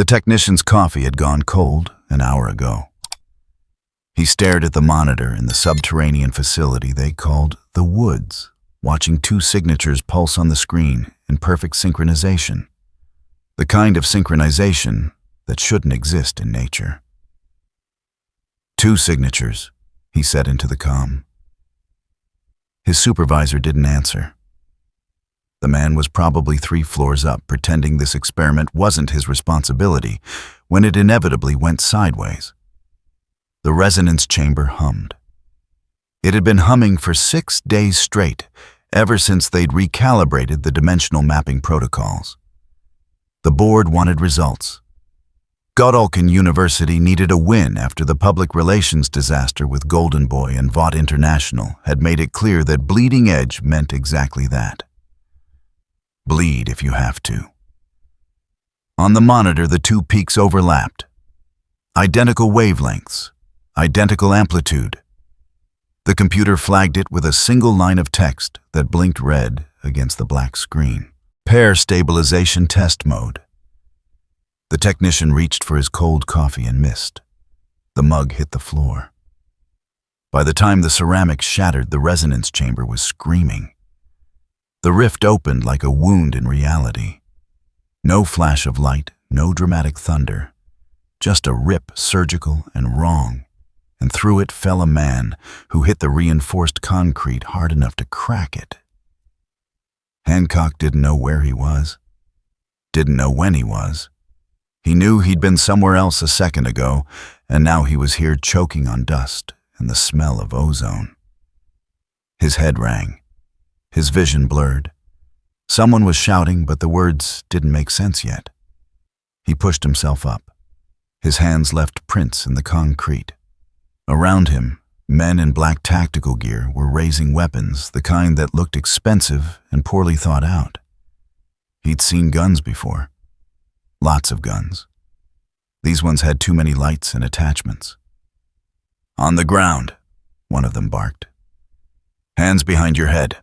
The technician's coffee had gone cold an hour ago. He stared at the monitor in the subterranean facility they called the Woods, watching two signatures pulse on the screen in perfect synchronization. The kind of synchronization that shouldn't exist in nature. "Two signatures," he said into the comm. His supervisor didn't answer. The man was probably 3 floors up, pretending this experiment wasn't his responsibility when it inevitably went sideways. The resonance chamber hummed. It had been humming for 6 days straight, ever since they'd recalibrated the dimensional mapping protocols. The board wanted results. Godalkin University needed a win after the public relations disaster with Golden Boy and Vought International had made it clear that bleeding edge meant exactly that. Bleed if you have to. On the monitor, the two peaks overlapped. Identical wavelengths, identical amplitude. The computer flagged it with a single line of text that blinked red against the black screen. Pair stabilization test mode. The technician reached for his cold coffee and missed. The mug hit the floor. By the time the ceramic shattered, the resonance chamber was screaming. The rift opened like a wound in reality. No flash of light, no dramatic thunder. Just a rip, surgical and wrong. And through it fell a man who hit the reinforced concrete hard enough to crack it. Hancock didn't know where he was. Didn't know when he was. He knew he'd been somewhere else a second ago, and now he was here choking on dust and the smell of ozone. His head rang. His vision blurred. Someone was shouting, but the words didn't make sense yet. He pushed himself up. His hands left prints in the concrete. Around him, men in black tactical gear were raising weapons, the kind that looked expensive and poorly thought out. He'd seen guns before. Lots of guns. These ones had too many lights and attachments. "On the ground," one of them barked. "Hands behind your head."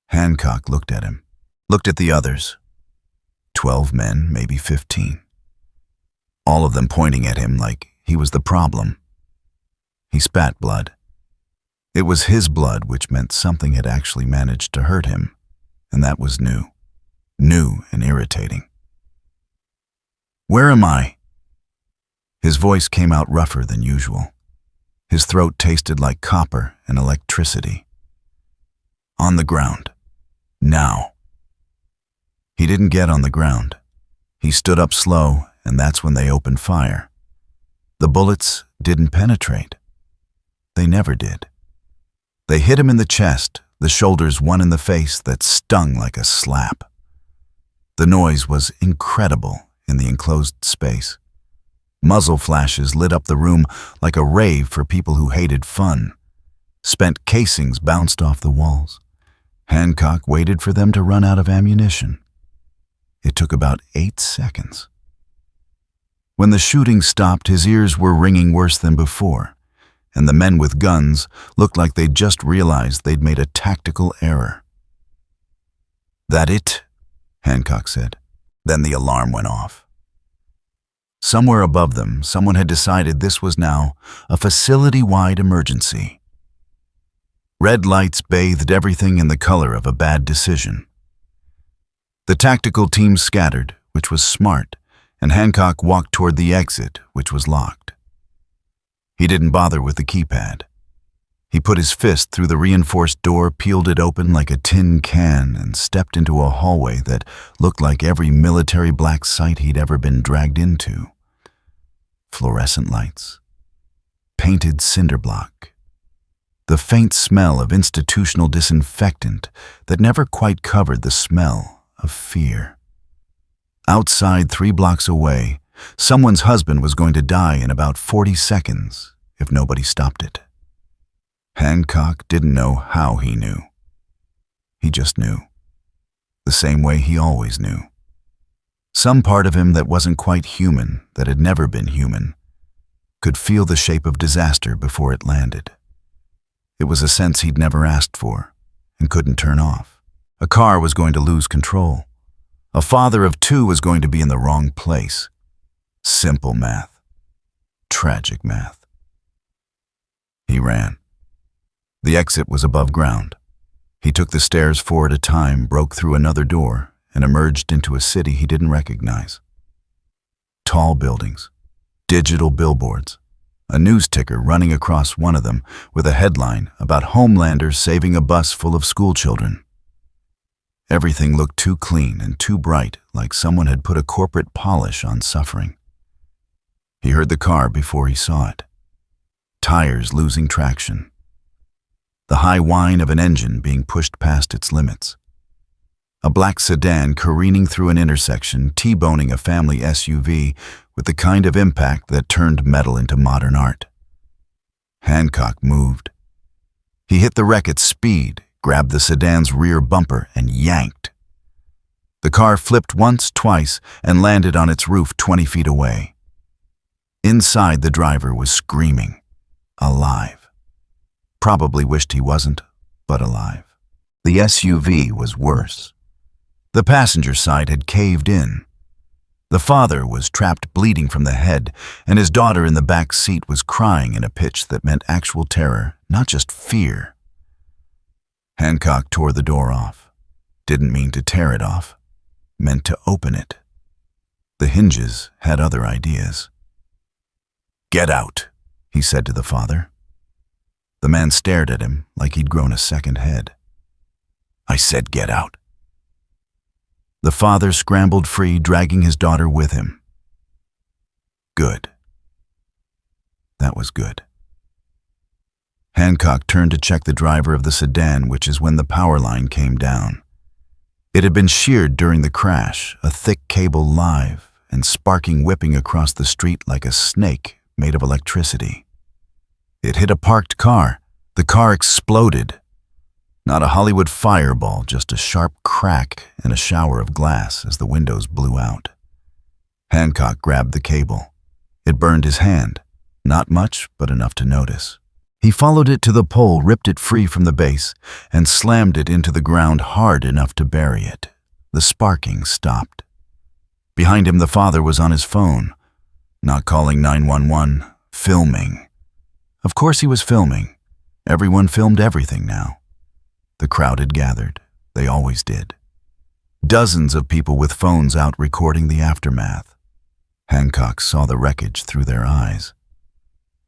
Hancock looked at him, looked at the others. 12 men, maybe 15. All of them pointing at him like he was the problem. He spat blood. It was his blood, which meant something had actually managed to hurt him, and that was new. New and irritating. "Where am I?" His voice came out rougher than usual. His throat tasted like copper and electricity. "On the ground. Now." He didn't get on the ground. He stood up slow, and that's when they opened fire. The bullets didn't penetrate. They never did. They hit him in the chest, the shoulders one in the face that stung like a slap. The noise was incredible in the enclosed space. Muzzle flashes lit up the room like a rave for people who hated fun. Spent casings bounced off the walls. Hancock waited for them to run out of ammunition. It took about 8 seconds. When the shooting stopped, his ears were ringing worse than before, and the men with guns looked like they'd just realized they'd made a tactical error. "That it?" Hancock said. Then the alarm went off. Somewhere above them, someone had decided this was now a facility-wide emergency. Red lights bathed everything in the color of a bad decision. The tactical team scattered, which was smart, and Hancock walked toward the exit, which was locked. He didn't bother with the keypad. He put his fist through the reinforced door, peeled it open like a tin can, and stepped into a hallway that looked like every military black site he'd ever been dragged into. Fluorescent lights. Painted cinder block. The faint smell of institutional disinfectant that never quite covered the smell of fear. Outside, 3 blocks away, someone's husband was going to die in about 40 seconds if nobody stopped it. Hancock didn't know how he knew. He just knew. The same way he always knew. Some part of him that wasn't quite human, that had never been human, could feel the shape of disaster before it landed. It was a sense he'd never asked for and couldn't turn off. A car was going to lose control. A father of two was going to be in the wrong place. Simple math. Tragic math. He ran. The exit was above ground. He took the stairs 4 at a time, broke through another door, and emerged into a city he didn't recognize. Tall buildings, digital billboards, a news ticker running across one of them with a headline about Homelanders saving a bus full of schoolchildren. Everything looked too clean and too bright, like someone had put a corporate polish on suffering. He heard the car before he saw it. Tires losing traction. The high whine of an engine being pushed past its limits. A black sedan careening through an intersection, T-boning a family SUV with the kind of impact that turned metal into modern art. Hancock moved. He hit the wreck at speed, grabbed the sedan's rear bumper, and yanked. The car flipped once, twice, and landed on its roof 20 feet away. Inside, the driver was screaming. Alive. Probably wished he wasn't, but alive. The SUV was worse. The passenger side had caved in. The father was trapped bleeding from the head, and his daughter in the back seat was crying in a pitch that meant actual terror, not just fear. Hancock tore the door off. Didn't mean to tear it off. Meant to open it. The hinges had other ideas. "Get out," he said to the father. The man stared at him like he'd grown a second head. "I said get out." The father scrambled free, dragging his daughter with him. Good. That was good. Hancock turned to check the driver of the sedan, which is when the power line came down. It had been sheared during the crash, a thick cable live and sparking whipping across the street like a snake made of electricity. It hit a parked car. The car exploded. Not a Hollywood fireball, just a sharp crack and a shower of glass as the windows blew out. Hancock grabbed the cable. It burned his hand. Not much, but enough to notice. He followed it to the pole, ripped it free from the base, and slammed it into the ground hard enough to bury it. The sparking stopped. Behind him, the father was on his phone. Not calling 911, filming. Of course he was filming. Everyone filmed everything now. The crowd had gathered. They always did. Dozens of people with phones out recording the aftermath. Hancock saw the wreckage through their eyes.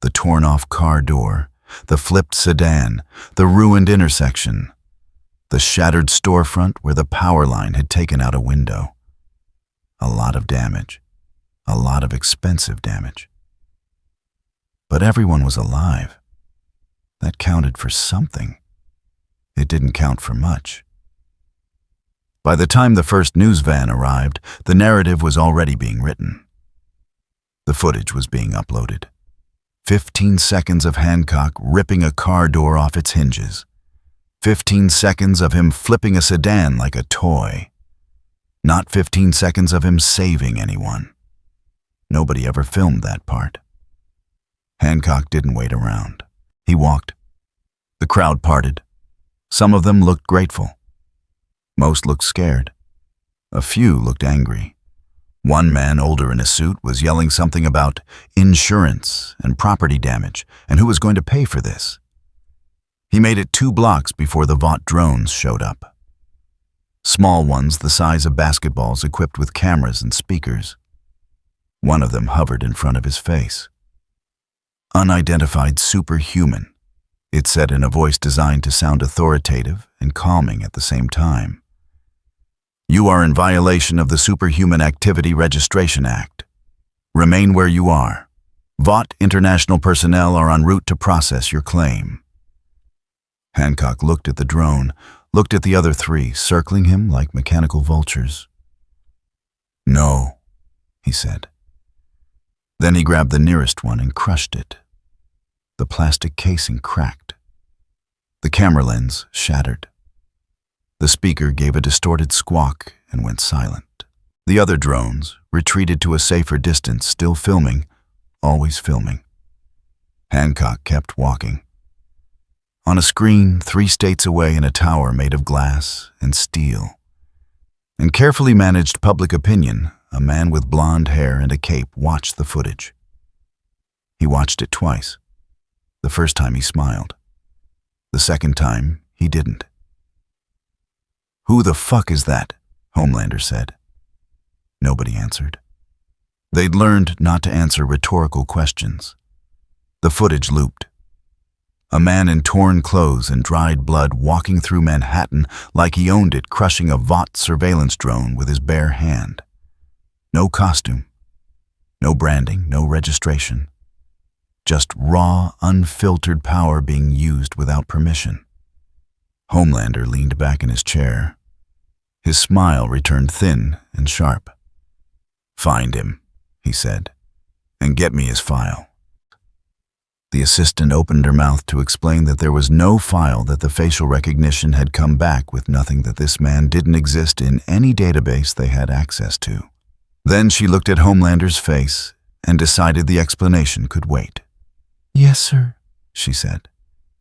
The torn-off car door, the flipped sedan, the ruined intersection, the shattered storefront where the power line had taken out a window. A lot of damage. A lot of expensive damage. But everyone was alive. That counted for something. It didn't count for much. By the time the first news van arrived, the narrative was already being written. The footage was being uploaded. 15 seconds of Hancock ripping a car door off its hinges. 15 seconds of him flipping a sedan like a toy. Not 15 seconds of him saving anyone. Nobody ever filmed that part. Hancock didn't wait around. He walked. The crowd parted. Some of them looked grateful. Most looked scared. A few looked angry. One man, older in a suit, was yelling something about insurance and property damage and who was going to pay for this. He made it 2 blocks before the Vought drones showed up. Small ones the size of basketballs equipped with cameras and speakers. One of them hovered in front of his face. Unidentified superhuman, it said in a voice designed to sound authoritative and calming at the same time. You are in violation of the Superhuman Activity Registration Act. Remain where you are. Vought international personnel are en route to process your claim. Hancock looked at the drone, looked at the other 3, circling him like mechanical vultures. No, he said. Then he grabbed the nearest one and crushed it. The plastic casing cracked. The camera lens shattered. The speaker gave a distorted squawk and went silent. The other drones retreated to a safer distance, still filming, always filming. Hancock kept walking. On a screen 3 states away in a tower made of glass and steel. In carefully managed public opinion, a man with blonde hair and a cape watched the footage. He watched it twice. The first time he smiled. The second time, he didn't. "Who the fuck is that?" Homelander said. Nobody answered. They'd learned not to answer rhetorical questions. The footage looped. A man in torn clothes and dried blood walking through Manhattan like he owned it, crushing a Vought surveillance drone with his bare hand. No costume, no branding, no registration. Just raw, unfiltered power being used without permission. Homelander leaned back in his chair. His smile returned thin and sharp. "Find him," he said, "and get me his file." The assistant opened her mouth to explain that there was no file, that the facial recognition had come back with nothing, that this man didn't exist in any database they had access to. Then she looked at Homelander's face and decided the explanation could wait. "Yes, sir," she said.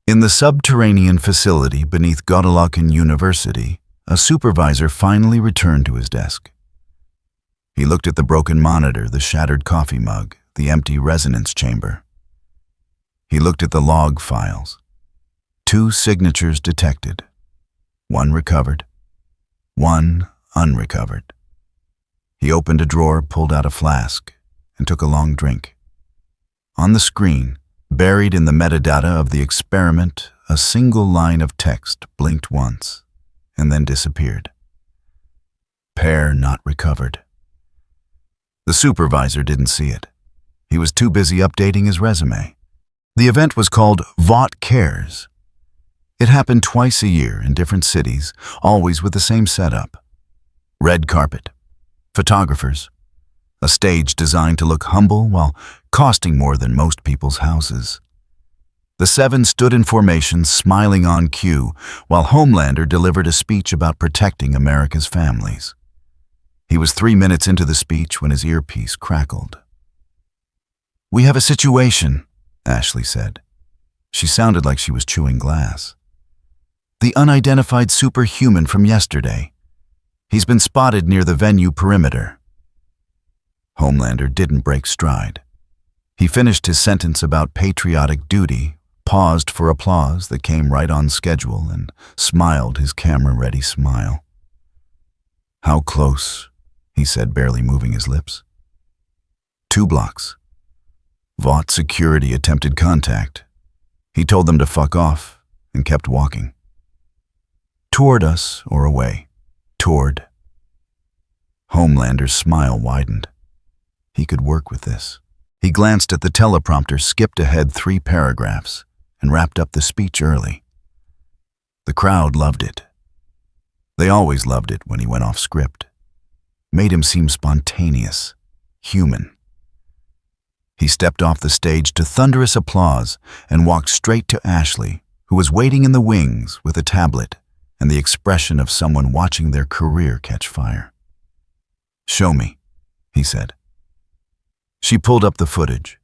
In the subterranean facility beneath Godolakan University, a supervisor finally returned to his desk. He looked at the broken monitor, the shattered coffee mug, the empty resonance chamber. He looked at the log files. 2 signatures detected. 1 recovered. 1 unrecovered. He opened a drawer, pulled out a flask, and took a long drink. On the screen, buried in the metadata of the experiment, a single line of text blinked once and then disappeared. "Pair not recovered." The supervisor didn't see it. He was too busy updating his resume. The event was called Vought Cares. It happened twice a year in different cities, always with the same setup. Red carpet, photographers, a stage designed to look humble while costing more than most people's houses. The 7 stood in formation, smiling on cue, while Homelander delivered a speech about protecting America's families. He was 3 minutes into the speech when his earpiece crackled. "We have a situation," Ashley said. She sounded like she was chewing glass. "The unidentified superhuman from yesterday. He's been spotted near the venue perimeter." Homelander didn't break stride. He finished his sentence about patriotic duty, paused for applause that came right on schedule, and smiled his camera-ready smile. "How close?" he said, barely moving his lips. 2 blocks. Vought security attempted contact. He told them to fuck off and kept walking. "Toward us or away?" "Toward." Homelander's smile widened. He could work with this. He glanced at the teleprompter, skipped ahead 3 paragraphs, and wrapped up the speech early. The crowd loved it. They always loved it when he went off script. Made him seem spontaneous, human. He stepped off the stage to thunderous applause and walked straight to Ashley, who was waiting in the wings with a tablet and the expression of someone watching their career catch fire. "Show me," he said. She pulled up the footage.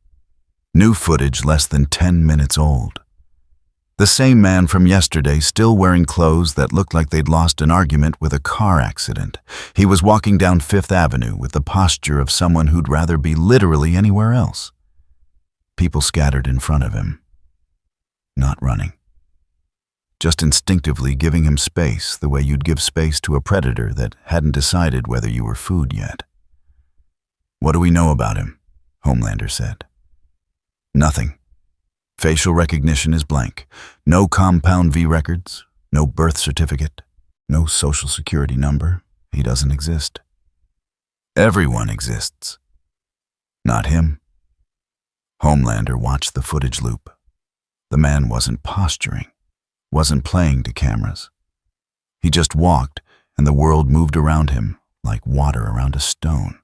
New footage less than 10 minutes old. The same man from yesterday, still wearing clothes that looked like they'd lost an argument with a car accident. He was walking down 5th Avenue with the posture of someone who'd rather be literally anywhere else. People scattered in front of him. Not running. Just instinctively giving him space, the way you'd give space to a predator that hadn't decided whether you were food yet. "What do we know about him?" Homelander said. "Nothing. Facial recognition is blank. No compound V records, no birth certificate, no social security number. He doesn't exist. Everyone exists. Not him." Homelander watched the footage loop. The man wasn't posturing, wasn't playing to cameras. He just walked, and the world moved around him like water around a stone.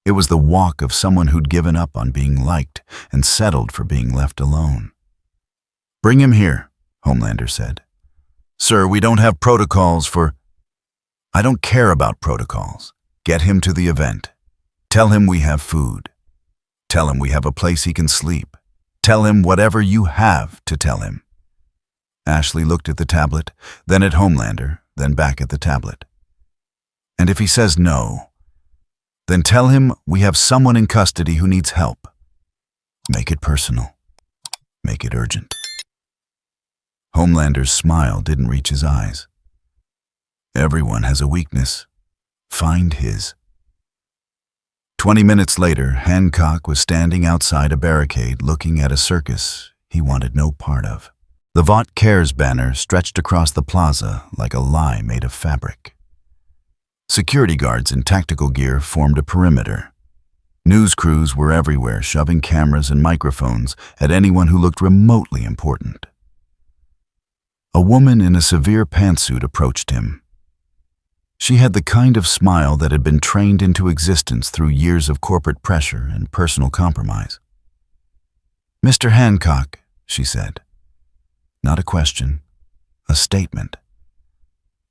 It was the walk of someone who'd given up on being liked and settled for being left alone. "Bring him here," Homelander said. "Sir, we don't have protocols for—" "I don't care about protocols. Get him to the event. Tell him we have food. Tell him we have a place he can sleep. Tell him whatever you have to tell him." Ashley looked at the tablet, then at Homelander, then back at the tablet. And if he says no, then tell him we have someone in custody who needs help. Make it personal. Make it urgent. Homelander's smile didn't reach his eyes. Everyone has a weakness. Find his. 20 minutes later, Hancock was standing outside a barricade looking at a circus he wanted no part of. The Vought Cares banner stretched across the plaza like a lie made of fabric. Security guards in tactical gear formed a perimeter. News crews were everywhere, shoving cameras and microphones at anyone who looked remotely important. A woman in a severe pantsuit approached him. She had the kind of smile that had been trained into existence through years of corporate pressure and personal compromise. "Mr. Hancock," she said. Not a question, a statement.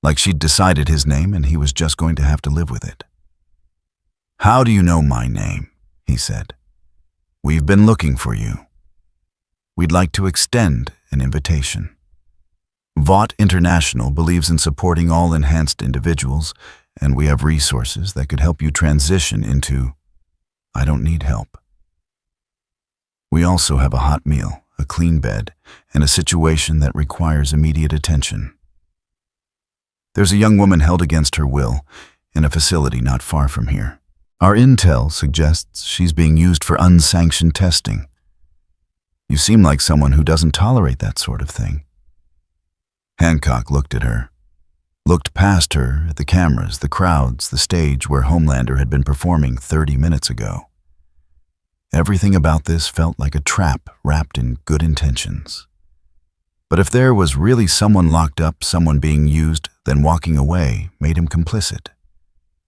Like she'd decided his name and he was just going to have to live with it. "How do you know my name?" he said. "We've been looking for you. We'd like to extend an invitation. Vought International believes in supporting all enhanced individuals, and we have resources that could help you transition into, I don't need help. We also have a hot meal, a clean bed, and a situation that requires immediate attention. There's a young woman held against her will in a facility not far from here. Our intel suggests she's being used for unsanctioned testing. You seem like someone who doesn't tolerate that sort of thing." Hancock looked at her, looked past her at the cameras, the crowds, the stage where Homelander had been performing 30 minutes ago. Everything about this felt like a trap wrapped in good intentions. But if there was really someone locked up, someone being used, then walking away made him complicit.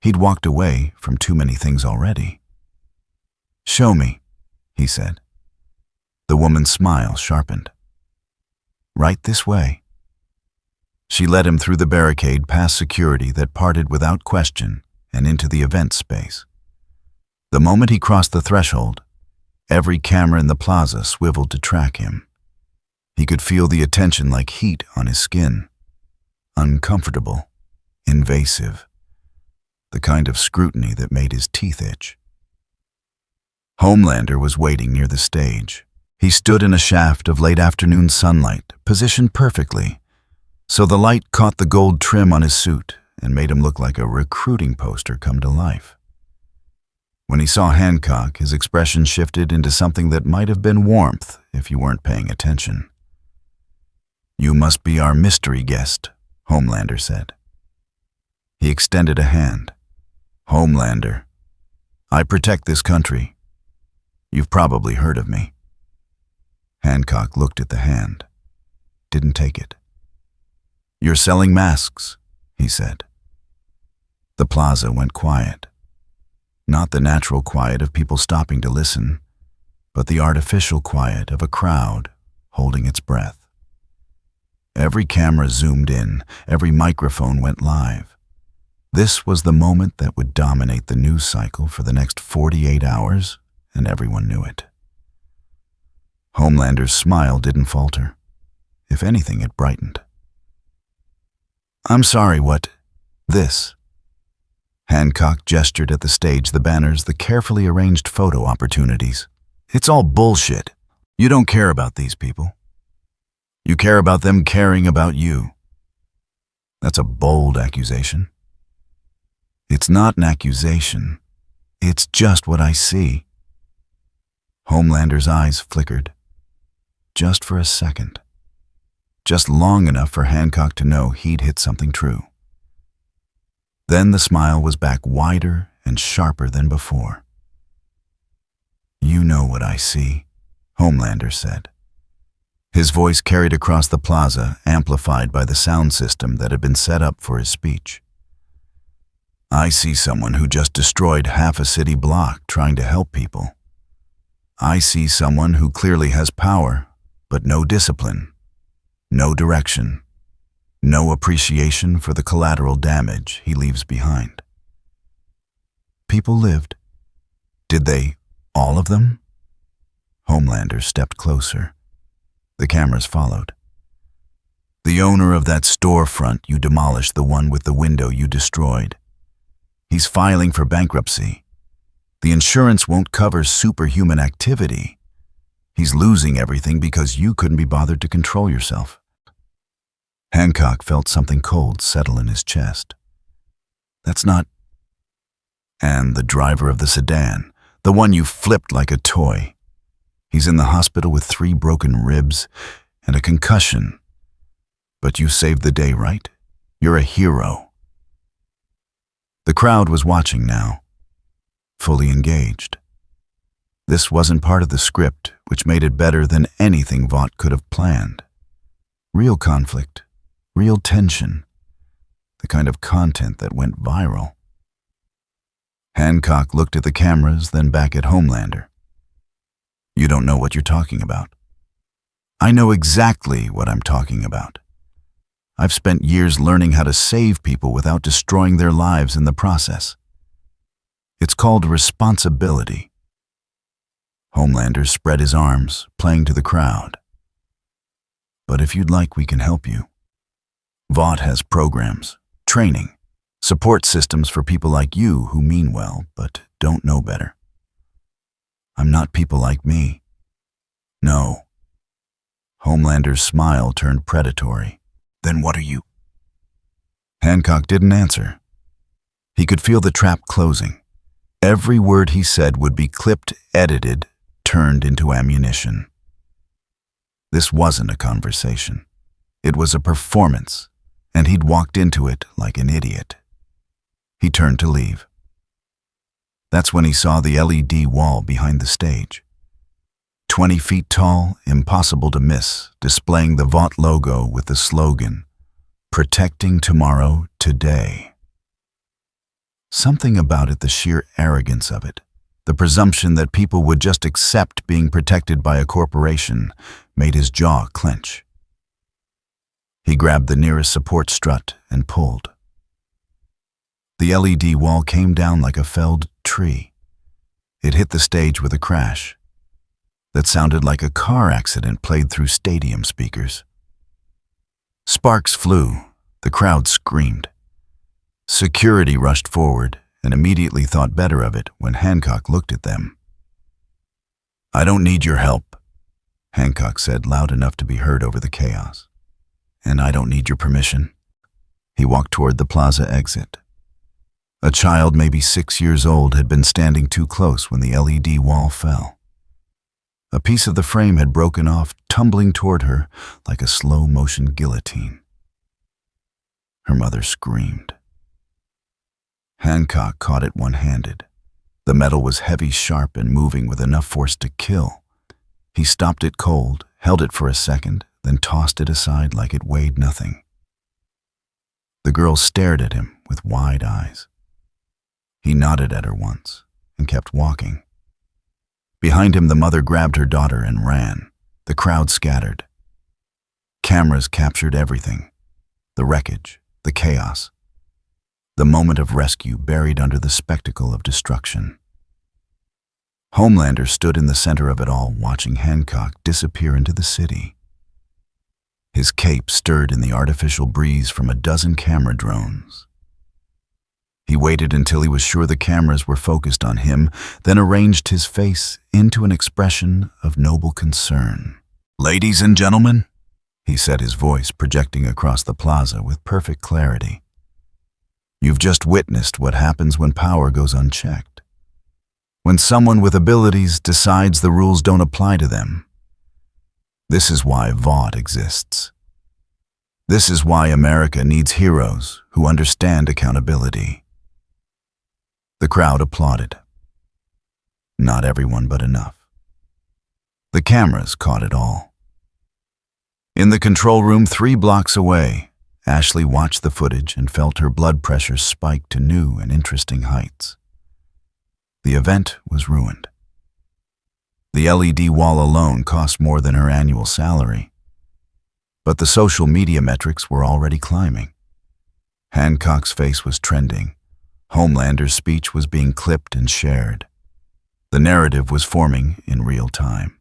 He'd walked away from too many things already. "Show me," he said. The woman's smile sharpened. "Right this way." She led him through the barricade past security that parted without question and into the event space. The moment he crossed the threshold, every camera in the plaza swiveled to track him. He could feel the attention like heat on his skin. Uncomfortable, invasive, the kind of scrutiny that made his teeth itch. Homelander was waiting near the stage. He stood in a shaft of late afternoon sunlight, positioned perfectly, so the light caught the gold trim on his suit and made him look like a recruiting poster come to life. When he saw Hancock, his expression shifted into something that might have been warmth if you weren't paying attention. "You must be our mystery guest," Homelander said. He extended a hand. "Homelander, I protect this country. You've probably heard of me." Hancock looked at the hand, didn't take it. "You're selling masks," he said. The plaza went quiet. Not the natural quiet of people stopping to listen, but the artificial quiet of a crowd holding its breath. Every camera zoomed in, every microphone went live. This was the moment that would dominate the news cycle for the next 48 hours, and everyone knew it. Homelander's smile didn't falter. If anything, it brightened. "I'm sorry, what? This?" Hancock gestured at the stage, the banners, the carefully arranged photo opportunities. "It's all bullshit. You don't care about these people. You care about them caring about you." That's a bold accusation. It's not an accusation. It's just what I see. Homelander's eyes flickered. Just for a second. Just long enough for Hancock to know he'd hit something true. Then the smile was back wider and sharper than before. "You know what I see," Homelander said. His voice carried across the plaza, amplified by the sound system that had been set up for his speech. "I see someone who just destroyed half a city block trying to help people. I see someone who clearly has power, but no discipline, no direction, no appreciation for the collateral damage he leaves behind." People lived. Did they, all of them? Homelander stepped closer. The cameras followed. "The owner of that storefront you demolished, the one with the window you destroyed. He's filing for bankruptcy. The insurance won't cover superhuman activity. He's losing everything because you couldn't be bothered to control yourself. Hancock felt something cold settle in his chest. That's not... And the driver of the sedan, the one you flipped like a toy. He's in the hospital with 3 broken ribs and a concussion. But you saved the day, right? You're a hero. The crowd was watching now, fully engaged. This wasn't part of the script, which made it better than anything Vought could have planned. Real conflict, real tension, the kind of content that went viral. Hancock looked at the cameras, then back at Homelander. You don't know what you're talking about. I know exactly what I'm talking about. I've spent years learning how to save people without destroying their lives in the process. It's called responsibility. Homelander spread his arms, playing to the crowd. But if you'd like, we can help you. Vought has programs, training, support systems for people like you who mean well but don't know better. I'm not people like me. No. Homelander's smile turned predatory. Then what are you? Hancock didn't answer. He could feel the trap closing. Every word he said would be clipped, edited, turned into ammunition. This wasn't a conversation. It was a performance, and he'd walked into it like an idiot. He turned to leave. That's when he saw the LED wall behind the stage. 20 feet tall, impossible to miss, displaying the Vought logo with the slogan, "Protecting tomorrow, today." Something about it, the sheer arrogance of it, the presumption that people would just accept being protected by a corporation, made his jaw clench. He grabbed the nearest support strut and pulled. The LED wall came down like a felled tree. It hit the stage with a crash that sounded like a car accident played through stadium speakers. Sparks flew. The crowd screamed. Security rushed forward and immediately thought better of it when Hancock looked at them. I don't need your help, Hancock said loud enough to be heard over the chaos. And I don't need your permission. He walked toward the plaza exit. A child, maybe 6 years old, had been standing too close when the LED wall fell. A piece of the frame had broken off, tumbling toward her like a slow-motion guillotine. Her mother screamed. Hancock caught it one-handed. The metal was heavy, sharp, and moving with enough force to kill. He stopped it cold, held it for a second, then tossed it aside like it weighed nothing. The girl stared at him with wide eyes. He nodded at her once and kept walking. Behind him, the mother grabbed her daughter and ran. The crowd scattered. Cameras captured everything. The wreckage, the chaos. The moment of rescue buried under the spectacle of destruction. Homelander stood in the center of it all, watching Hancock disappear into the city. His cape stirred in the artificial breeze from a dozen camera drones. He waited until he was sure the cameras were focused on him, then arranged his face into an expression of noble concern. Ladies and gentlemen, he said, his voice projecting across the plaza with perfect clarity. You've just witnessed what happens when power goes unchecked. When someone with abilities decides the rules don't apply to them. This is why Vought exists. This is why America needs heroes who understand accountability. The crowd applauded. Not everyone, but enough. The cameras caught it all. In the control room 3 blocks away, Ashley watched the footage and felt her blood pressure spike to new and interesting heights. The event was ruined. The LED wall alone cost more than her annual salary. But the social media metrics were already climbing. Hancock's face was trending. Homelander's speech was being clipped and shared. The narrative was forming in real time.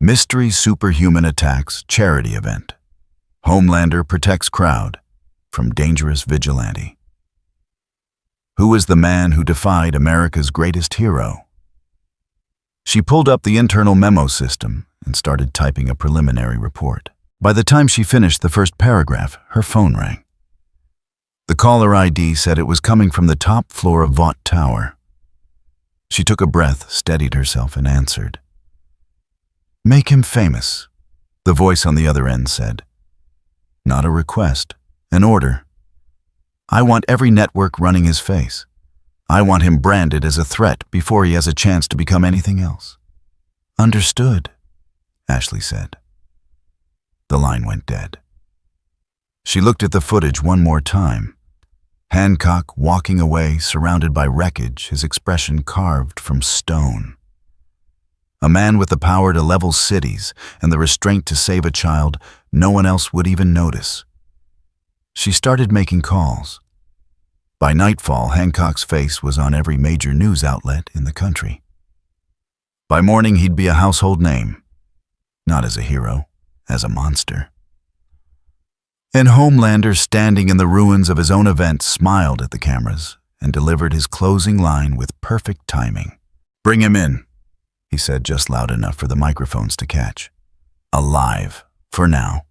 Mystery Superhuman Attacks Charity Event. Homelander protects crowd from dangerous vigilante. Who was the man who defied America's greatest hero? She pulled up the internal memo system and started typing a preliminary report. By the time she finished the first paragraph, her phone rang. The caller ID said it was coming from the top floor of Vought Tower. She took a breath, steadied herself, and answered. "Make him famous," the voice on the other end said. "Not a request, an order. I want every network running his face. I want him branded as a threat before he has a chance to become anything else." "Understood," Ashley said. The line went dead. She looked at the footage one more time. Hancock walking away, surrounded by wreckage, his expression carved from stone. A man with the power to level cities and the restraint to save a child no one else would even notice. She started making calls. By nightfall, Hancock's face was on every major news outlet in the country. By morning, he'd be a household name. Not as a hero, as a monster. And Homelander, standing in the ruins of his own event, smiled at the cameras and delivered his closing line with perfect timing. "Bring him in," he said just loud enough for the microphones to catch. "Alive, for now."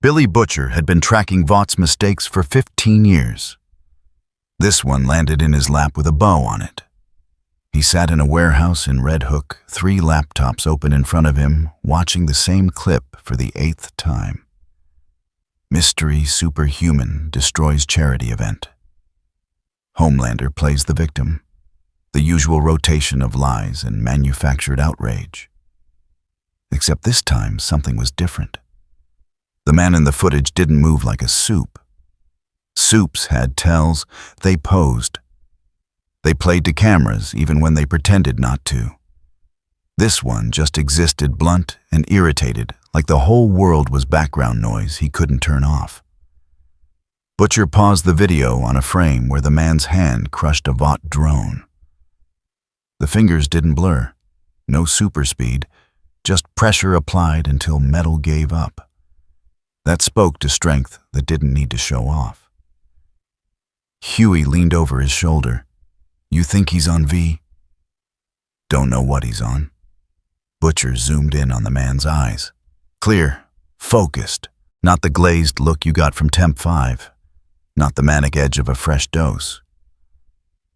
Billy Butcher had been tracking Vaught's mistakes for 15 years. This one landed in his lap with a bow on it. He sat in a warehouse in Red Hook, 3 laptops open in front of him, watching the same clip for the 8th time. Mystery superhuman destroys charity event. Homelander plays the victim. The usual rotation of lies and manufactured outrage. Except this time, something was different. The man in the footage didn't move like a soup. Soups had tells, they posed. They played to cameras even when they pretended not to. This one just existed blunt and irritated, like the whole world was background noise he couldn't turn off. Butcher paused the video on a frame where the man's hand crushed a Vought drone. The fingers didn't blur, no super speed, just pressure applied until metal gave up. That spoke to strength that didn't need to show off. Huey leaned over his shoulder. "You think he's on V?" "Don't know what he's on." Butcher zoomed in on the man's eyes. Clear, focused, not the glazed look you got from Temp 5, not the manic edge of a fresh dose.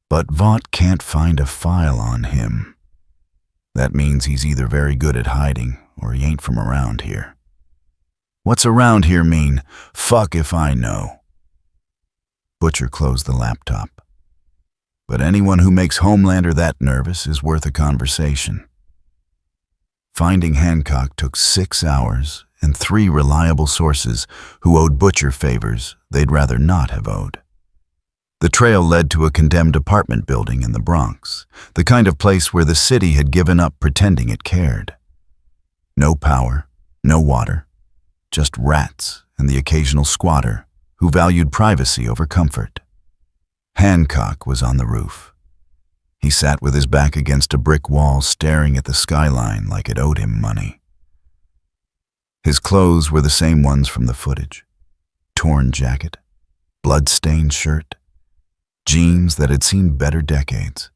But Vought can't find a file on him. That means he's either very good at hiding or he ain't from around here. What's around here mean? Fuck if I know. Butcher closed the laptop. But anyone who makes Homelander that nervous is worth a conversation. Finding Hancock took 6 hours and 3 reliable sources who owed Butcher favors they'd rather not have owed. The trail led to a condemned apartment building in the Bronx, the kind of place where the city had given up pretending it cared. No power, no water, just rats and the occasional squatter who valued privacy over comfort. Hancock was on the roof. He sat with his back against a brick wall, staring at the skyline like it owed him money. His clothes were the same ones from the footage. Torn jacket, blood-stained shirt, jeans that had seen better decades.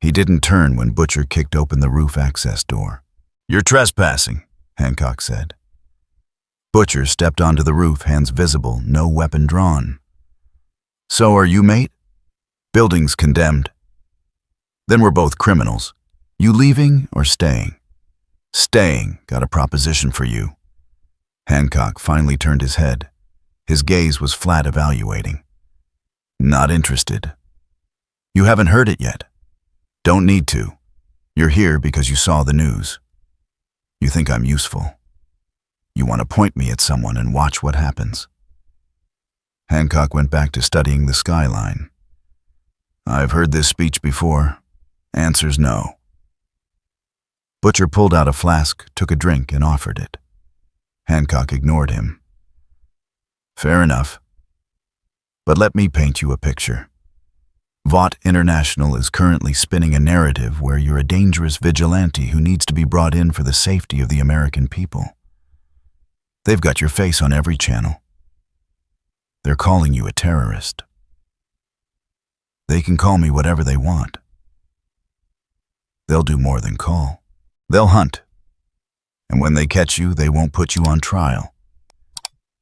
He didn't turn when Butcher kicked open the roof access door. "You're trespassing," Hancock said. Butcher stepped onto the roof, hands visible, no weapon drawn. "So are you, mate?" "Building's condemned." "Then we're both criminals. You leaving or staying?" "Staying. Got a proposition for you." Hancock finally turned his head. His gaze was flat, evaluating. "Not interested." "You haven't heard it yet." "Don't need to. You're here because you saw the news. You think I'm useful. You want to point me at someone and watch what happens." Hancock went back to studying the skyline. "I've heard this speech before. Answer's no." Butcher pulled out a flask, took a drink, and offered it. Hancock ignored him. "Fair enough. But let me paint you a picture. Vought International is currently spinning a narrative where you're a dangerous vigilante who needs to be brought in for the safety of the American people. They've got your face on every channel. They're calling you a terrorist." They can call me whatever they want. They'll do more than call. They'll hunt. And when they catch you, they won't put you on trial.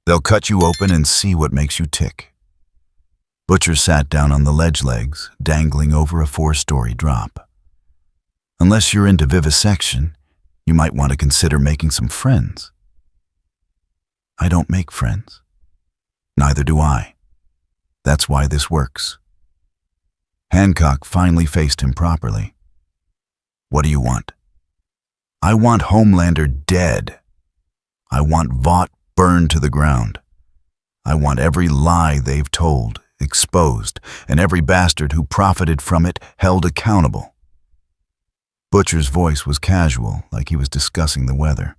They'll cut you open and see what makes you tick. Butcher sat down on the ledge legs, dangling over a 4-story drop. Unless you're into vivisection, you might want to consider making some friends. I don't make friends. Neither do I. That's why this works. Hancock finally faced him properly. What do you want? I want Homelander dead. I want Vought burned to the ground. I want every lie they've told exposed, and every bastard who profited from it held accountable. Butcher's voice was casual, like he was discussing the weather.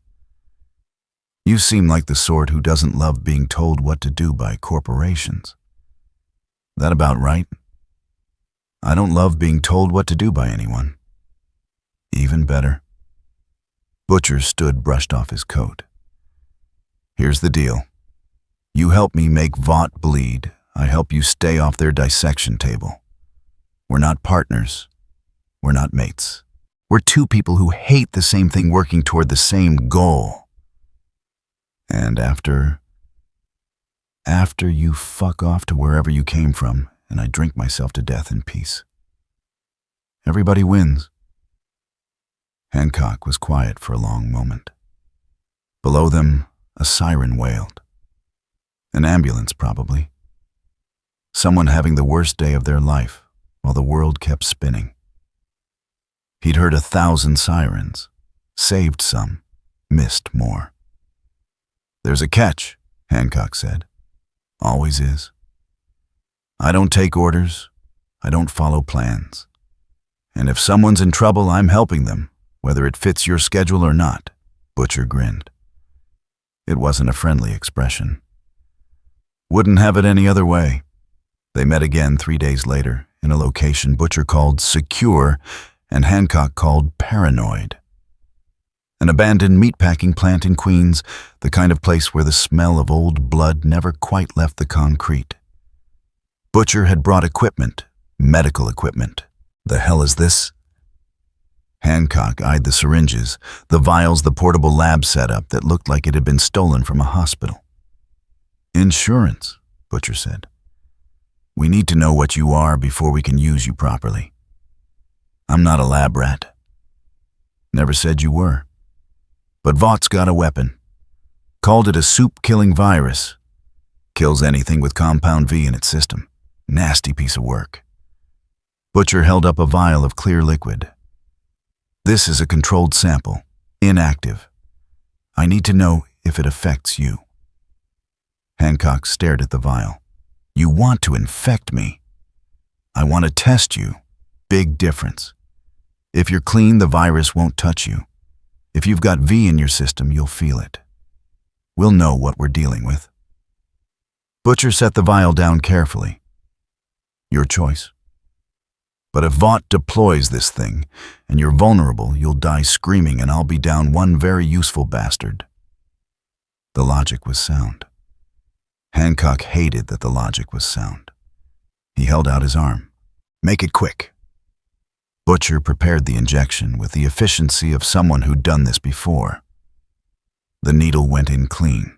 You seem like the sort who doesn't love being told what to do by corporations. That about right? I don't love being told what to do by anyone. Even better. Butcher stood, brushed off his coat. Here's the deal. You help me make Vought bleed. I help you stay off their dissection table. We're not partners. We're not mates. We're two people who hate the same thing working toward the same goal. And after you fuck off to wherever you came from, and I drink myself to death in peace. Everybody wins. Hancock was quiet for a long moment. Below them, a siren wailed. An ambulance, probably. Someone having the worst day of their life while the world kept spinning. He'd heard 1,000 sirens, saved some, missed more. There's a catch, Hancock said. Always is. I don't take orders. I don't follow plans. And if someone's in trouble, I'm helping them, whether it fits your schedule or not, Butcher grinned. It wasn't a friendly expression. Wouldn't have it any other way. They met again 3 days later in a location Butcher called secure and Hancock called paranoid. An abandoned meatpacking plant in Queens, the kind of place where the smell of old blood never quite left the concrete. Butcher had brought equipment, medical equipment. The hell is this? Hancock eyed the syringes, the vials, the portable lab setup that looked like it had been stolen from a hospital. Insurance, Butcher said. We need to know what you are before we can use you properly. I'm not a lab rat. Never said you were. But Vought's got a weapon. Called it a soup-killing virus. Kills anything with compound V in its system. Nasty piece of work. Butcher held up a vial of clear liquid. This is a controlled sample, inactive. I need to know if it affects you. Hancock stared at the vial. You want to infect me. I want to test you. Big difference. If you're clean, the virus won't touch you. If you've got V in your system, you'll feel it. We'll know what we're dealing with. Butcher set the vial down carefully. Your choice. But if Vought deploys this thing, and you're vulnerable, you'll die screaming and I'll be down one very useful bastard. The logic was sound. Hancock hated that the logic was sound. He held out his arm. Make it quick. Butcher prepared the injection with the efficiency of someone who'd done this before. The needle went in clean.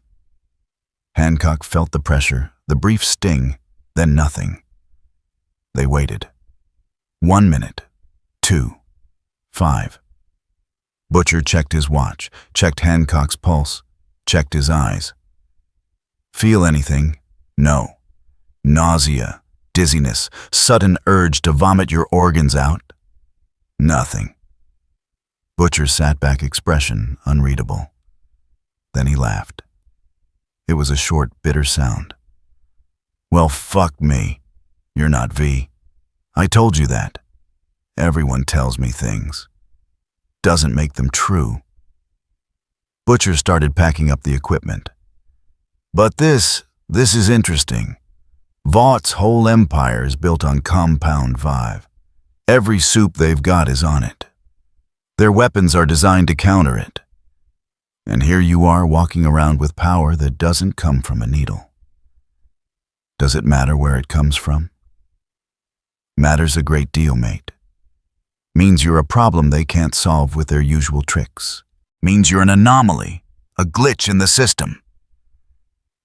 Hancock felt the pressure, the brief sting, then nothing. They waited. 1 minute, 2, 5. Butcher checked his watch, checked Hancock's pulse, checked his eyes. Feel anything? No. Nausea, dizziness, sudden urge to vomit your organs out? Nothing. Butcher's sat back expression unreadable. Then he laughed. It was a short, bitter sound. Well, fuck me. You're not V. I told you that. Everyone tells me things. Doesn't make them true. Butcher started packing up the equipment. But this is interesting. Vought's whole empire is built on compound V. Every soup they've got is on it. Their weapons are designed to counter it. And here you are walking around with power that doesn't come from a needle. Does it matter where it comes from? Matters a great deal, mate. Means you're a problem they can't solve with their usual tricks. Means you're an anomaly, a glitch in the system.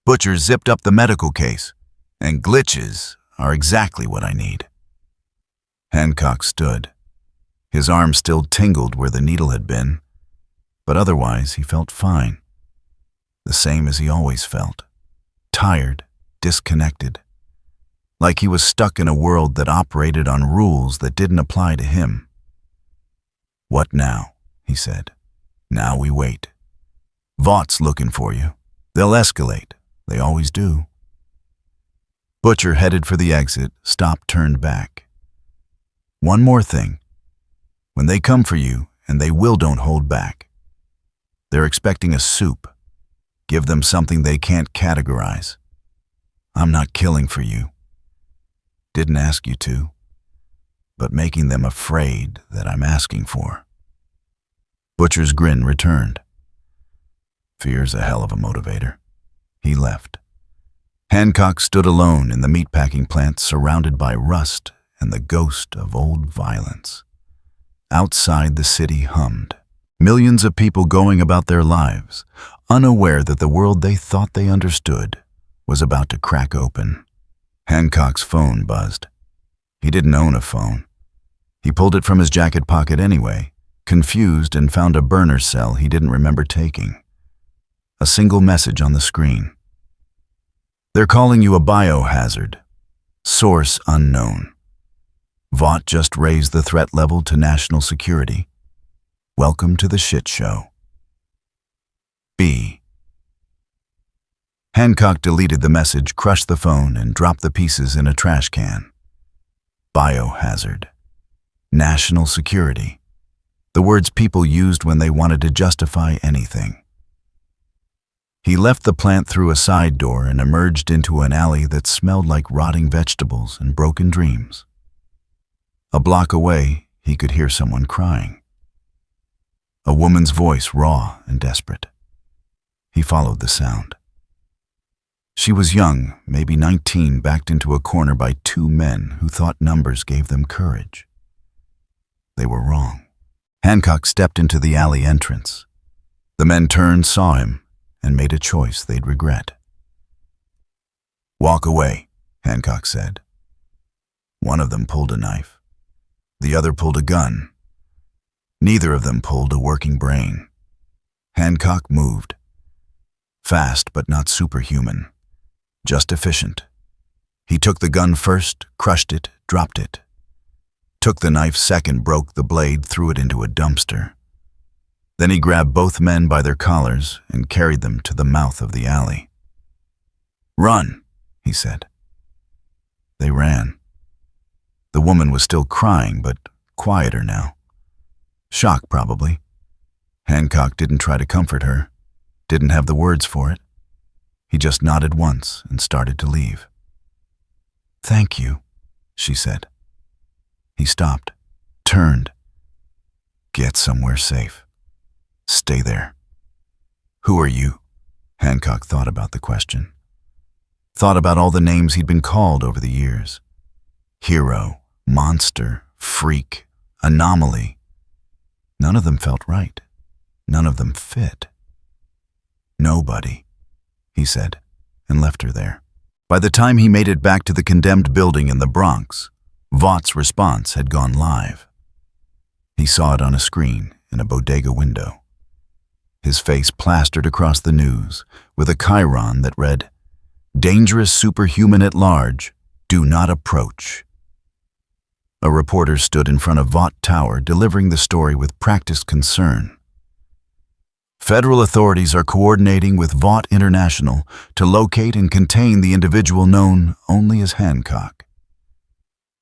Butcher zipped up the medical case, and glitches are exactly what I need. Hancock stood. His arm still tingled where the needle had been, but otherwise he felt fine. The same as he always felt. Tired, disconnected. Like he was stuck in a world that operated on rules that didn't apply to him. "What now?" he said. "Now we wait. Vaught's looking for you. They'll escalate. They always do." Butcher headed for the exit, stopped, turned back. "One more thing. When they come for you, and they will, don't hold back. They're expecting a soup. Give them something they can't categorize. I'm not killing for you. Didn't ask you to, but making them afraid that I'm asking for." Butcher's grin returned. Fear's a hell of a motivator. He left. Hancock stood alone in the meatpacking plant, surrounded by rust and the ghost of old violence. Outside, the city hummed. Millions of people going about their lives, unaware that the world they thought they understood was about to crack open. Hancock's phone buzzed. He didn't own a phone. He pulled it from his jacket pocket anyway, confused, and found a burner cell he didn't remember taking. A single message on the screen. "They're calling you a biohazard. Source unknown. Vought just raised the threat level to national security. Welcome to the shit show. B." Hancock deleted the message, crushed the phone, and dropped the pieces in a trash can. Biohazard. National security. The words people used when they wanted to justify anything. He left the plant through a side door and emerged into an alley that smelled like rotting vegetables and broken dreams. A block away, he could hear someone crying. A woman's voice, raw and desperate. He followed the sound. She was young, maybe 19, backed into a corner by two men who thought numbers gave them courage. They were wrong. Hancock stepped into the alley entrance. The men turned, saw him, and made a choice they'd regret. "Walk away," Hancock said. One of them pulled a knife. The other pulled a gun. Neither of them pulled a working brain. Hancock moved. Fast, but not superhuman. Just efficient. He took the gun first, crushed it, dropped it. Took the knife second, broke the blade, threw it into a dumpster. Then he grabbed both men by their collars and carried them to the mouth of the alley. "Run," he said. They ran. The woman was still crying, but quieter now. Shock, probably. Hancock didn't try to comfort her, didn't have the words for it. He just nodded once and started to leave. "Thank you," she said. He stopped, turned. "Get somewhere safe. Stay there." "Who are you?" Hancock thought about the question. Thought about all the names he'd been called over the years. Hero, monster, freak, anomaly. None of them felt right. None of them fit. "Nobody," he said, and left her there. By the time he made it back to the condemned building in the Bronx, Vaught's response had gone live. He saw it on a screen in a bodega window. His face plastered across the news with a chyron that read, "Dangerous superhuman at large, do not approach." A reporter stood in front of Vought Tower delivering the story with practiced concern. "Federal authorities are coordinating with Vought International to locate and contain the individual known only as Hancock.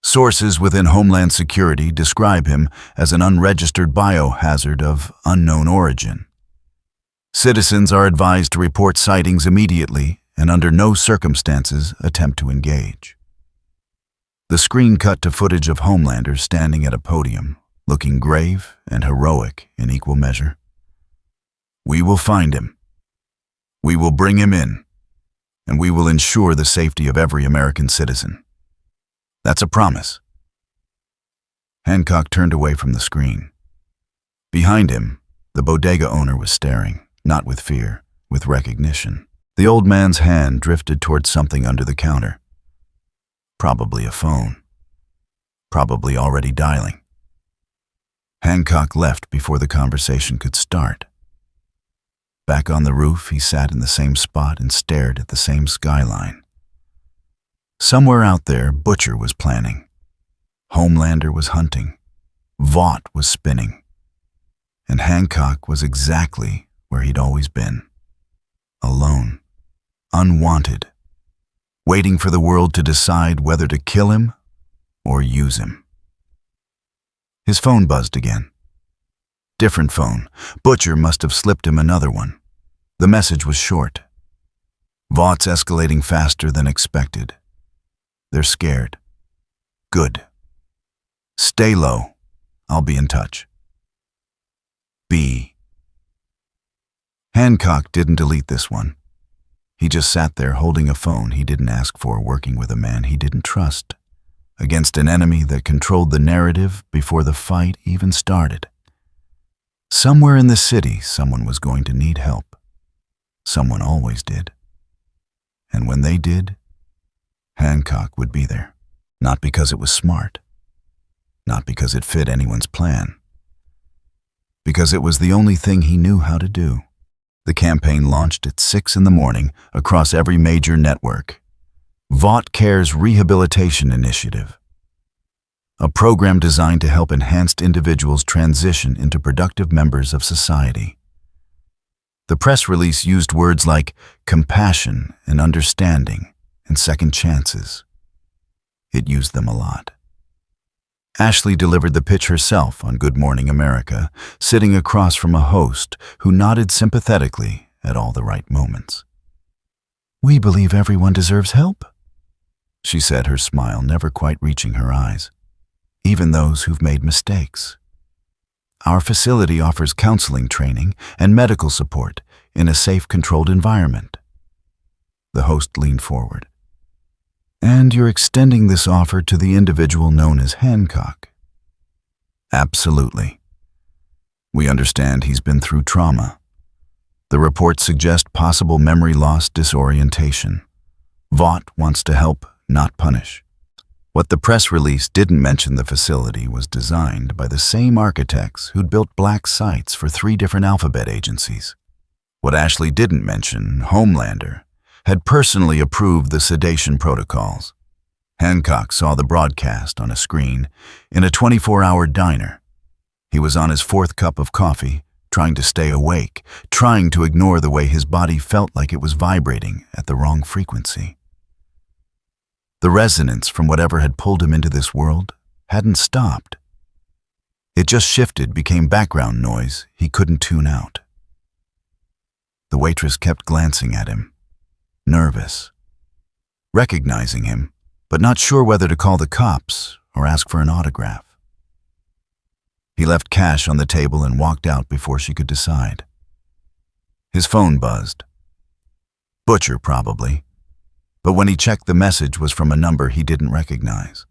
Sources within Homeland Security describe him as an unregistered biohazard of unknown origin. Citizens are advised to report sightings immediately and under no circumstances attempt to engage." The screen cut to footage of Homelanders standing at a podium, looking grave and heroic in equal measure. "We will find him. We will bring him in, and we will ensure the safety of every American citizen. That's a promise, Hancock turned away from the screen. Behind him, the bodega owner was staring, not with fear, with recognition. The old man's hand drifted towards something under the counter. Probably a phone. Probably already dialing. Hancock left before the conversation could start. Back on the roof, he sat in the same spot and stared at the same skyline. Somewhere out there, Butcher was planning. Homelander was hunting. Vought was spinning. And Hancock was exactly where he'd always been. Alone. Unwanted. Waiting for the world to decide whether to kill him or use him. His phone buzzed again. Different phone. Butcher must have slipped him another one. The message was short. Vaught's escalating faster than expected. They're scared. Good. Stay low. I'll be in touch. B. Hancock didn't delete this one. He just sat there holding a phone he didn't ask for, working with a man he didn't trust, against an enemy that controlled the narrative before the fight even started. Somewhere in the city, someone was going to need help. Someone always did. And when they did, Hancock would be there. Not because it was smart. Not because it fit anyone's plan. Because it was the only thing he knew how to do. The campaign launched at 6 a.m. across every major network. Vought Care's Rehabilitation Initiative. A program designed to help enhanced individuals transition into productive members of society. The press release used words like compassion and understanding and second chances. It used them a lot. Ashley delivered the pitch herself on Good Morning America, sitting across from a host who nodded sympathetically at all the right moments. "We believe everyone deserves help," she said, her smile never quite reaching her eyes. "Even those who've made mistakes. Our facility offers counseling training and medical support in a safe, controlled environment." The host leaned forward. "And you're extending this offer to the individual known as Hancock?" "Absolutely. We understand he's been through trauma. The reports suggest possible memory loss disorientation. Vought wants to help, not punish." What the press release didn't mention, the facility was designed by the same architects who'd built black sites for 3 different alphabet agencies. What Ashley didn't mention, Homelander, had personally approved the sedation protocols. Hancock saw the broadcast on a screen in a 24-hour diner. He was on his 4th cup of coffee, trying to stay awake, trying to ignore the way his body felt like it was vibrating at the wrong frequency. The resonance from whatever had pulled him into this world hadn't stopped. It just shifted, became background noise he couldn't tune out. The waitress kept glancing at him, nervous, recognizing him, but not sure whether to call the cops or ask for an autograph. He left cash on the table and walked out before she could decide. His phone buzzed. Butcher, probably. But when he checked, the message was from a number he didn't recognize.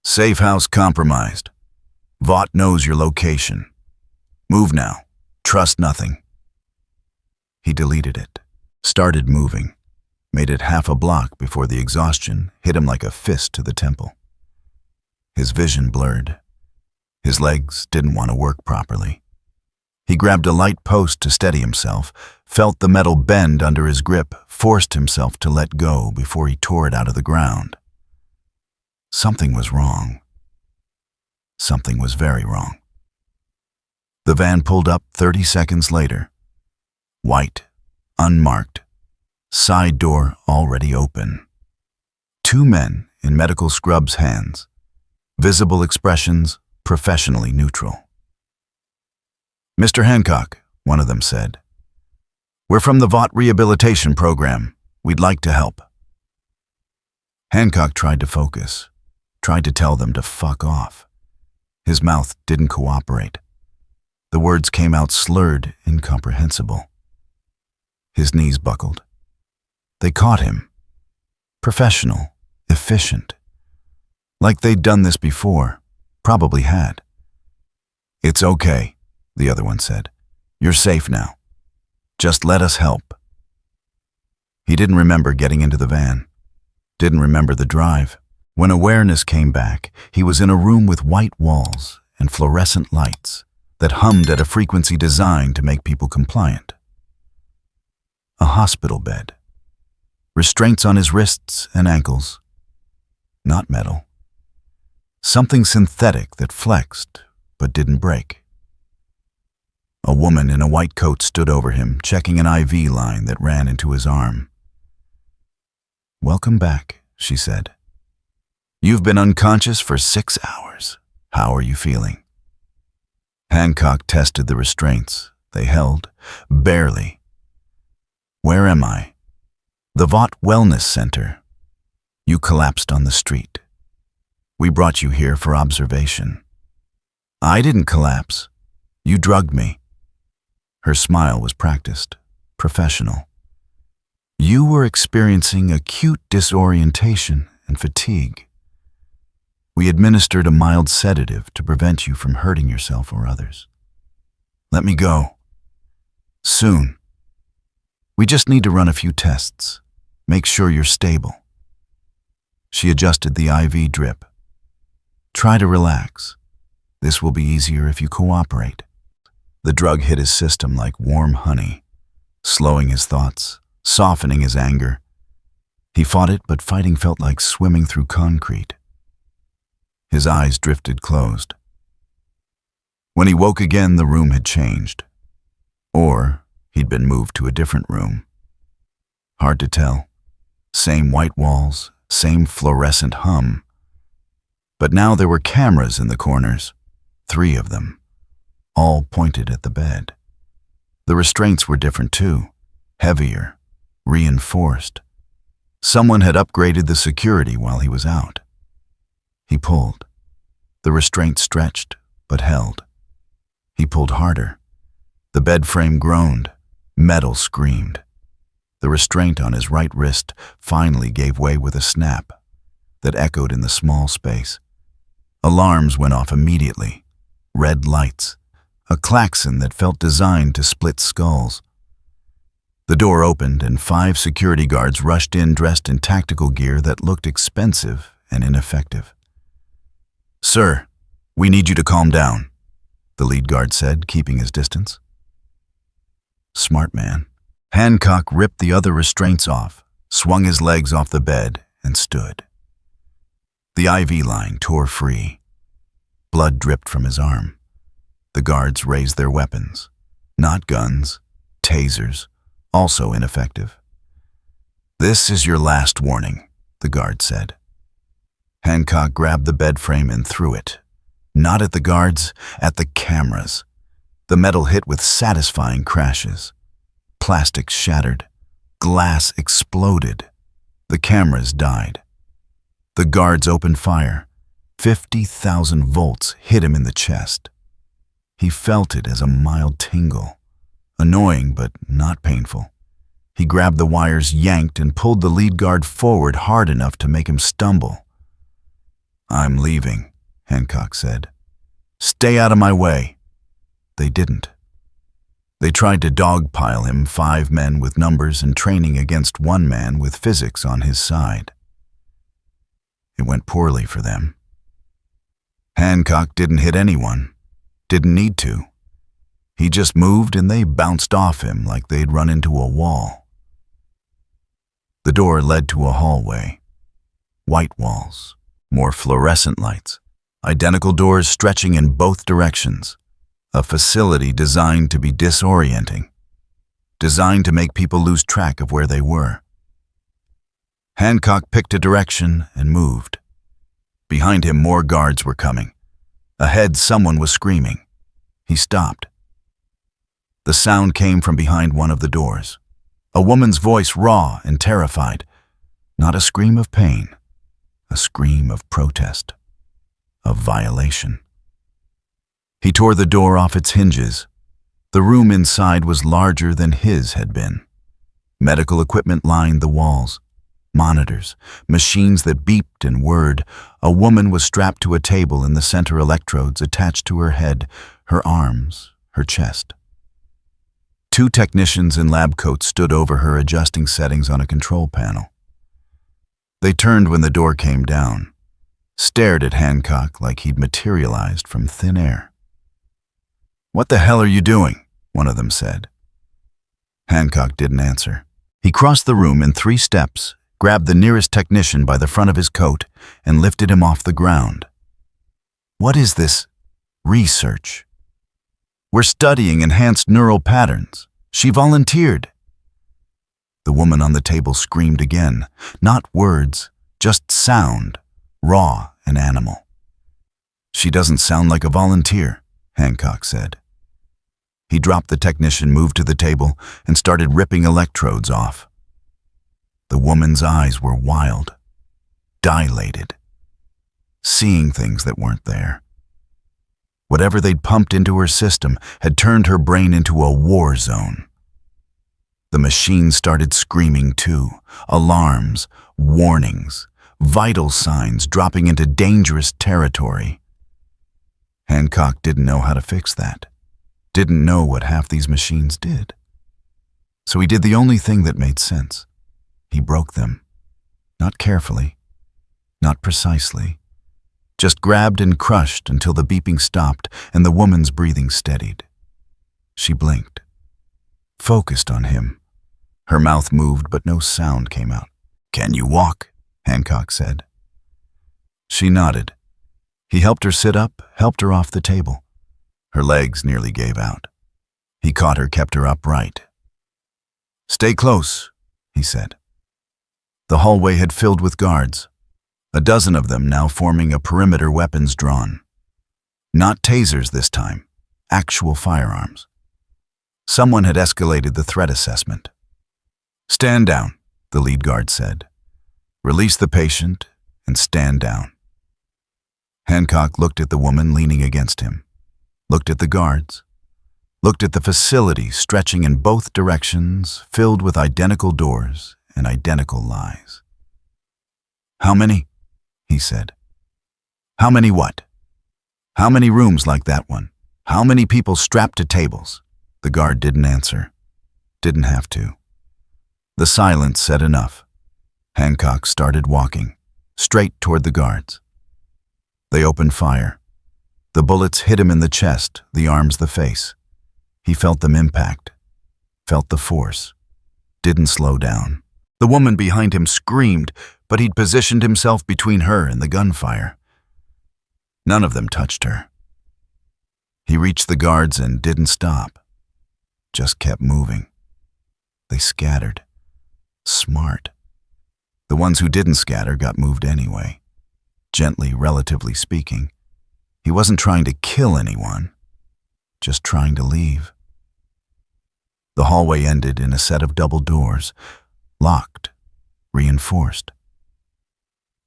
"Safe house compromised. Vought knows your location. Move now. Trust nothing." He deleted it, started moving, made it half a block before the exhaustion hit him like a fist to the temple. His vision blurred. His legs didn't want to work properly. He grabbed a light post to steady himself, felt the metal bend under his grip, forced himself to let go before he tore it out of the ground. Something was wrong. Something was very wrong. The van pulled up 30 seconds later. White, unmarked, side door already open. 2 men in medical scrubs' hands, visible expressions professionally neutral. "Mr. Hancock," one of them said. "We're from the Vought Rehabilitation Program. We'd like to help." Hancock tried to focus, tried to tell them to fuck off. His mouth didn't cooperate. The words came out slurred, incomprehensible. His knees buckled. They caught him. Professional, efficient. Like they'd done this before. Probably had. "It's okay," the other one said. "You're safe now. Just let us help." He didn't remember getting into the van. Didn't remember the drive. When awareness came back, he was in a room with white walls and fluorescent lights that hummed at a frequency designed to make people compliant. A hospital bed. Restraints on his wrists and ankles. Not metal. Something synthetic that flexed but didn't break. A woman in a white coat stood over him, checking an IV line that ran into his arm. "Welcome back," she said. "You've been unconscious for 6 hours. How are you feeling?" Hancock tested the restraints. They held, barely. "Where am I?" "The Vought Wellness Center. You collapsed on the street. We brought you here for observation." "I didn't collapse. You drugged me." Her smile was practiced, professional. "You were experiencing acute disorientation and fatigue. We administered a mild sedative to prevent you from hurting yourself or others. Let me go. Soon. We just need to run a few tests. Make sure you're stable." She adjusted the IV drip. "Try to relax. This will be easier if you cooperate." The drug hit his system like warm honey, slowing his thoughts, softening his anger. He fought it, but fighting felt like swimming through concrete. His eyes drifted closed. When he woke again, the room had changed. Or he'd been moved to a different room. Hard to tell. Same white walls, same fluorescent hum. But now there were cameras in the corners, 3 of them, all pointed at the bed. The restraints were different too, heavier, reinforced. Someone had upgraded the security while he was out. He pulled. The restraint stretched, but held. He pulled harder. The bed frame groaned. Metal screamed. The restraint on his right wrist finally gave way with a snap that echoed in the small space. Alarms went off immediately. Red lights. A klaxon that felt designed to split skulls. The door opened and 5 security guards rushed in dressed in tactical gear that looked expensive and ineffective. "Sir, we need you to calm down," the lead guard said, keeping his distance. Smart man. Hancock ripped the other restraints off, swung his legs off the bed, and stood. The IV line tore free. Blood dripped from his arm. The guards raised their weapons. Not guns, tasers, also ineffective. "This is your last warning," the guard said. Hancock grabbed the bed frame and threw it. Not at the guards, at the cameras. The metal hit with satisfying crashes. Plastic shattered. Glass exploded. The cameras died. The guards opened fire. 50,000 volts hit him in the chest. He felt it as a mild tingle. Annoying, but not painful. He grabbed the wires, yanked, and pulled the lead guard forward hard enough to make him stumble. "I'm leaving," Hancock said. "Stay out of my way." They didn't. They tried to dogpile him, 5 men with numbers and training against 1 man with physics on his side. It went poorly for them. Hancock didn't hit anyone. Didn't need to. He just moved and they bounced off him like they'd run into a wall. The door led to a hallway. White walls, more fluorescent lights, identical doors stretching in both directions. A facility designed to be disorienting, designed to make people lose track of where they were. Hancock picked a direction and moved. Behind him, more guards were coming. Ahead, someone was screaming. He stopped. The sound came from behind one of the doors. A woman's voice, raw and terrified. Not a scream of pain, a scream of protest, of violation. He tore the door off its hinges. The room inside was larger than his had been. Medical equipment lined the walls. monitors, machines that beeped and whirred. A woman was strapped to a table in the center, electrodes attached to her head, her arms, her chest. Two technicians in lab coats stood over her, adjusting settings on a control panel. They turned when the door came down, stared at Hancock like he'd materialized from thin air. "What the hell are you doing?" one of them said. Hancock didn't answer. He crossed the room in 3 steps, grabbed the nearest technician by the front of his coat, and lifted him off the ground. "What is this research?" "We're studying enhanced neural patterns. She volunteered." The woman on the table screamed again, not words, just sound, raw and animal. "She doesn't sound like a volunteer," Hancock said. He dropped the technician, moved to the table, and started ripping electrodes off. The woman's eyes were wild, dilated, seeing things that weren't there. Whatever they'd pumped into her system had turned her brain into a war zone. The machine started screaming too, alarms, warnings, vital signs dropping into dangerous territory. Hancock didn't know how to fix that, didn't know what half these machines did. So he did the only thing that made sense. He broke them. Not carefully, not precisely. Just grabbed and crushed until the beeping stopped and the woman's breathing steadied. She blinked, focused on him. Her mouth moved, but no sound came out. "Can you walk?" Hancock said. She nodded. He helped her sit up, helped her off the table. Her legs nearly gave out. He caught her, kept her upright. "Stay close," he said. The hallway had filled with guards. A dozen of them now forming a perimeter, weapons drawn. Not tasers this time, actual firearms. Someone had escalated the threat assessment. "Stand down," the lead guard said. "Release the patient and stand down." Hancock looked at the woman leaning against him, looked at the guards, looked at the facility stretching in both directions, filled with identical doors and identical lies. "How many?" he said. "How many what? How many rooms like that one? How many people strapped to tables?" The guard didn't answer. Didn't have to. The silence said enough. Hancock started walking, straight toward the guards. They opened fire. The bullets hit him in the chest, the arms, the face. He felt them impact, felt the force. Didn't slow down. The woman behind him screamed, but he'd positioned himself between her and the gunfire. None of them touched her. He reached the guards and didn't stop, just kept moving. They scattered. Smart. The ones who didn't scatter got moved anyway. Gently, relatively speaking. He wasn't trying to kill anyone, just trying to leave. The hallway ended in a set of double doors, locked, reinforced.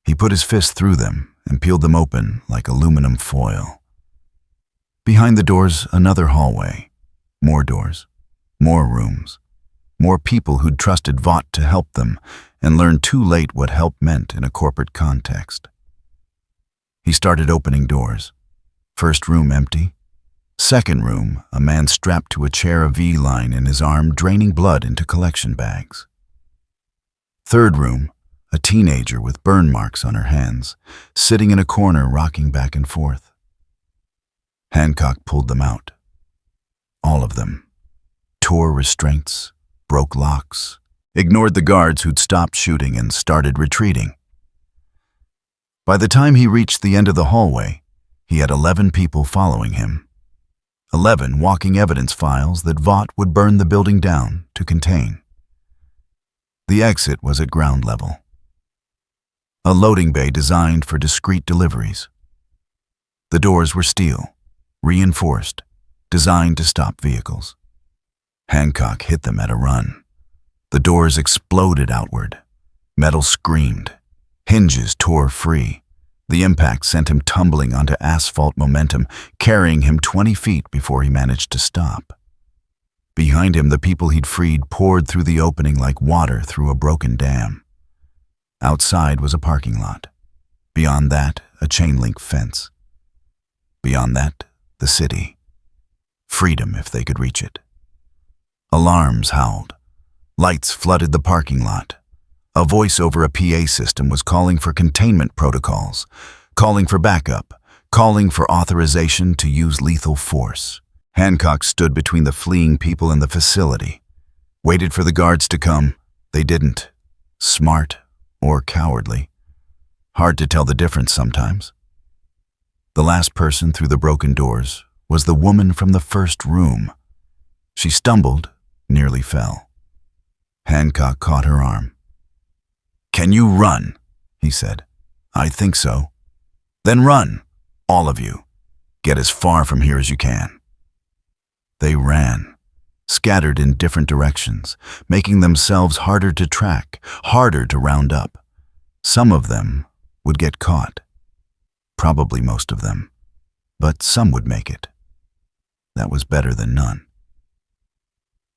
He put his fist through them and peeled them open like aluminum foil. Behind the doors, another hallway. More doors, more rooms, more people who'd trusted Vought to help them and learned too late what help meant in a corporate context. He started opening doors. First room empty. Second room, a man strapped to a chair, a V-line in his arm, draining blood into collection bags. Third room, a teenager with burn marks on her hands, sitting in a corner, rocking back and forth. Hancock pulled them out. All of them. Tore restraints, broke locks, ignored the guards who'd stopped shooting and started retreating. By the time he reached the end of the hallway, he had 11 people following him. 11 walking evidence files that Vought would burn the building down to contain. The exit was at ground level. A loading bay designed for discreet deliveries. The doors were steel, reinforced, designed to stop vehicles. Hancock hit them at a run. The doors exploded outward. Metal screamed. Hinges tore free. The impact sent him tumbling onto asphalt momentum, carrying him 20 feet before he managed to stop. Behind him, the people he'd freed poured through the opening like water through a broken dam. Outside was a parking lot. Beyond that, a chain-link fence. Beyond that, the city. Freedom if they could reach it. Alarms howled. Lights flooded the parking lot. A voice over a PA system was calling for containment protocols, calling for backup, calling for authorization to use lethal force. Hancock stood between the fleeing people and the facility. Waited for the guards to come. They didn't. Smart or cowardly. Hard to tell the difference sometimes. The last person through the broken doors was the woman from the first room. She stumbled, nearly fell. Hancock caught her arm. "Can you run?" he said. "I think so." "Then run, all of you. Get as far from here as you can." They ran, scattered in different directions, making themselves harder to track, harder to round up. Some of them would get caught. Probably most of them. But some would make it. That was better than none.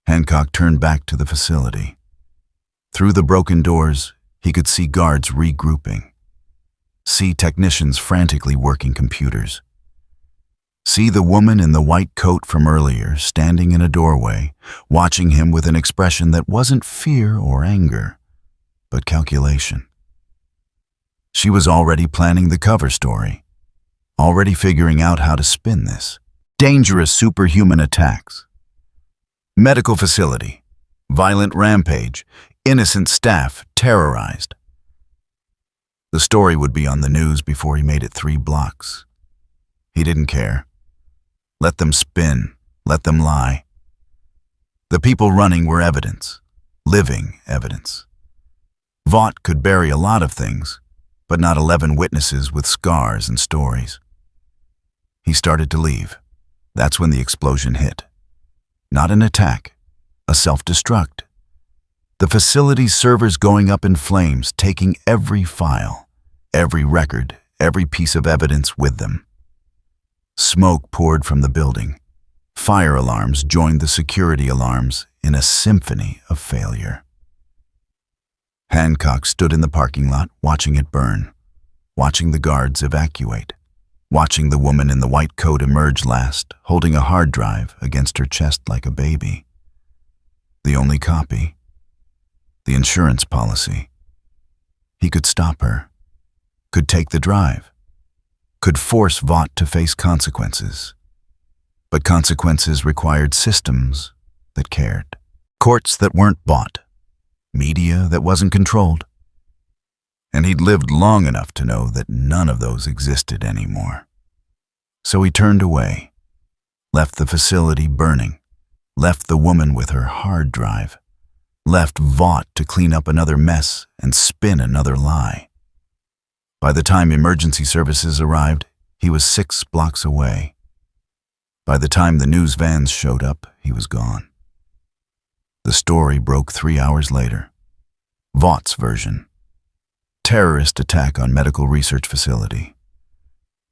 Hancock turned back to the facility. Through the broken doors, he could see guards regrouping. See technicians frantically working computers. See the woman in the white coat from earlier standing in a doorway, watching him with an expression that wasn't fear or anger, but calculation. She was already planning the cover story, already figuring out how to spin this. Dangerous superhuman attacks. Medical facility. Violent rampage. Innocent staff terrorized. The story would be on the news before he made it 3 blocks. He didn't care. Let them spin. Let them lie. The people running were evidence. Living evidence. Vought could bury a lot of things, but not 11 witnesses with scars and stories. He started to leave. That's when the explosion hit. Not an attack, a self-destruct. The facility's servers going up in flames, taking every file, every record, every piece of evidence with them. Smoke poured from the building. Fire alarms joined the security alarms in a symphony of failure. Hancock stood in the parking lot watching it burn, watching the guards evacuate, watching the woman in the white coat emerge last, holding a hard drive against her chest like a baby. The only copy. The insurance policy. He could stop her, could take the drive, could force Vought to face consequences. But consequences required systems that cared, courts that weren't bought, media that wasn't controlled. And he'd lived long enough to know that none of those existed anymore. So he turned away, left the facility burning, left the woman with her hard drive, left Vought to clean up another mess and spin another lie. By the time emergency services arrived, he was 6 blocks away. By the time the news vans showed up, he was gone. The story broke 3 hours later. Vaught's version. Terrorist attack on medical research facility.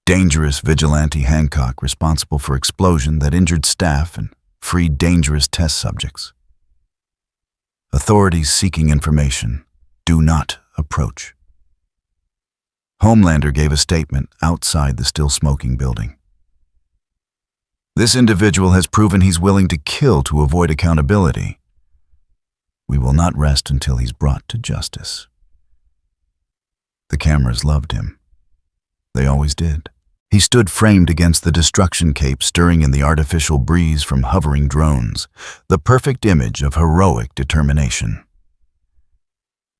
Dangerous vigilante Hancock responsible for explosion that injured staff and freed dangerous test subjects. Authorities seeking information. Do not approach. Homelander gave a statement outside the still smoking building. This individual has proven he's willing to kill to avoid accountability. We will not rest until he's brought to justice. The cameras loved him. They always did. He stood framed against the destruction cape stirring in the artificial breeze from hovering drones, the perfect image of heroic determination.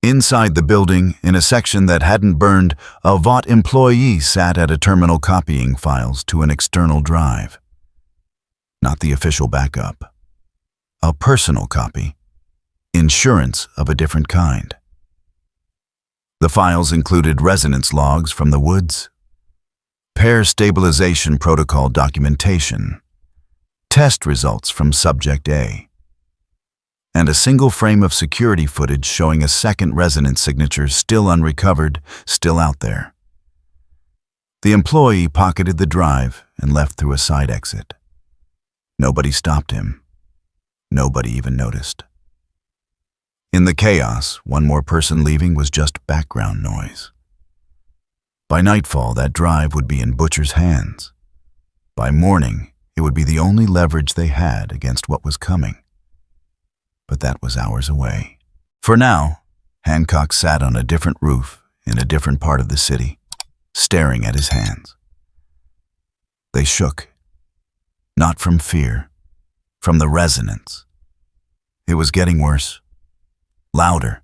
Inside the building, in a section that hadn't burned, a Vought employee sat at a terminal copying files to an external drive. Not the official backup. A personal copy. Insurance of a different kind. The files included resonance logs from the woods, pair stabilization protocol documentation, test results from Subject A, and a single frame of security footage showing a second resonance signature still unrecovered, still out there. The employee pocketed the drive and left through a side exit. Nobody stopped him. Nobody even noticed. In the chaos, one more person leaving was just background noise. By nightfall, that drive would be in Butcher's hands. By morning, it would be the only leverage they had against what was coming. But that was hours away. For now, Hancock sat on a different roof in a different part of the city, staring at his hands. They shook, not from fear, from the resonance. It was getting worse, louder,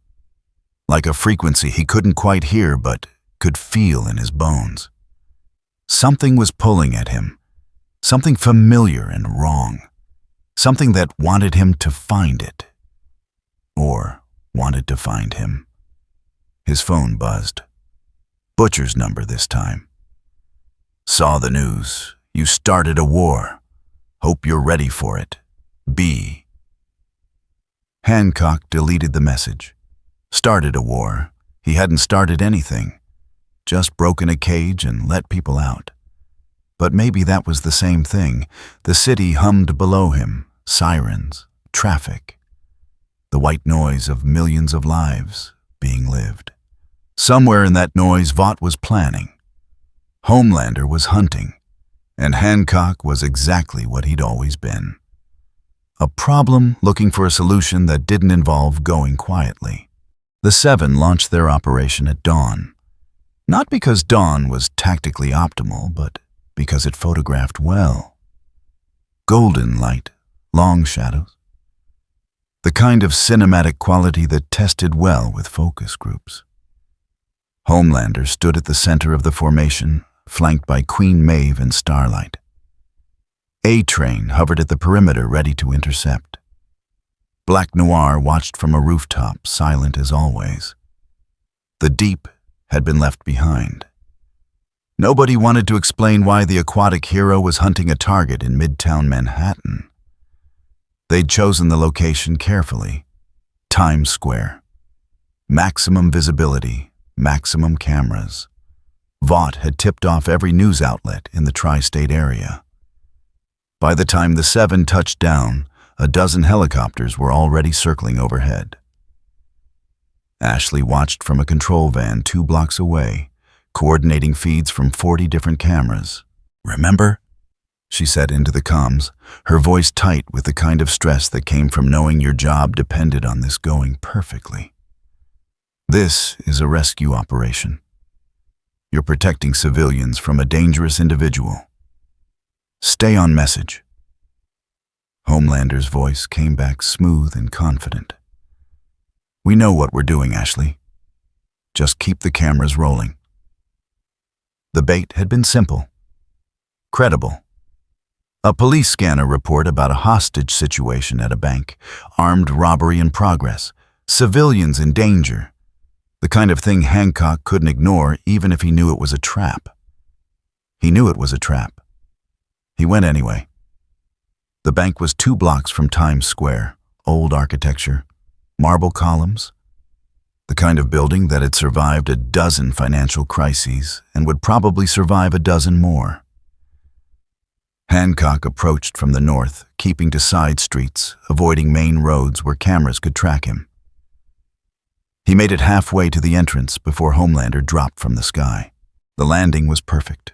like a frequency he couldn't quite hear but could feel in his bones. Something was pulling at him, something familiar and wrong, something that wanted him to find it, or wanted to find him. His phone buzzed. Butcher's number this time. Saw the news. You started a war. Hope you're ready for it. B. Hancock deleted the message. Started a war. He hadn't started anything. Just broken a cage and let people out. But maybe that was the same thing. The city hummed below him. Sirens. Traffic. The white noise of millions of lives being lived. Somewhere in that noise, Vought was planning. Homelander was hunting. And Hancock was exactly what he'd always been. A problem looking for a solution that didn't involve going quietly. The Seven launched their operation at dawn. Not because dawn was tactically optimal, but because it photographed well. Golden light, long shadows. The kind of cinematic quality that tested well with focus groups. Homelander stood at the center of the formation, flanked by Queen Maeve and Starlight. A-Train hovered at the perimeter, ready to intercept. Black Noir watched from a rooftop, silent as always. The Deep had been left behind. Nobody wanted to explain why the aquatic hero was hunting a target in Midtown Manhattan. They'd chosen the location carefully. Times Square. Maximum visibility, maximum cameras. Vought had tipped off every news outlet in the tri-state area. By the time the Seven touched down, a dozen helicopters were already circling overhead. Ashley watched from a control van 2 blocks away, coordinating feeds from 40 different cameras. "Remember?" she said into the comms, her voice tight with the kind of stress that came from knowing your job depended on this going perfectly. "This is a rescue operation. You're protecting civilians from a dangerous individual. Stay on message." Homelander's voice came back smooth and confident. "We know what we're doing, Ashley. Just keep the cameras rolling." The bait had been simple. Credible. A police scanner report about a hostage situation at a bank, armed robbery in progress, civilians in danger. The kind of thing Hancock couldn't ignore even if he knew it was a trap. He knew it was a trap. He went anyway. The bank was 2 blocks from Times Square, old architecture, marble columns, the kind of building that had survived a dozen financial crises and would probably survive a dozen more. Hancock approached from the north, keeping to side streets, avoiding main roads where cameras could track him. He made it halfway to the entrance before Homelander dropped from the sky. The landing was perfect.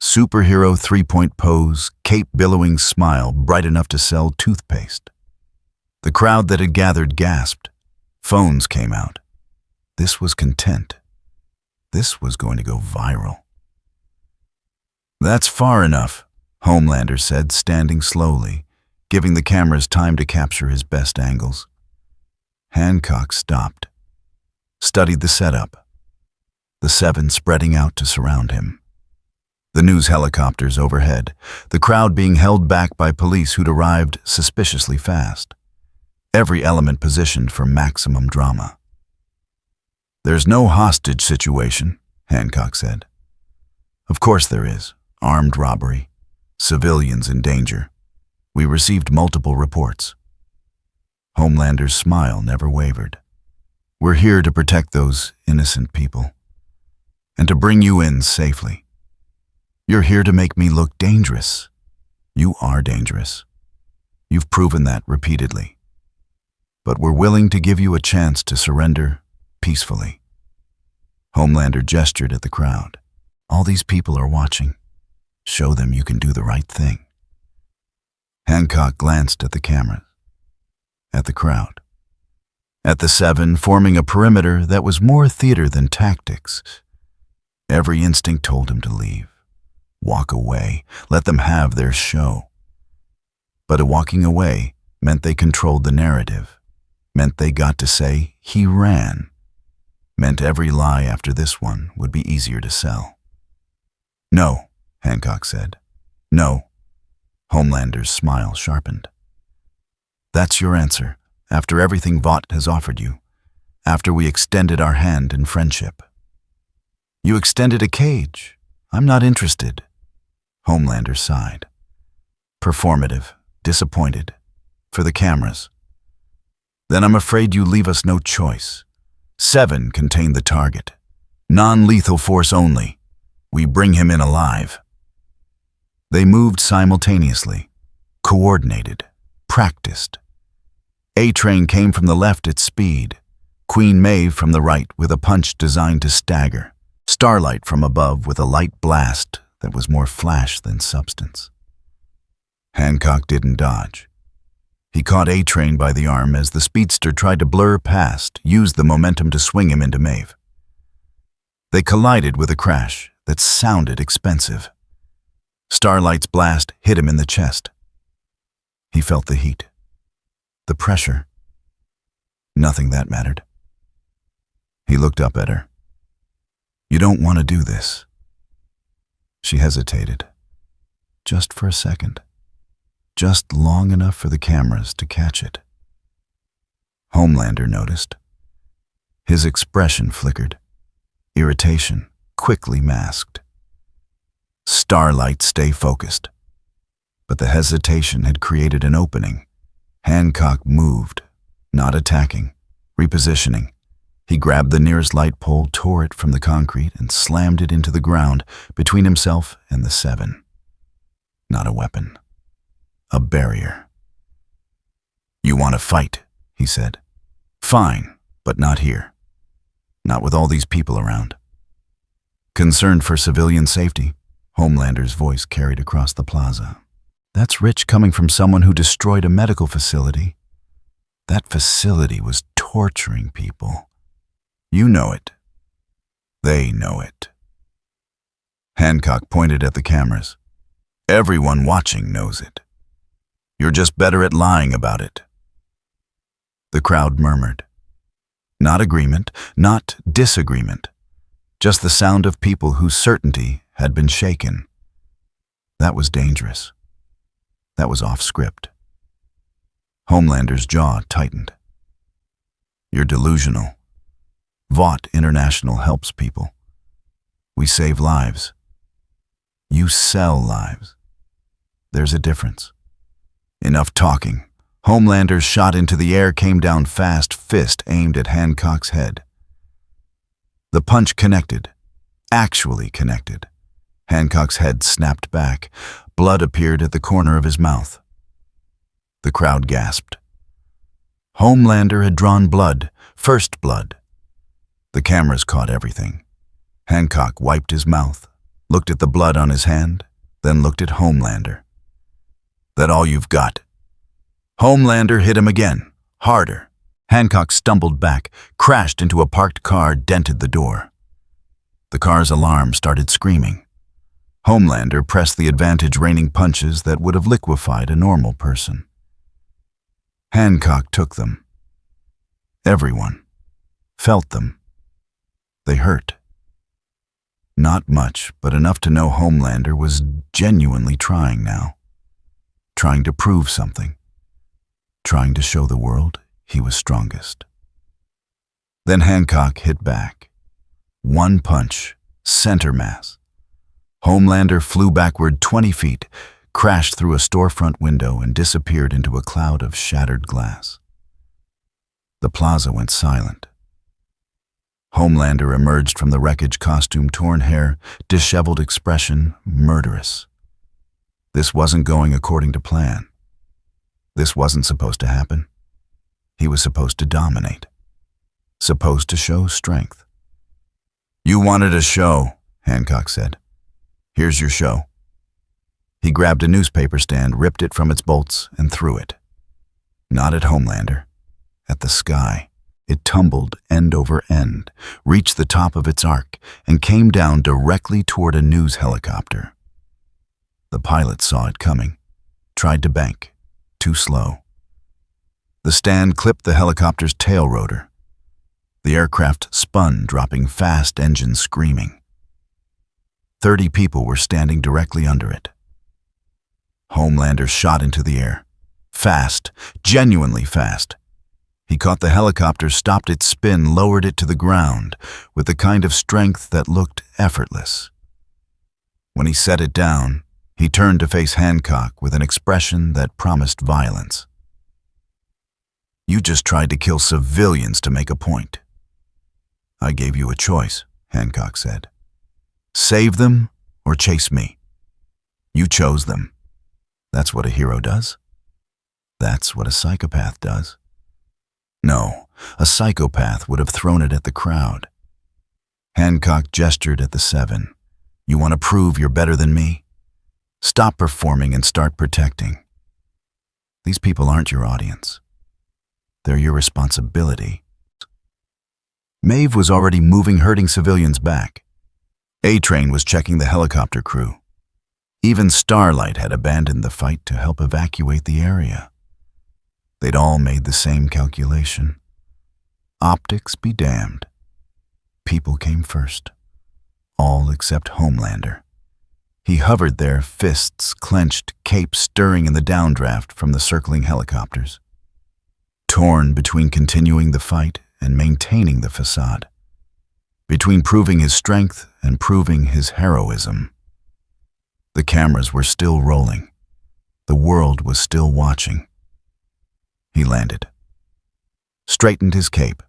Superhero 3-point pose, cape-billowing smile bright enough to sell toothpaste. The crowd that had gathered gasped. Phones came out. This was content. This was going to go viral. "That's far enough," Homelander said, standing slowly, giving the cameras time to capture his best angles. Hancock stopped. Studied the setup. The Seven spreading out to surround him. The news helicopters overhead, the crowd being held back by police who'd arrived suspiciously fast. Every element positioned for maximum drama. "There's no hostage situation," Hancock said. "Of course there is. Armed robbery. Civilians in danger. We received multiple reports." Homelander's smile never wavered. "We're here to protect those innocent people. And to bring you in safely. You're here to make me look dangerous. You are dangerous. You've proven that repeatedly. but we're willing to give you a chance to surrender peacefully." Homelander gestured at the crowd. "All these people are watching. Show them you can do the right thing." Hancock glanced at the cameras, at the crowd, at the seven forming a perimeter that was more theater than tactics. Every instinct told him to leave, walk away, let them have their show. But walking away meant they controlled the narrative, meant they got to say he ran, meant every lie after this one would be easier to sell. "No," Hancock said. "No." Homelander's smile sharpened. "That's your answer, after everything Vought has offered you, after we extended our hand in friendship." "You extended a cage. I'm not interested." Homelander sighed. "Performative, disappointed, for the cameras." "Then I'm afraid you leave us no choice. 7 contain the target. Non-lethal force only. We bring him in alive." They moved simultaneously, coordinated, practiced. A-Train came from the left at speed, Queen Maeve from the right with a punch designed to stagger, Starlight from above with a light blast that was more flash than substance. Hancock didn't dodge. He caught A-Train by the arm as the speedster tried to blur past, used the momentum to swing him into Maeve. They collided with a crash that sounded expensive. Starlight's blast hit him in the chest. He felt the heat, the pressure. Nothing that mattered. He looked up at her. "You don't want to do this." She hesitated, just for a second, just long enough for the cameras to catch it. Homelander noticed. His expression flickered, irritation quickly masked. "Starlight, stay focused." But the hesitation had created an opening. Hancock moved, not attacking, repositioning. He grabbed the nearest light pole, tore it from the concrete, and slammed it into the ground between himself and the 7. Not a weapon. A barrier. "You want to fight," he said. "Fine, but not here. Not with all these people around." Concerned for civilian safety, Homelander's voice carried across the plaza. "That's rich coming from someone who destroyed a medical facility. That facility was torturing people. You know it. They know it." Hancock pointed at the cameras. "Everyone watching knows it. You're just better at lying about it." The crowd murmured. Not agreement, not disagreement. Just the sound of people whose certainty had been shaken. That was dangerous. That was off script. Homelander's jaw tightened. "You're delusional. Vought International helps people. We save lives. You sell lives. There's a difference." Enough talking. Homelander's shot into the air came down fast, fist aimed at Hancock's head. The punch connected, actually connected. Hancock's head snapped back. Blood appeared at the corner of his mouth. The crowd gasped. Homelander had drawn blood, first blood. The cameras caught everything. Hancock wiped his mouth, looked at the blood on his hand, then looked at Homelander. "That all you've got?" Homelander hit him again, harder. Hancock stumbled back, crashed into a parked car, dented the door. The car's alarm started screaming. Homelander pressed the advantage raining punches that would have liquefied a normal person. Hancock took them. Everyone felt them. They hurt. Not much, but enough to know Homelander was genuinely trying now. Trying to prove something. Trying to show the world he was strongest. Then Hancock hit back. One punch, center mass. Homelander flew backward 20 feet, crashed through a storefront window, and disappeared into a cloud of shattered glass. The plaza went silent. Homelander emerged from the wreckage, costume, torn hair, disheveled expression, murderous. This wasn't going according to plan. This wasn't supposed to happen. He was supposed to dominate, supposed to show strength. "You wanted a show," Hancock said. "Here's your show." He grabbed a newspaper stand, ripped it from its bolts, and threw it. Not at Homelander, at the sky. It tumbled end over end, reached the top of its arc, and came down directly toward a news helicopter. The pilot saw it coming, tried to bank, too slow. The stand clipped the helicopter's tail rotor. The aircraft spun, dropping fast, engines screaming. 30 people were standing directly under it. Homelander shot into the air. Fast, genuinely fast. He caught the helicopter, stopped its spin, lowered it to the ground with the kind of strength that looked effortless. When he set it down, he turned to face Hancock with an expression that promised violence. "You just tried to kill civilians to make a point." "I gave you a choice," Hancock said. "Save them or chase me. You chose them. That's what a hero does. That's what a psychopath does." No, a psychopath would have thrown it at the crowd. Hancock gestured at the 7. "You want to prove you're better than me? Stop performing and start protecting. These people aren't your audience. They're your responsibility." Maeve was already moving hurting civilians back. A-Train was checking the helicopter crew. Even Starlight had abandoned the fight to help evacuate the area. They'd all made the same calculation. Optics be damned. People came first. All except Homelander. He hovered there, fists clenched, cape stirring in the downdraft from the circling helicopters. Torn between continuing the fight and maintaining the facade. Between proving his strength and proving his heroism. The cameras were still rolling. The world was still watching. He landed. Straightened his cape.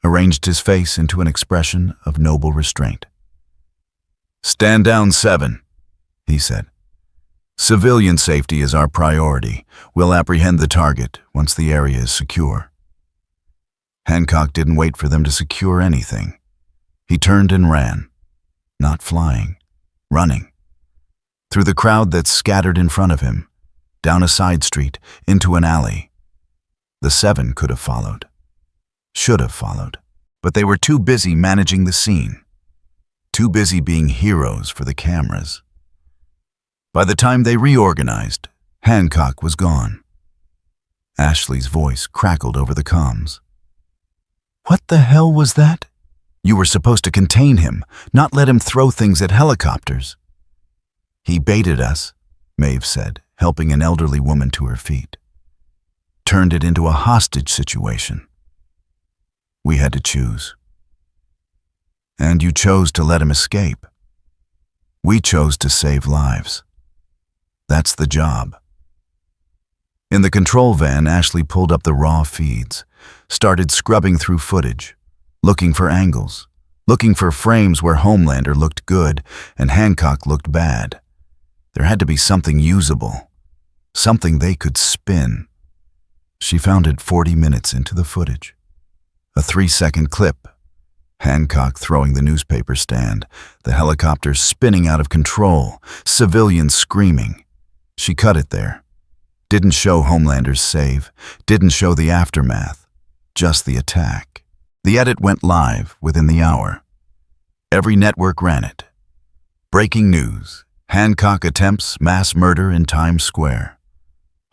Arranged his face into an expression of noble restraint. "Stand down, 7, he said. "Civilian safety is our priority. We'll apprehend the target once the area is secure." Hancock didn't wait for them to secure anything. He turned and ran. Not flying, running. Through the crowd that scattered in front of him, down a side street, into an alley. The 7 could have followed. Should have followed. But they were too busy managing the scene. Too busy being heroes for the cameras. By the time they reorganized, Hancock was gone. Ashley's voice crackled over the comms. "What the hell was that? You were supposed to contain him, not let him throw things at helicopters." "He baited us," Maeve said, helping an elderly woman to her feet. "Turned it into a hostage situation. We had to choose. And you chose to let him escape. We chose to save lives. That's the job." In the control van, Ashley pulled up the raw feeds, started scrubbing through footage, looking for angles, looking for frames where Homelander looked good and Hancock looked bad. There had to be something usable, something they could spin. She found it 40 minutes into the footage. A 3-second clip. Hancock throwing the newspaper stand, the helicopter spinning out of control, civilians screaming. She cut it there. Didn't show Homelander's save, didn't show the aftermath, just the attack. The edit went live within the hour. Every network ran it. Breaking news: Hancock attempts mass murder in Times Square.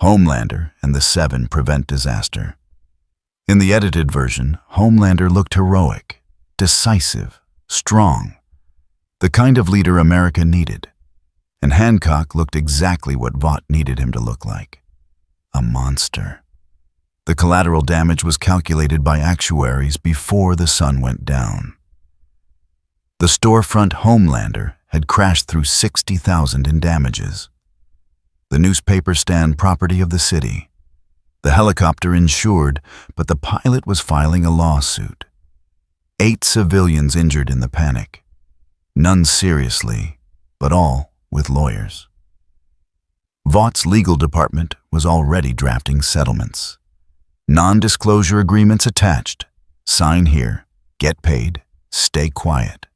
Homelander and the 7 prevent disaster. In the edited version, Homelander looked heroic, decisive, strong, the kind of leader America needed. And Hancock looked exactly what Vought needed him to look like. A monster. The collateral damage was calculated by actuaries before the sun went down. The storefront Homelander had crashed through 60,000 in damages. The newspaper stand property of the city. The helicopter insured, but the pilot was filing a lawsuit. 8 civilians injured in the panic. None seriously, but all with lawyers. Vaught's legal department was already drafting settlements. Non-disclosure agreements attached. Sign here. Get paid. Stay quiet.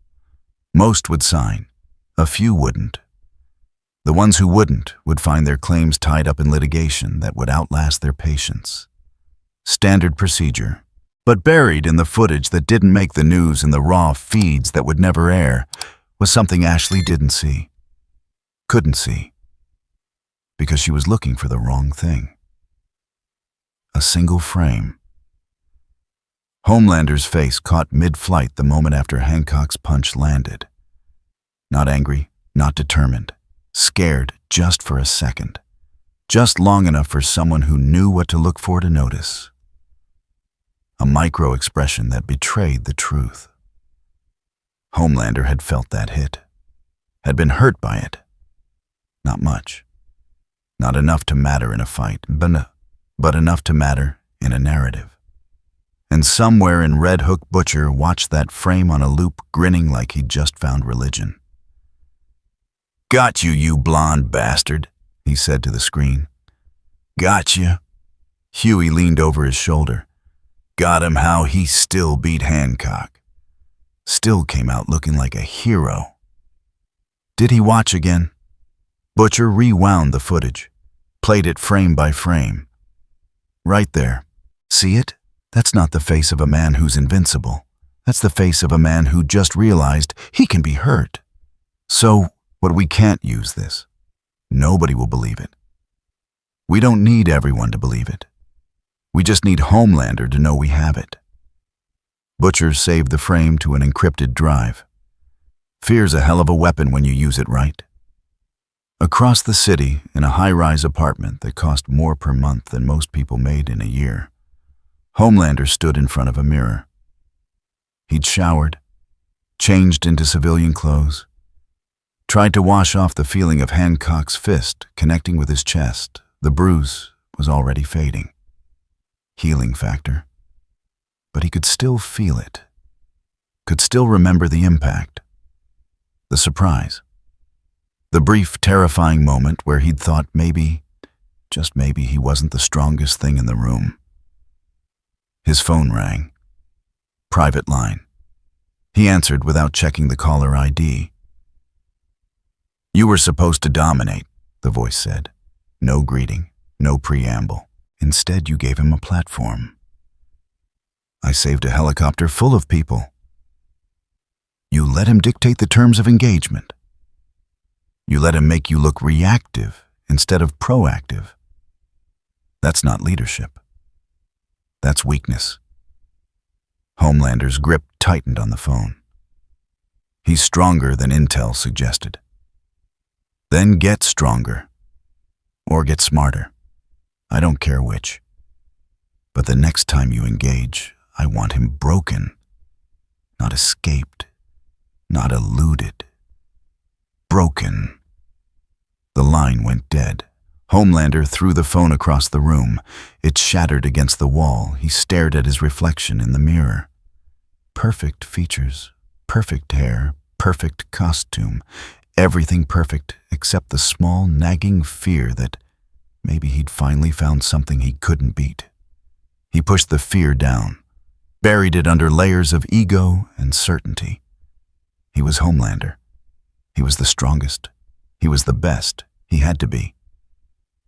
Most would sign. A few wouldn't. The ones who wouldn't would find their claims tied up in litigation that would outlast their patience. Standard procedure. But buried in the footage that didn't make the news and the raw feeds that would never air was something Ashley didn't see. Couldn't see. Because she was looking for the wrong thing. A single frame. Homelander's face caught mid-flight the moment after Hancock's punch landed. Not angry, not determined. Scared just for a second. Just long enough for someone who knew what to look for to notice. A micro-expression that betrayed the truth. Homelander had felt that hit. Had been hurt by it. Not much. Not enough to matter in a fight, but enough to matter in a narrative. And somewhere in Red Hook Butcher watched that frame on a loop, grinning like he'd just found religion. "Got you, you blonde bastard," he said to the screen. "Got you." Huey leaned over his shoulder. Got him how he still beat Hancock. Still came out looking like a hero. Did he watch again? Butcher rewound the footage, played it frame by frame. Right there. See it? That's not the face of a man who's invincible. That's the face of a man who just realized he can be hurt. So, what we can't use this. Nobody will believe it. We don't need everyone to believe it. We just need Homelander to know we have it. Butcher saved the frame to an encrypted drive. Fear's a hell of a weapon when you use it right. Across the city, in a high-rise apartment that cost more per month than most people made in a year, Homelander stood in front of a mirror. He'd showered, changed into civilian clothes, tried to wash off the feeling of Hancock's fist connecting with his chest. The bruise was already fading. Healing factor. But he could still feel it. Could still remember the impact. The surprise. The brief, terrifying moment where he'd thought maybe, just maybe, he wasn't the strongest thing in the room. His phone rang. Private line. He answered without checking the caller ID. "You were supposed to dominate," the voice said. No greeting, no preamble. Instead, you gave him a platform. "I saved a helicopter full of people." "You let him dictate the terms of engagement." "You let him make you look reactive instead of proactive." That's not leadership. That's weakness. Homelander's grip tightened on the phone. He's stronger than intel suggested. Then get stronger. Or get smarter. I don't care which. But the next time you engage, I want him broken. Not escaped. Not eluded. Broken. The line went dead. Homelander threw the phone across the room. It shattered against the wall. He stared at his reflection in the mirror. Perfect features, perfect hair, perfect costume. Everything perfect except the small, nagging fear that maybe he'd finally found something he couldn't beat. He pushed the fear down, buried it under layers of ego and certainty. He was Homelander. He was the strongest. He was the best. He had to be.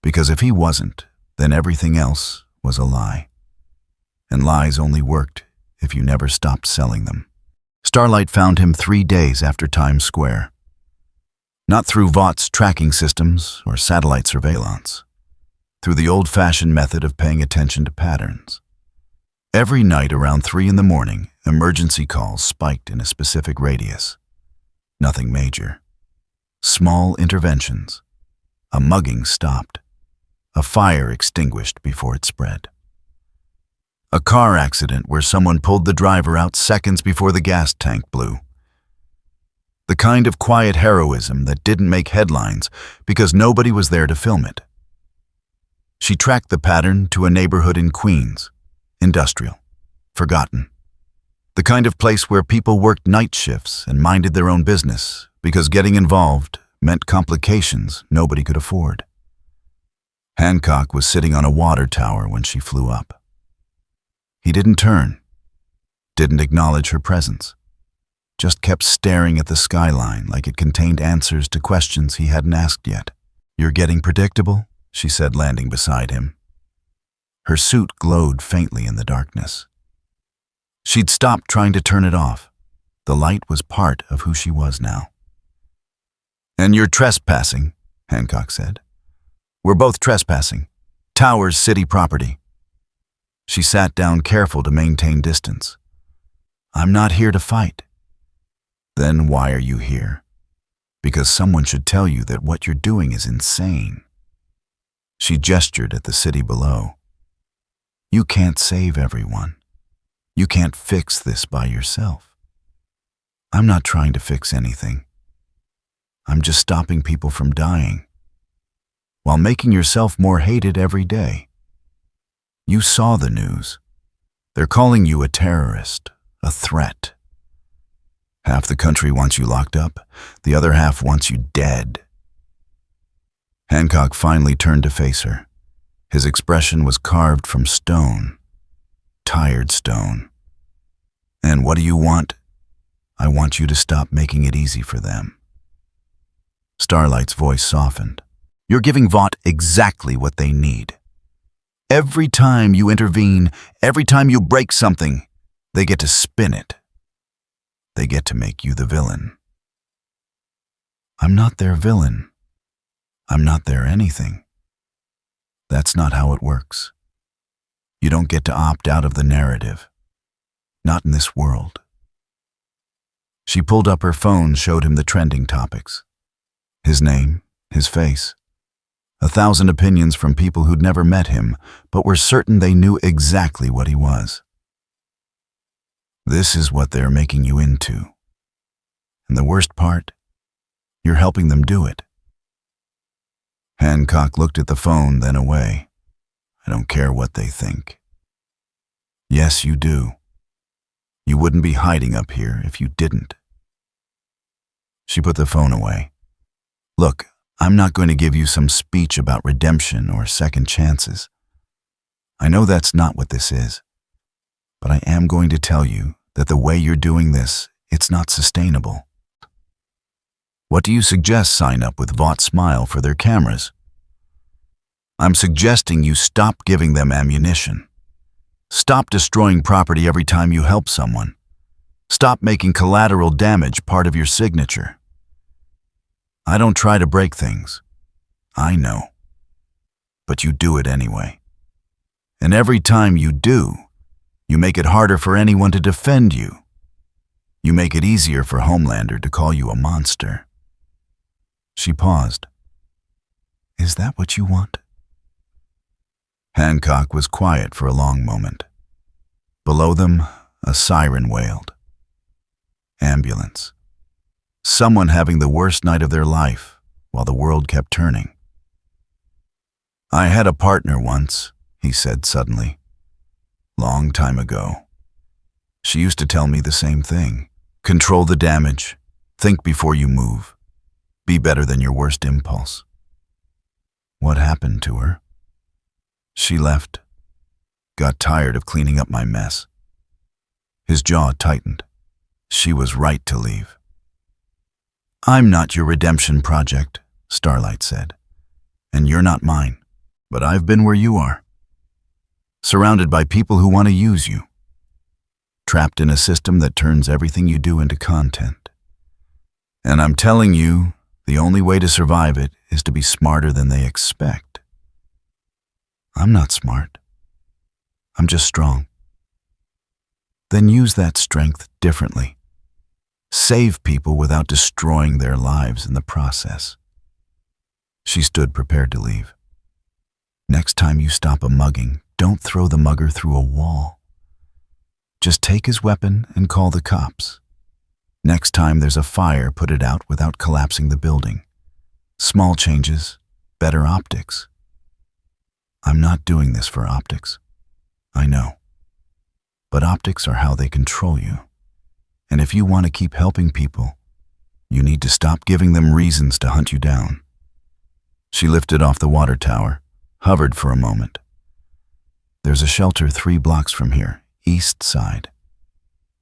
Because if he wasn't, then everything else was a lie. And lies only worked if you never stopped selling them. Starlight found him 3 days after Times Square. Not through Vaught's tracking systems or satellite surveillance. Through the old-fashioned method of paying attention to patterns. Every night around 3 in the morning, emergency calls spiked in a specific radius. Nothing major. Small interventions. A mugging stopped. A fire extinguished before it spread. A car accident where someone pulled the driver out seconds before the gas tank blew. The kind of quiet heroism that didn't make headlines because nobody was there to film it. She tracked the pattern to a neighborhood in Queens, industrial, forgotten. The kind of place where people worked night shifts and minded their own business because getting involved meant complications nobody could afford. Hancock was sitting on a water tower when she flew up. He didn't turn, didn't acknowledge her presence, just kept staring at the skyline like it contained answers to questions he hadn't asked yet. "You're getting predictable," she said, landing beside him. Her suit glowed faintly in the darkness. She'd stopped trying to turn it off. The light was part of who she was now. "And you're trespassing," Hancock said. "We're both trespassing. Tower's city property." She sat down, careful to maintain distance. "I'm not here to fight." "Then why are you here?" "Because someone should tell you that what you're doing is insane." She gestured at the city below. "You can't save everyone. You can't fix this by yourself." "I'm not trying to fix anything. I'm just stopping people from dying, while making yourself more hated every day. You saw the news. They're calling you a terrorist, a threat. Half the country wants you locked up, the other half wants you dead." Hancock finally turned to face her. His expression was carved from stone, tired stone. "And what do you want?" "I want you to stop making it easy for them." Starlight's voice softened. "You're giving Vought exactly what they need. Every time you intervene, every time you break something, they get to spin it. They get to make you the villain." "I'm not their villain. I'm not their anything. That's not how it works. You don't get to opt out of the narrative. Not in this world." She pulled up her phone, showed him the trending topics. His name, his face. 1,000 opinions from people who'd never met him, but were certain they knew exactly what he was. "This is what they're making you into. And the worst part, you're helping them do it." Hancock looked at the phone, then away. "I don't care what they think." "Yes, you do. You wouldn't be hiding up here if you didn't." She put the phone away. "Look, I'm not going to give you some speech about redemption or second chances. I know that's not what this is. But I am going to tell you that the way you're doing this, it's not sustainable. What do you suggest sign up with Vought Smile for their cameras? I'm suggesting you stop giving them ammunition. Stop destroying property every time you help someone. Stop making collateral damage part of your signature. I don't try to break things. I know. But you do it anyway. And every time you do, you make it harder for anyone to defend you. You make it easier for Homelander to call you a monster." She paused. "Is that what you want?" Hancock was quiet for a long moment. Below them, a siren wailed. Ambulance. Someone having the worst night of their life while the world kept turning. "I had a partner once," he said suddenly. "Long time ago. She used to tell me the same thing. Control the damage. Think before you move. Be better than your worst impulse." "What happened to her?" "She left. Got tired of cleaning up my mess." His jaw tightened. "She was right to leave." "I'm not your redemption project," Starlight said. "And you're not mine. But I've been where you are. Surrounded by people who want to use you. Trapped in a system that turns everything you do into content. And I'm telling you, the only way to survive it is to be smarter than they expect." "I'm not smart. I'm just strong." "Then use that strength differently. Save people without destroying their lives in the process." She stood prepared to leave. "Next time you stop a mugging, don't throw the mugger through a wall. Just take his weapon and call the cops. Next time there's a fire, put it out without collapsing the building. Small changes, better optics." "I'm not doing this for optics. I know. But optics are how they control you. And if you want to keep helping people, you need to stop giving them reasons to hunt you down." She lifted off the water tower, hovered for a moment. "There's a shelter 3 blocks from here, East Side.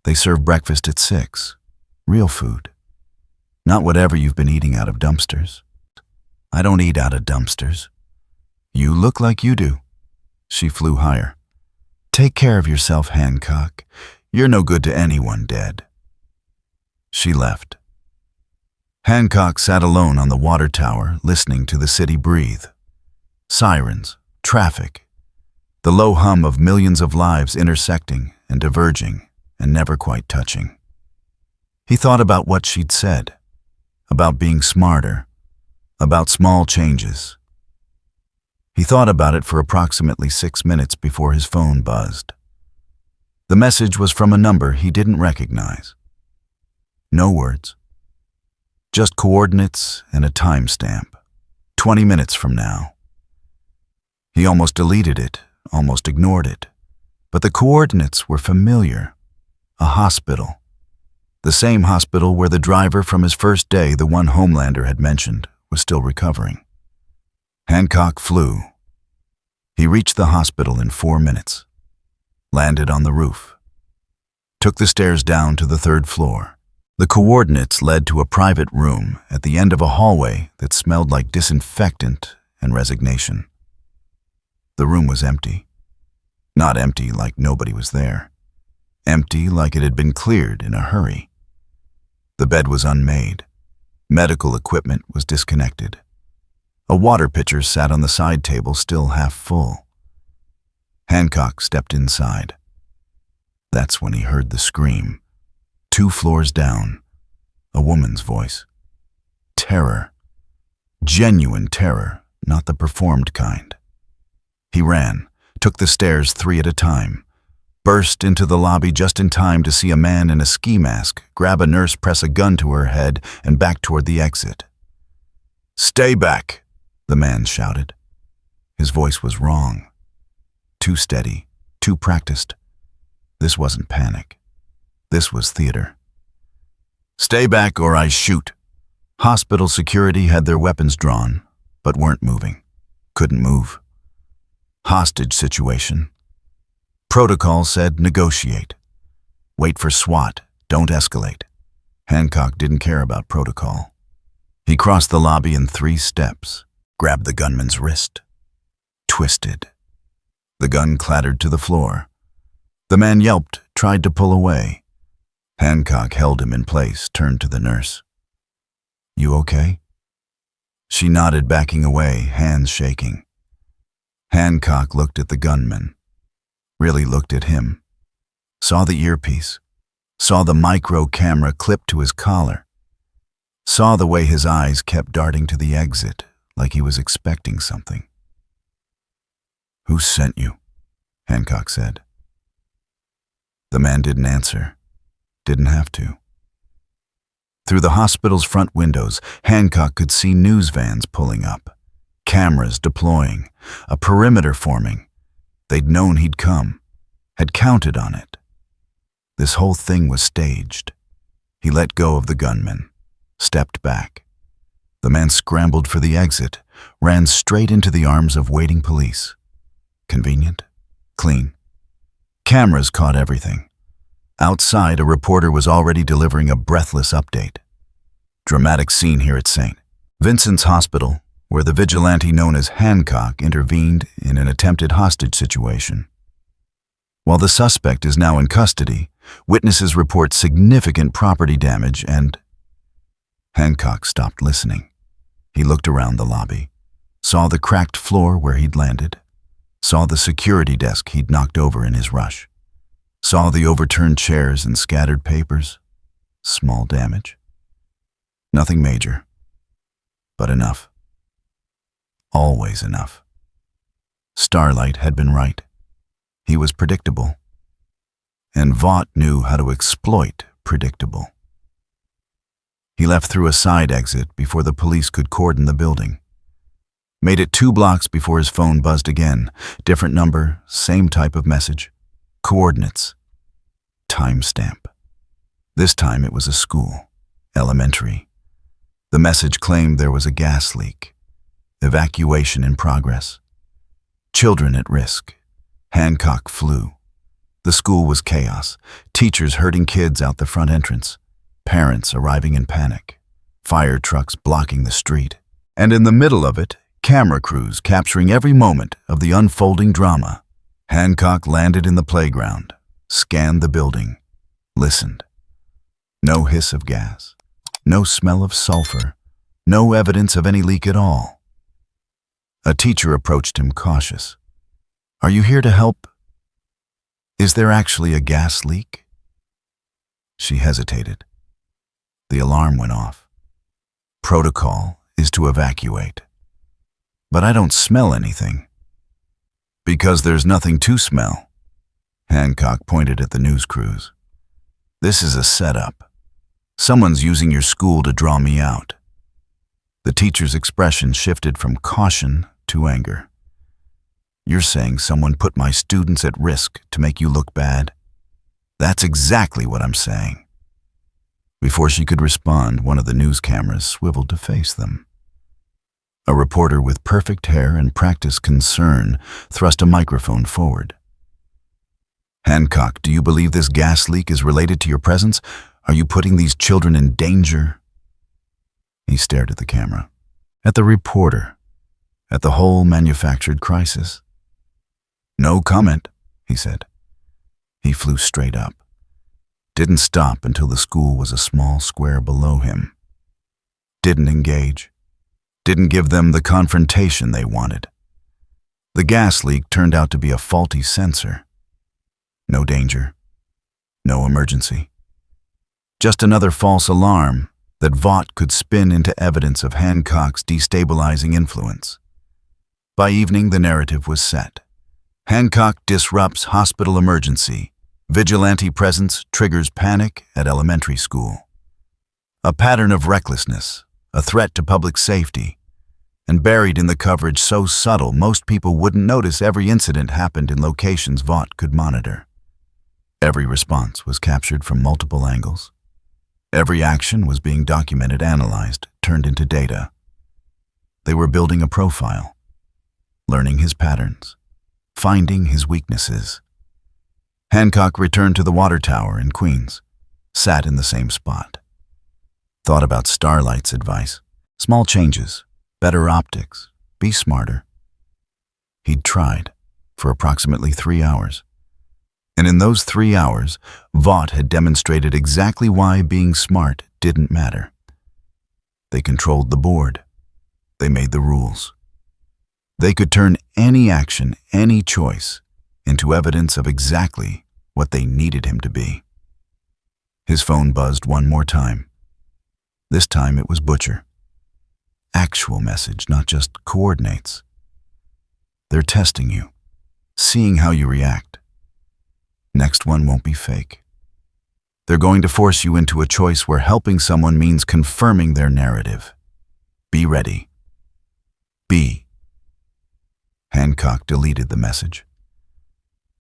They serve breakfast at 6. Real food. Not whatever you've been eating out of dumpsters. I don't eat out of dumpsters. You look like you do. She flew higher. Take care of yourself, Hancock. You're no good to anyone dead. She left. Hancock sat alone on the water tower, listening to the city breathe. Sirens, traffic, the low hum of millions of lives intersecting and diverging and never quite touching. He thought about what she'd said, about being smarter, about small changes. He thought about it for approximately 6 minutes before his phone buzzed. The message was from a number he didn't recognize. No words. Just coordinates and a timestamp. 20 minutes from now. He almost deleted it, almost ignored it. But the coordinates were familiar. A hospital. The same hospital where the driver from his first day, the one Homelander had mentioned, was still recovering. Hancock flew. He reached the hospital in 4 minutes. Landed on the roof. Took the stairs down to the 3rd floor. The coordinates led to a private room at the end of a hallway that smelled like disinfectant and resignation. The room was empty. Not empty like nobody was there. Empty like it had been cleared in a hurry. The bed was unmade. Medical equipment was disconnected. A water pitcher sat on the side table, still half full. Hancock stepped inside. That's when he heard the scream. 2 floors down. A woman's voice. Terror. Genuine terror, not the performed kind. He ran, took the stairs 3 at a time, burst into the lobby just in time to see a man in a ski mask grab a nurse, press a gun to her head, and back toward the exit. "Stay back," the man shouted. His voice was wrong. Too steady, too practiced. This wasn't panic. This was theater. "Stay back or I shoot." Hospital security had their weapons drawn, but weren't moving. Couldn't move. Hostage situation. Protocol said negotiate. Wait for SWAT, don't escalate. Hancock didn't care about protocol. He crossed the lobby in 3 steps, grabbed the gunman's wrist. Twisted. The gun clattered to the floor. The man yelped, tried to pull away. Hancock held him in place, turned to the nurse. "You okay?" She nodded, backing away, hands shaking. Hancock looked at the gunman. Really looked at him. Saw the earpiece. Saw the micro camera clipped to his collar. Saw the way his eyes kept darting to the exit, like he was expecting something. "Who sent you?" Hancock said. The man didn't answer. Didn't have to. Through the hospital's front windows, Hancock could see news vans pulling up, cameras deploying, a perimeter forming. They'd known he'd come, had counted on it. This whole thing was staged. He let go of the gunman, stepped back. The man scrambled for the exit, ran straight into the arms of waiting police. Convenient, clean. Cameras caught everything. Outside, a reporter was already delivering a breathless update. Dramatic scene here at St. Vincent's Hospital, where the vigilante known as Hancock intervened in an attempted hostage situation. While the suspect is now in custody, witnesses report significant property damage and... Hancock stopped listening. He looked around the lobby, saw the cracked floor where he'd landed, saw the security desk he'd knocked over in his rush, saw the overturned chairs and scattered papers. Small damage. Nothing major, but enough. Always enough. Starlight had been right. He was predictable. And Vought knew how to exploit predictable. He left through a side exit before the police could cordon the building. Made it 2 blocks before his phone buzzed again. Different number, same type of message. Coordinates. Timestamp. This time it was a school. Elementary. The message claimed there was a gas leak. Evacuation in progress. Children at risk. Hancock flew. The school was chaos, teachers herding kids out the front entrance, parents arriving in panic, fire trucks blocking the street, and in the middle of it, camera crews capturing every moment of the unfolding drama. Hancock landed in the playground, scanned the building, listened. No hiss of gas, no smell of sulfur, no evidence of any leak at all. A teacher approached him cautious. "Are you here to help? Is there actually a gas leak?" She hesitated. The alarm went off. "Protocol is to evacuate. But I don't smell anything." "Because there's nothing to smell." Hancock pointed at the news crews. "This is a setup. Someone's using your school to draw me out." The teacher's expression shifted from caution to anger. "You're saying someone put my students at risk to make you look bad?" "That's exactly what I'm saying." Before she could respond, one of the news cameras swiveled to face them. A reporter with perfect hair and practiced concern thrust a microphone forward. "Hancock, do you believe this gas leak is related to your presence? Are you putting these children in danger?" He stared at the camera, at the reporter, at the whole manufactured crisis. "No comment," he said. He flew straight up. Didn't stop until the school was a small square below him. Didn't engage. Didn't give them the confrontation they wanted. The gas leak turned out to be a faulty sensor. No danger. No emergency. Just another false alarm that Vought could spin into evidence of Hancock's destabilizing influence. By evening, the narrative was set. Hancock disrupts hospital emergency. Vigilante presence triggers panic at elementary school. A pattern of recklessness, a threat to public safety, and buried in the coverage so subtle most people wouldn't notice every incident happened in locations Vought could monitor. Every response was captured from multiple angles. Every action was being documented, analyzed, turned into data. They were building a profile, learning his patterns, finding his weaknesses. Hancock returned to the water tower in Queens, sat in the same spot. Thought about Starlight's advice. Small changes, better optics, be smarter. He'd tried for approximately 3 hours. And in those 3 hours, Vought had demonstrated exactly why being smart didn't matter. They controlled the board. They made the rules. They could turn any action, any choice, into evidence of exactly what they needed him to be. His phone buzzed one more time. This time it was Butcher. Actual message, not just coordinates. "They're testing you, seeing how you react. Next one won't be fake. They're going to force you into a choice where helping someone means confirming their narrative. Be ready. Be." Hancock deleted the message.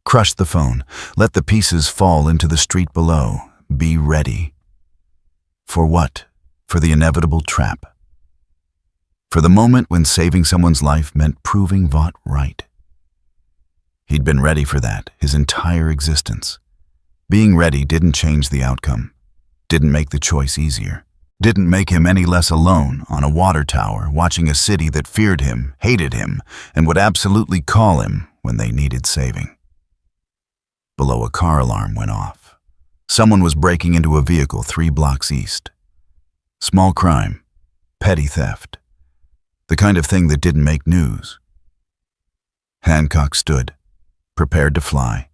Crushed the phone, let the pieces fall into the street below. Be ready. For what? For the inevitable trap. For the moment when saving someone's life meant proving Vought right. He'd been ready for that his entire existence. Being ready didn't change the outcome, didn't make the choice easier, didn't make him any less alone on a water tower watching a city that feared him, hated him, and would absolutely call him when they needed saving. Below, a car alarm went off. Someone was breaking into a vehicle 3 blocks east. Small crime, petty theft, the kind of thing that didn't make news. Hancock stood, prepared to fly,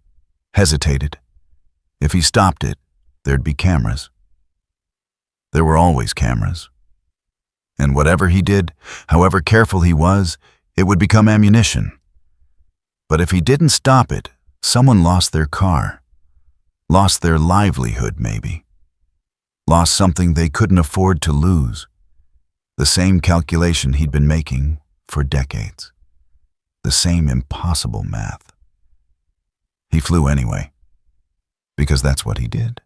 hesitated. If he stopped it, there'd be cameras. There were always cameras. And whatever he did, however careful he was, it would become ammunition. But if he didn't stop it, someone lost their car, lost their livelihood maybe, lost something they couldn't afford to lose. The same calculation he'd been making for decades. The same impossible math. He flew anyway, because that's what he did.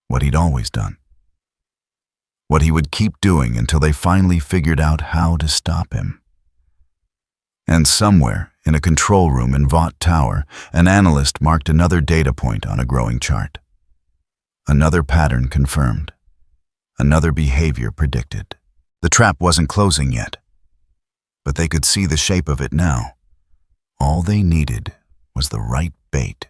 What he'd always done. What he would keep doing until they finally figured out how to stop him. And somewhere In a control room in Vought Tower, an analyst marked another data point on a growing chart. Another pattern confirmed. Another behavior predicted. The trap wasn't closing yet, but they could see the shape of it now. All they needed was the right bait.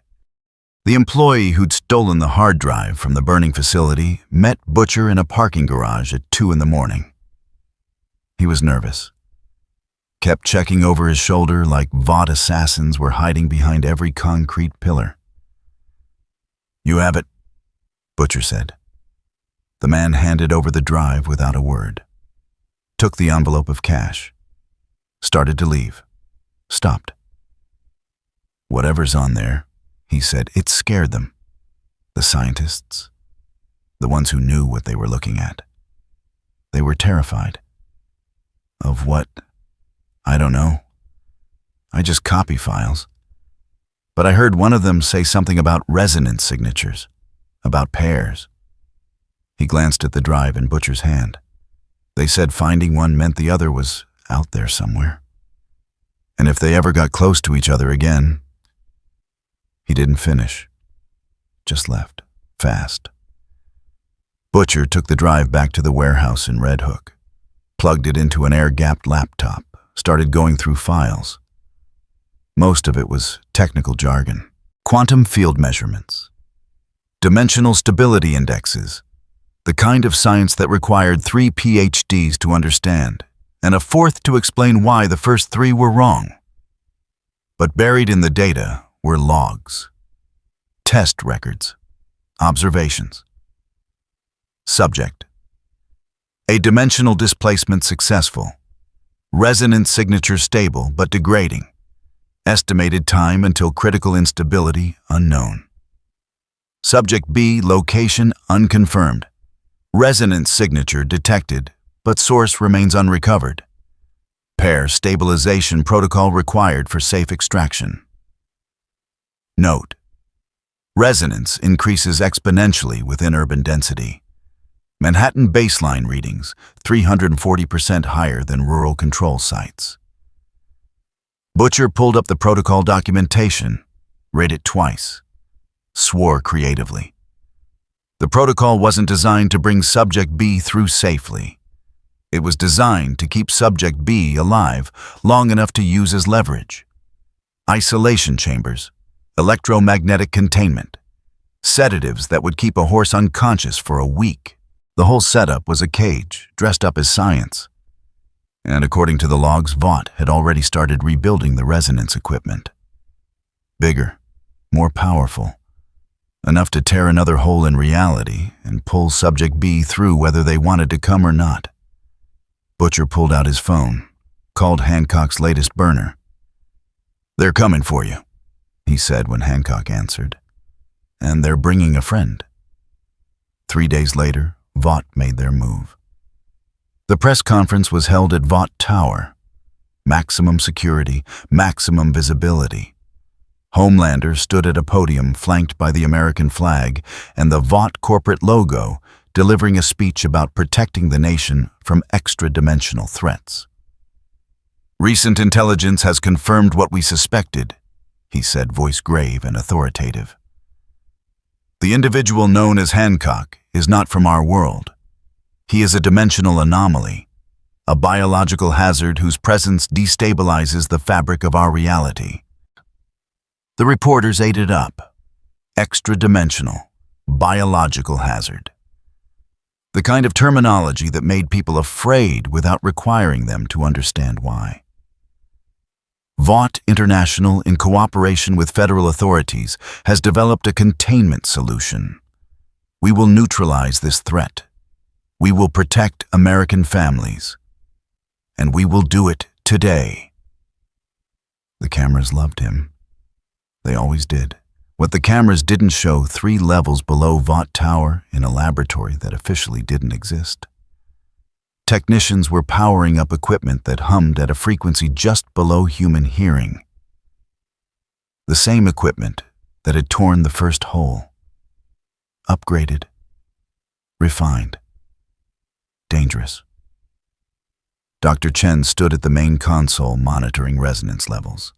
The employee who'd stolen the hard drive from the burning facility met Butcher in a parking garage at 2 a.m. He was nervous. Kept checking over his shoulder like Vought assassins were hiding behind every concrete pillar. "You have it," Butcher said. The man handed over the drive without a word. Took the envelope of cash. Started to leave. Stopped. "Whatever's on there," he said, it scared them. The scientists. The ones who knew what they were looking at. They were terrified. Of what? I don't know. I just copy files. But I heard one of them say something about resonance signatures, about pairs. He glanced at the drive in Butcher's hand. They said finding one meant the other was out there somewhere. And if they ever got close to each other again... He didn't finish. Just left, fast. Butcher took the drive back to the warehouse in Red Hook, plugged it into an air-gapped laptop, started going through files. Most of it was technical jargon. Quantum field measurements. Dimensional stability indexes. The kind of science that required 3 PhDs to understand, and a 4th to explain why the first 3 were wrong. But buried in the data were logs, test records, observations. Subject: a dimensional displacement successful. Resonance signature stable but degrading. Estimated time until critical instability unknown. Subject B, location unconfirmed. Resonance signature detected, but source remains unrecovered. Pair stabilization protocol required for safe extraction. Note: resonance increases exponentially within urban density. Manhattan baseline readings 340% higher than rural control sites. Butcher pulled up the protocol documentation, read it twice, swore creatively. The protocol wasn't designed to bring Subject B through safely. It was designed to keep Subject B alive long enough to use as leverage. Isolation chambers, electromagnetic containment, sedatives that would keep a horse unconscious for a week. The whole setup was a cage, dressed up as science. And according to the logs, Vought had already started rebuilding the resonance equipment. Bigger, more powerful, enough to tear another hole in reality and pull Subject B through whether they wanted to come or not. Butcher pulled out his phone, called Hancock's latest burner. "They're coming for you," he said when Hancock answered. "And they're bringing a friend." 3 days later, Vought made their move. The press conference was held at Vought Tower. Maximum security, maximum visibility. Homelander stood at a podium flanked by the American flag and the Vought corporate logo, delivering a speech about protecting the nation from extra-dimensional threats. "Recent intelligence has confirmed what we suspected," he said, voice grave and authoritative. "The individual known as Hancock is not from our world. He is a dimensional anomaly, a biological hazard whose presence destabilizes the fabric of our reality." The reporters ate it up. Extra-dimensional, biological hazard. The kind of terminology that made people afraid without requiring them to understand why. Vought International, in cooperation with federal authorities, has developed a containment solution. We will neutralize this threat. We will protect American families. And we will do it today. The cameras loved him. They always did. What the cameras didn't show 3 levels below Vought Tower in a laboratory that officially didn't exist. Technicians were powering up equipment that hummed at a frequency just below human hearing. The same equipment that had torn the first hole. Upgraded. Refined. Dangerous. Dr. Chen stood at the main console monitoring resonance levels.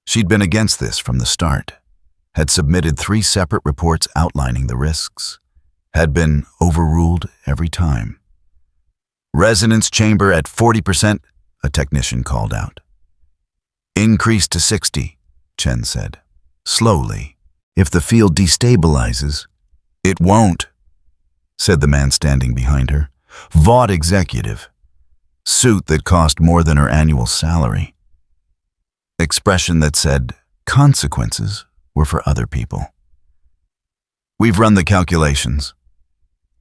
She'd been against this from the start, had submitted 3 separate reports outlining the risks, had been overruled every time. "Resonance chamber at 40%, a technician called out. "Increase to 60, Chen said. "Slowly. If the field destabilizes." "It won't," said the man standing behind her. "Vought executive. Suit that cost more than her annual salary." Expression that said consequences were for other people. "We've run the calculations.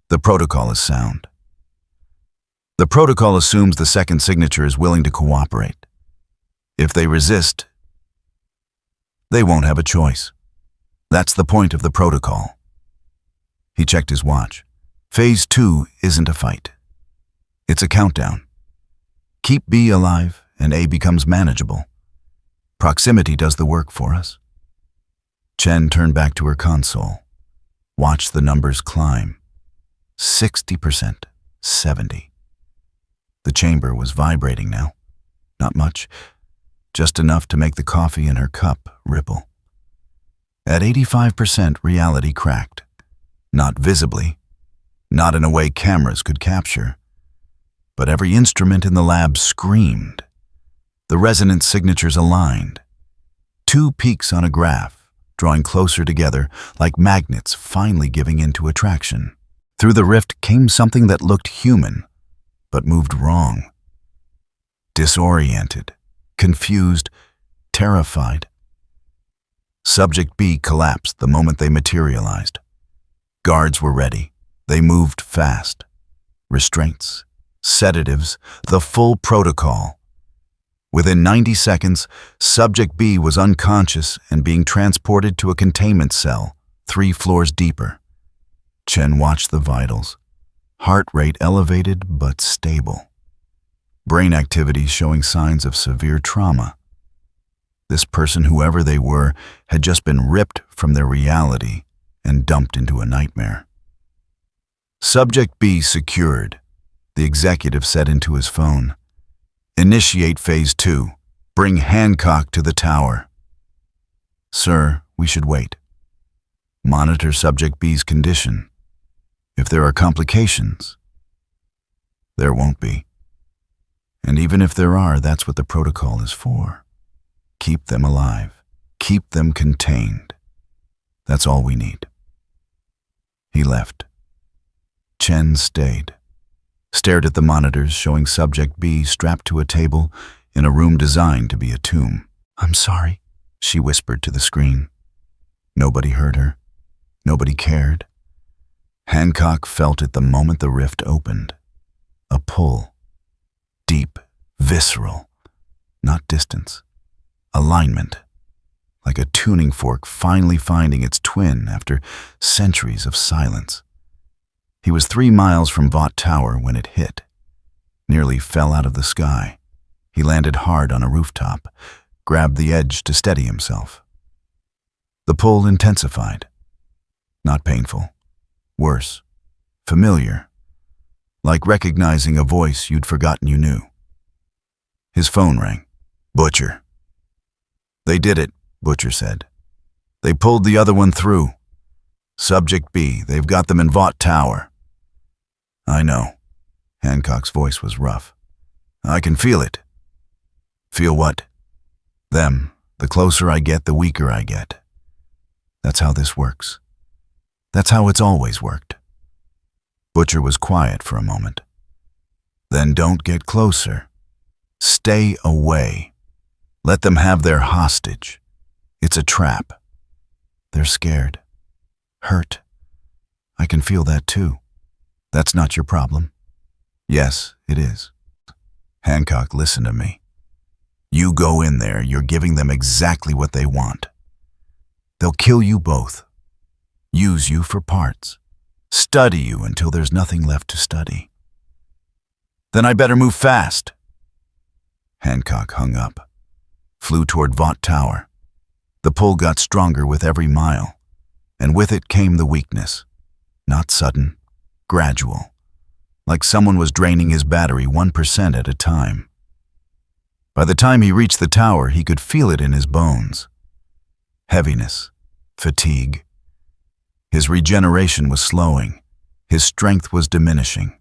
The protocol is sound. The protocol assumes the second signature is willing to cooperate. If they resist, they won't have a choice. That's the point of the protocol." He checked his watch. Phase 2 isn't a fight. It's a countdown. Keep B alive and A becomes manageable. Proximity does the work for us. Chen turned back to her console. Watched the numbers climb. 60%, 70. The chamber was vibrating now. Not much, just enough to make the coffee in her cup ripple. At 85%, reality cracked. Not visibly, not in a way cameras could capture, but every instrument in the lab screamed. The resonance signatures aligned. 2 peaks on a graph, drawing closer together like magnets finally giving in to attraction. Through the rift came something that looked human, but moved wrong. Disoriented, confused, terrified. Subject B collapsed the moment they materialized. Guards were ready. They moved fast. Restraints, sedatives, the full protocol. Within 90 seconds, Subject B was unconscious and being transported to a containment cell 3 floors deeper. Chen watched the vitals. Heart rate elevated but stable. Brain activity showing signs of severe trauma. This person, whoever they were, had just been ripped from their reality and dumped into a nightmare. Subject B secured, the executive said into his phone. "Initiate phase 2. Bring Hancock to the tower." "Sir, we should wait. Monitor Subject B's condition. If there are complications." "There won't be. And even if there are, that's what the protocol is for. Keep them alive. Keep them contained. That's all we need." He left. Chen stayed. Stared at the monitors showing Subject B strapped to a table in a room designed to be a tomb. "I'm sorry," she whispered to the screen. Nobody heard her. Nobody cared. Hancock felt it the moment the rift opened. A pull. Deep, visceral. Not distance. Alignment. Like a tuning fork finally finding its twin after centuries of silence. He was 3 miles from Vought Tower when it hit. Nearly fell out of the sky. He landed hard on a rooftop, grabbed the edge to steady himself. The pull intensified. Not painful. Worse. Familiar. Like recognizing a voice you'd forgotten you knew. His phone rang. "Butcher." "They did it," Butcher said. "They pulled the other one through. Subject B, they've got them in Vought Tower." "I know." Hancock's voice was rough. "I can feel it." "Feel what?" "Them. The closer I get, the weaker I get. That's how this works. That's how it's always worked." Butcher was quiet for a moment. "Then don't get closer. Stay away. Let them have their hostage. It's a trap. They're scared. Hurt. I can feel that too. That's not your problem." "Yes, it is." "Hancock, listen to me. You go in there, you're giving them exactly what they want. They'll kill you both. Use you for parts. Study you until there's nothing left to study." "Then I better move fast." Hancock hung up, flew toward Vought Tower. The pull got stronger with every mile, and with it came the weakness. Not sudden, gradual, like someone was draining his battery 1% at a time. By the time he reached the tower, he could feel it in his bones. Heaviness, fatigue. His regeneration was slowing. His strength was diminishing.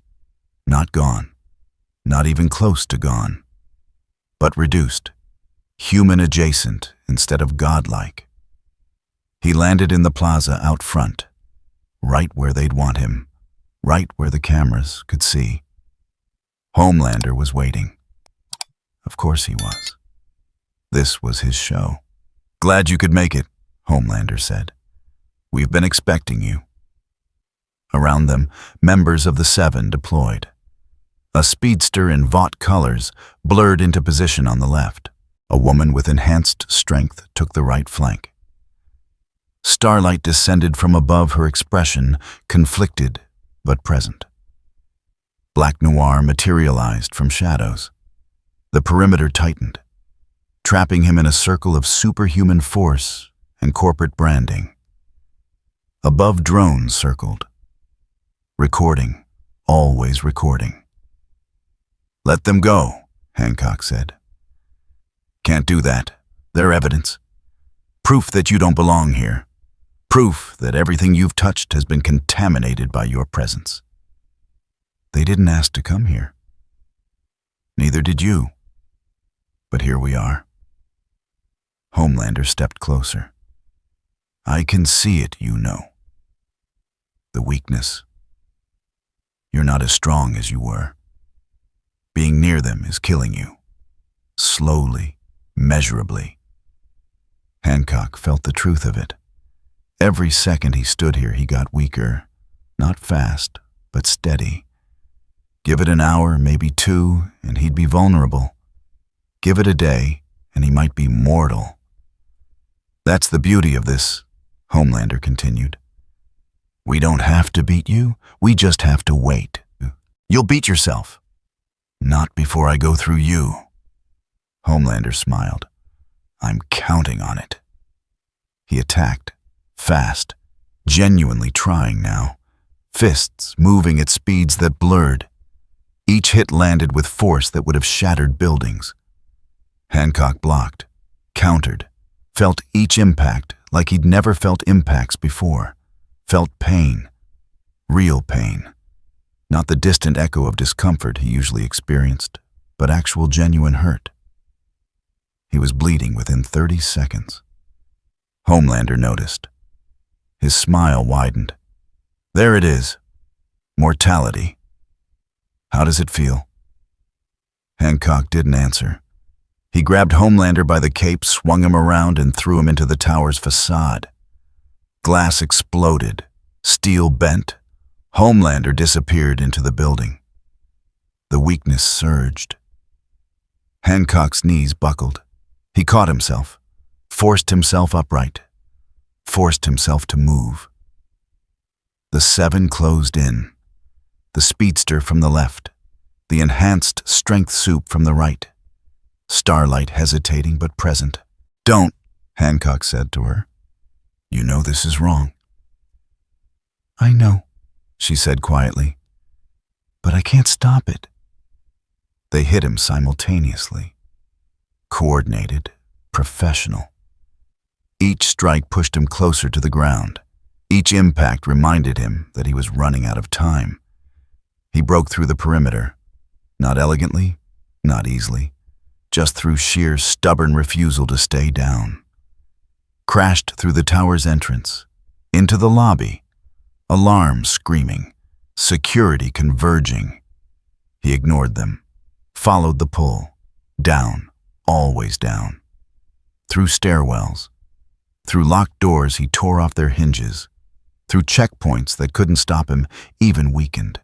Not gone. Not even close to gone. But reduced. Human adjacent instead of godlike. He landed in the plaza out front, right where they'd want him, right where the cameras could see. Homelander was waiting. Of course he was. This was his show. "Glad you could make it," Homelander said. "We've been expecting you." Around them, members of the Seven deployed. A speedster in Vought colors blurred into position on the left. A woman with enhanced strength took the right flank. Starlight descended from above, her expression conflicted but present. Black Noir materialized from shadows. The perimeter tightened, trapping him in a circle of superhuman force and corporate branding. Above, drones circled. Recording, always recording. "Let them go," Hancock said. "Can't do that. They're evidence. Proof that you don't belong here. Proof that everything you've touched has been contaminated by your presence." "They didn't ask to come here." "Neither did you. But here we are." Homelander stepped closer. "I can see it, you know. The weakness. You're not as strong as you were. Being near them is killing you. Slowly, measurably." Hancock felt the truth of it. Every second he stood here, he got weaker. Not fast, but steady. Give it an hour, maybe two, and he'd be vulnerable. Give it a day, and he might be mortal. "That's the beauty of this," Homelander continued. "We don't have to beat you, we just have to wait. You'll beat yourself." "Not before I go through you." Homelander smiled. "I'm counting on it." He attacked, fast, genuinely trying now, fists moving at speeds that blurred. Each hit landed with force that would have shattered buildings. Hancock blocked, countered, felt each impact like he'd never felt impacts before, felt pain, real pain. Not the distant echo of discomfort he usually experienced, but actual genuine hurt. He was bleeding within 30 seconds. Homelander noticed. His smile widened. "There it is. Mortality. How does it feel?" Hancock didn't answer. He grabbed Homelander by the cape, swung him around, and threw him into the tower's facade. Glass exploded. Steel bent. Homelander disappeared into the building. The weakness surged. Hancock's knees buckled. He caught himself, forced himself upright, forced himself to move. The Seven closed in. The speedster from the left, the enhanced strength soup from the right. Starlight hesitating but present. "Don't," Hancock said to her. "You know this is wrong." "I know," she said quietly, "but I can't stop it." They hit him simultaneously. Coordinated, professional. Each strike pushed him closer to the ground. Each impact reminded him that he was running out of time. He broke through the perimeter. Not elegantly, not easily. Just through sheer, stubborn refusal to stay down. Crashed through the tower's entrance. Into the lobby. Alarm screaming. Security converging. He ignored them. Followed the pull. Down. Always down. Through stairwells. Through locked doors he tore off their hinges. Through checkpoints that couldn't stop him, even weakened.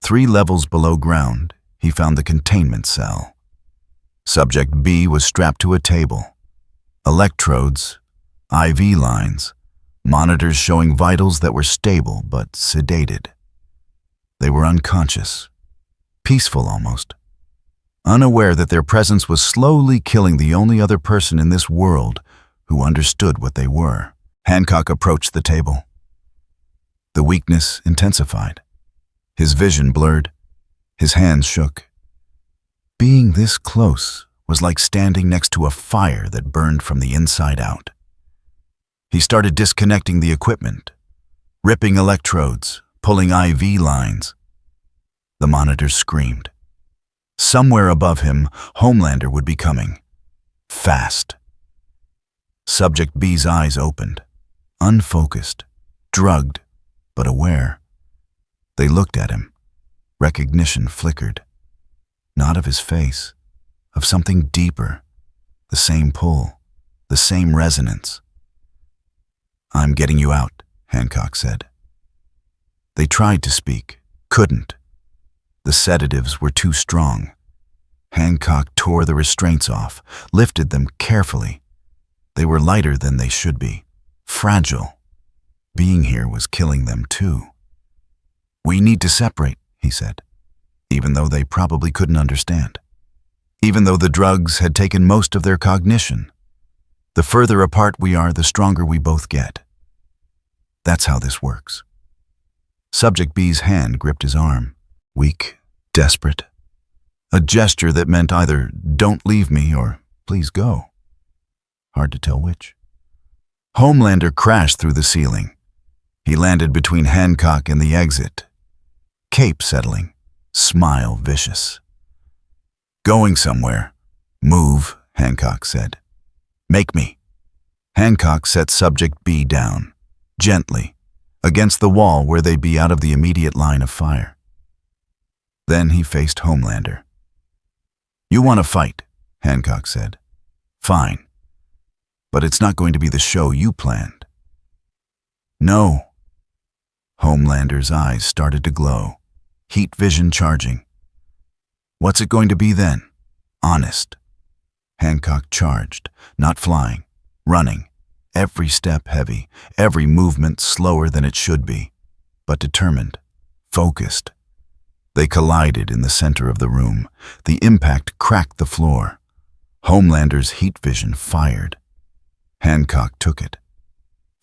3 levels below ground, he found the containment cell. Subject B was strapped to a table. Electrodes, IV lines, monitors showing vitals that were stable but sedated. They were unconscious, peaceful almost, unaware that their presence was slowly killing the only other person in this world who understood what they were. Hancock approached the table. The weakness intensified. His vision blurred. His hands shook. Being this close was like standing next to a fire that burned from the inside out. He started disconnecting the equipment, ripping electrodes, pulling IV lines. The monitors screamed. Somewhere above him, Homelander would be coming. Fast. Subject B's eyes opened, unfocused, drugged, but aware. They looked at him. Recognition flickered. Not of his face, of something deeper, the same pull, the same resonance. "I'm getting you out," Hancock said. They tried to speak, couldn't. The sedatives were too strong. Hancock tore the restraints off, lifted them carefully. They were lighter than they should be, fragile. Being here was killing them too. "We need to separate," he said, even though they probably couldn't understand. Even though the drugs had taken most of their cognition. The further apart we are, the stronger we both get. That's how this works. Subject B's hand gripped his arm, weak, desperate. A gesture that meant either "don't leave me" or "please go." Hard to tell which. Homelander crashed through the ceiling. He landed between Hancock and the exit. Cape settling, smile vicious. "Going somewhere. Move," Hancock said. "Make me." Hancock set Subject B down, gently, against the wall where they'd be out of the immediate line of fire. Then he faced Homelander. "You want to fight," Hancock said. "Fine. But it's not going to be the show you planned." "No." Homelander's eyes started to glow, heat vision charging. "What's it going to be then? Honest." Hancock charged, not flying, running, every step heavy, every movement slower than it should be, but determined, focused. They collided in the center of the room. The impact cracked the floor. Homelander's heat vision fired. Hancock took it,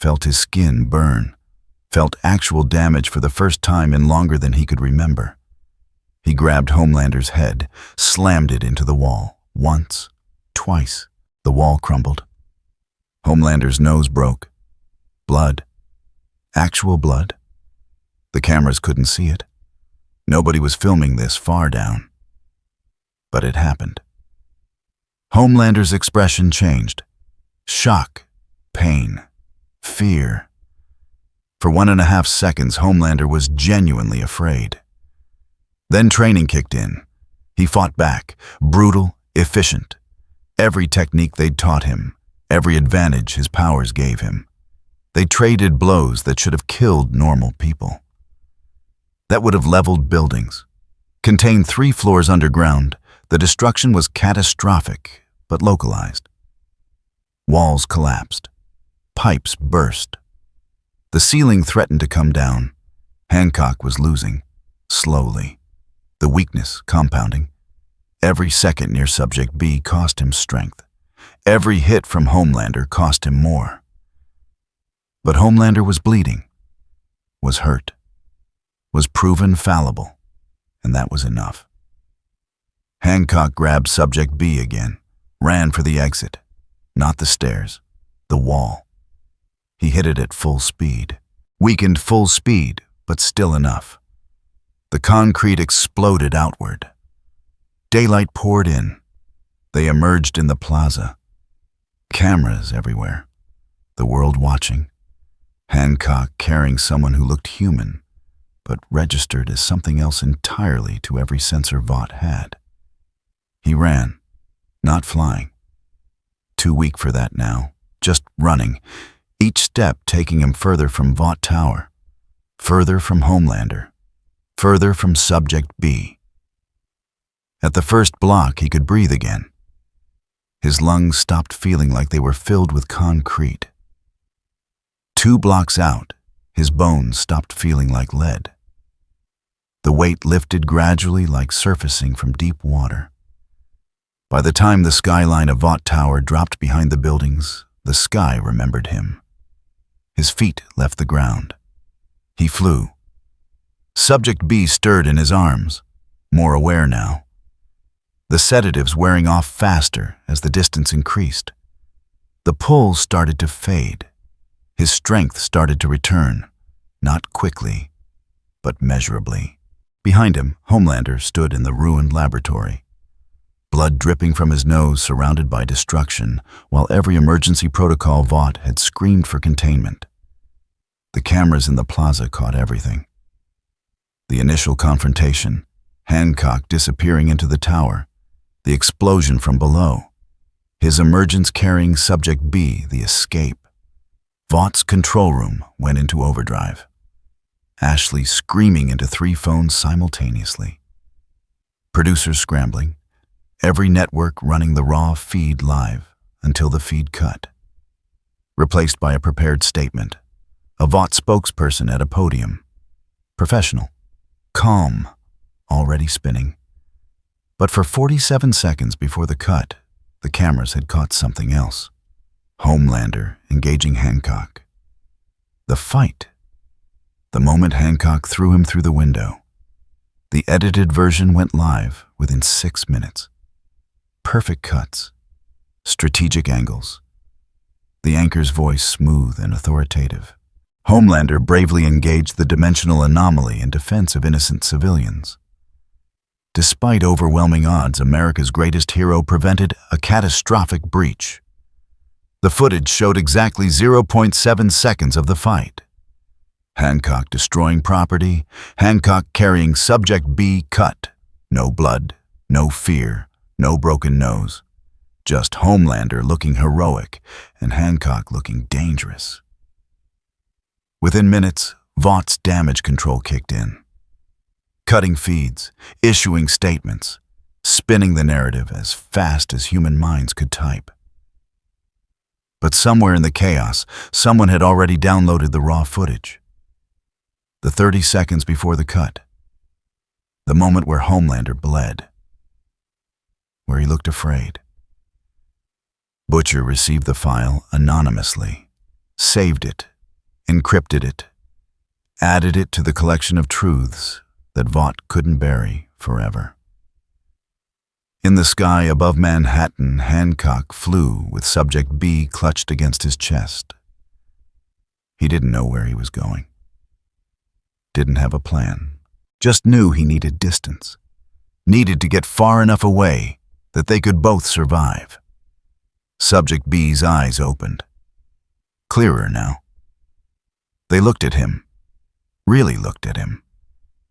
felt his skin burn, felt actual damage for the first time in longer than he could remember. He grabbed Homelander's head, slammed it into the wall. Once, twice. The wall crumbled. Homelander's nose broke. Blood. Actual blood. The cameras couldn't see it. Nobody was filming this far down. But it happened. Homelander's expression changed. Shock, pain, fear. For 1.5 seconds, Homelander was genuinely afraid. Then training kicked in. He fought back, brutal, efficient. Every technique they'd taught him, every advantage his powers gave him. They traded blows that should have killed normal people. That would have leveled buildings. Contained 3 floors underground, the destruction was catastrophic, but localized. Walls collapsed. Pipes burst. The ceiling threatened to come down. Hancock was losing, slowly. The weakness compounding. Every second near Subject B cost him strength. Every hit from Homelander cost him more. But Homelander was bleeding, was hurt, was proven fallible, and that was enough. Hancock grabbed Subject B again, ran for the exit. Not the stairs, the wall. He hit it at full speed. Weakened full speed, but still enough. The concrete exploded outward. Daylight poured in. They emerged in the plaza. Cameras everywhere. The world watching. Hancock carrying someone who looked human, but registered as something else entirely to every sensor Vought had. He ran, not flying. Too weak for that now, just running, each step taking him further from Vought Tower, further from Homelander, further from Subject B. At the first block, he could breathe again. His lungs stopped feeling like they were filled with concrete. 2 blocks out, his bones stopped feeling like lead. The weight lifted gradually like surfacing from deep water. By the time the skyline of Vought Tower dropped behind the buildings, the sky remembered him. His feet left the ground. He flew. Subject B stirred in his arms, more aware now. the sedatives wearing off faster as the distance increased. The pull started to fade. His strength started to return, not quickly, but measurably. Behind him, Homelander stood in the ruined laboratory, blood dripping from his nose, surrounded by destruction, while every emergency protocol Vought had screamed for containment. The cameras in the plaza caught everything. The initial confrontation, Hancock disappearing into the tower, the explosion from below, his emergence carrying Subject B, the escape. Vaught's control room went into overdrive. Ashley screaming into 3 phones simultaneously. Producers scrambling, every network running the raw feed live until the feed cut. Replaced by a prepared statement, a Vought spokesperson at a podium. Professional, calm, already spinning. But for 47 seconds before the cut, the cameras had caught something else. Homelander engaging Hancock. The fight. The moment Hancock threw him through the window. The edited version went live within 6 minutes. Perfect cuts. Strategic angles. The anchor's voice smooth and authoritative. Homelander bravely engaged the dimensional anomaly in defense of innocent civilians. Despite overwhelming odds, America's greatest hero prevented a catastrophic breach. The footage showed exactly 0.7 seconds of the fight. Hancock destroying property, Hancock carrying Subject B cut. No blood, no fear, no broken nose. Just Homelander looking heroic and Hancock looking dangerous. Within minutes, Vaught's damage control kicked in. Cutting feeds, issuing statements, spinning the narrative as fast as human minds could type. But somewhere in the chaos, someone had already downloaded the raw footage. The 30 seconds before the cut. The moment where Homelander bled. Where he looked afraid. Butcher received the file anonymously, saved it, encrypted it, added it to the collection of truths that Vought couldn't bury forever. In the sky above Manhattan, Hancock flew with Subject B clutched against his chest. He didn't know where he was going. Didn't have a plan. Just knew he needed distance. Needed to get far enough away that they could both survive. Subject B's eyes opened. Clearer now. They looked at him. Really looked at him.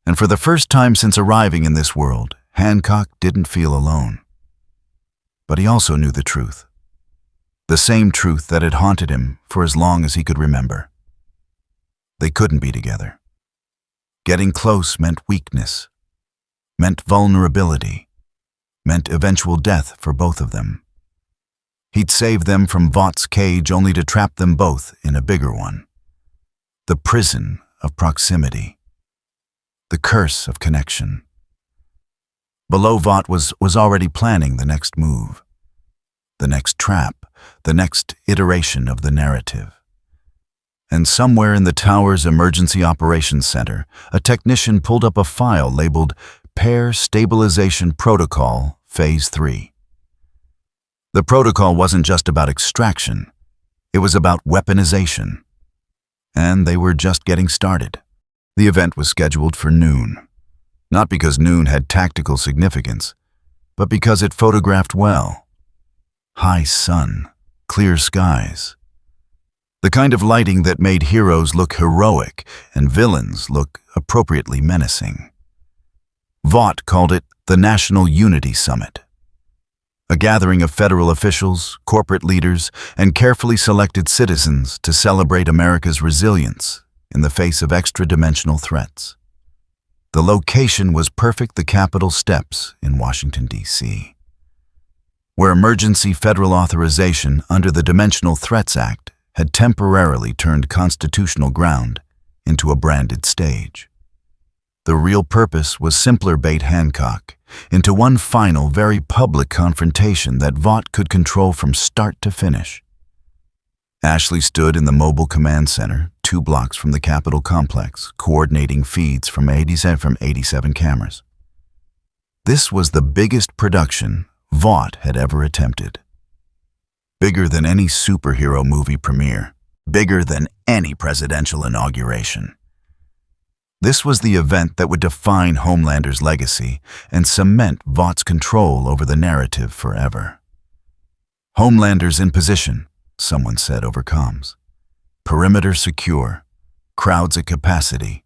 And for the first time since arriving in this world, Hancock didn't feel alone. But he also knew the truth. The same truth that had haunted him for as long as he could remember. They couldn't be together. Getting close meant weakness, meant vulnerability, meant eventual death for both of them. He'd save them from Vaught's cage only to trap them both in a bigger one. The prison of proximity. The curse of connection. Below, Vought was already planning the next move. The next trap, the next iteration of the narrative. And somewhere in the tower's emergency operations center, a technician pulled up a file labeled Pair Stabilization Protocol Phase 3. The protocol wasn't just about extraction, it was about weaponization. And they were just getting started. The event was scheduled for noon. Not because noon had tactical significance, but because it photographed well. High sun, clear skies. The kind of lighting that made heroes look heroic and villains look appropriately menacing. Vought called it the National Unity Summit. A gathering of federal officials, corporate leaders, and carefully selected citizens to celebrate America's resilience in the face of extra-dimensional threats. The location was perfect, the Capitol steps in Washington, D.C., where emergency federal authorization under the Dimensional Threats Act had temporarily turned constitutional ground into a branded stage. The real purpose was simpler bait Hancock into one final, very public confrontation that Vought could control from start to finish. Ashley stood in the mobile command center, 2 blocks from the Capitol complex, coordinating feeds from 87 cameras. This was the biggest production Vought had ever attempted. Bigger than any superhero movie premiere, bigger than any presidential inauguration. This was the event that would define Homelander's legacy and cement Vought's control over the narrative forever. "Homelander's in position," someone said over comms. "Perimeter secure. Crowds at capacity.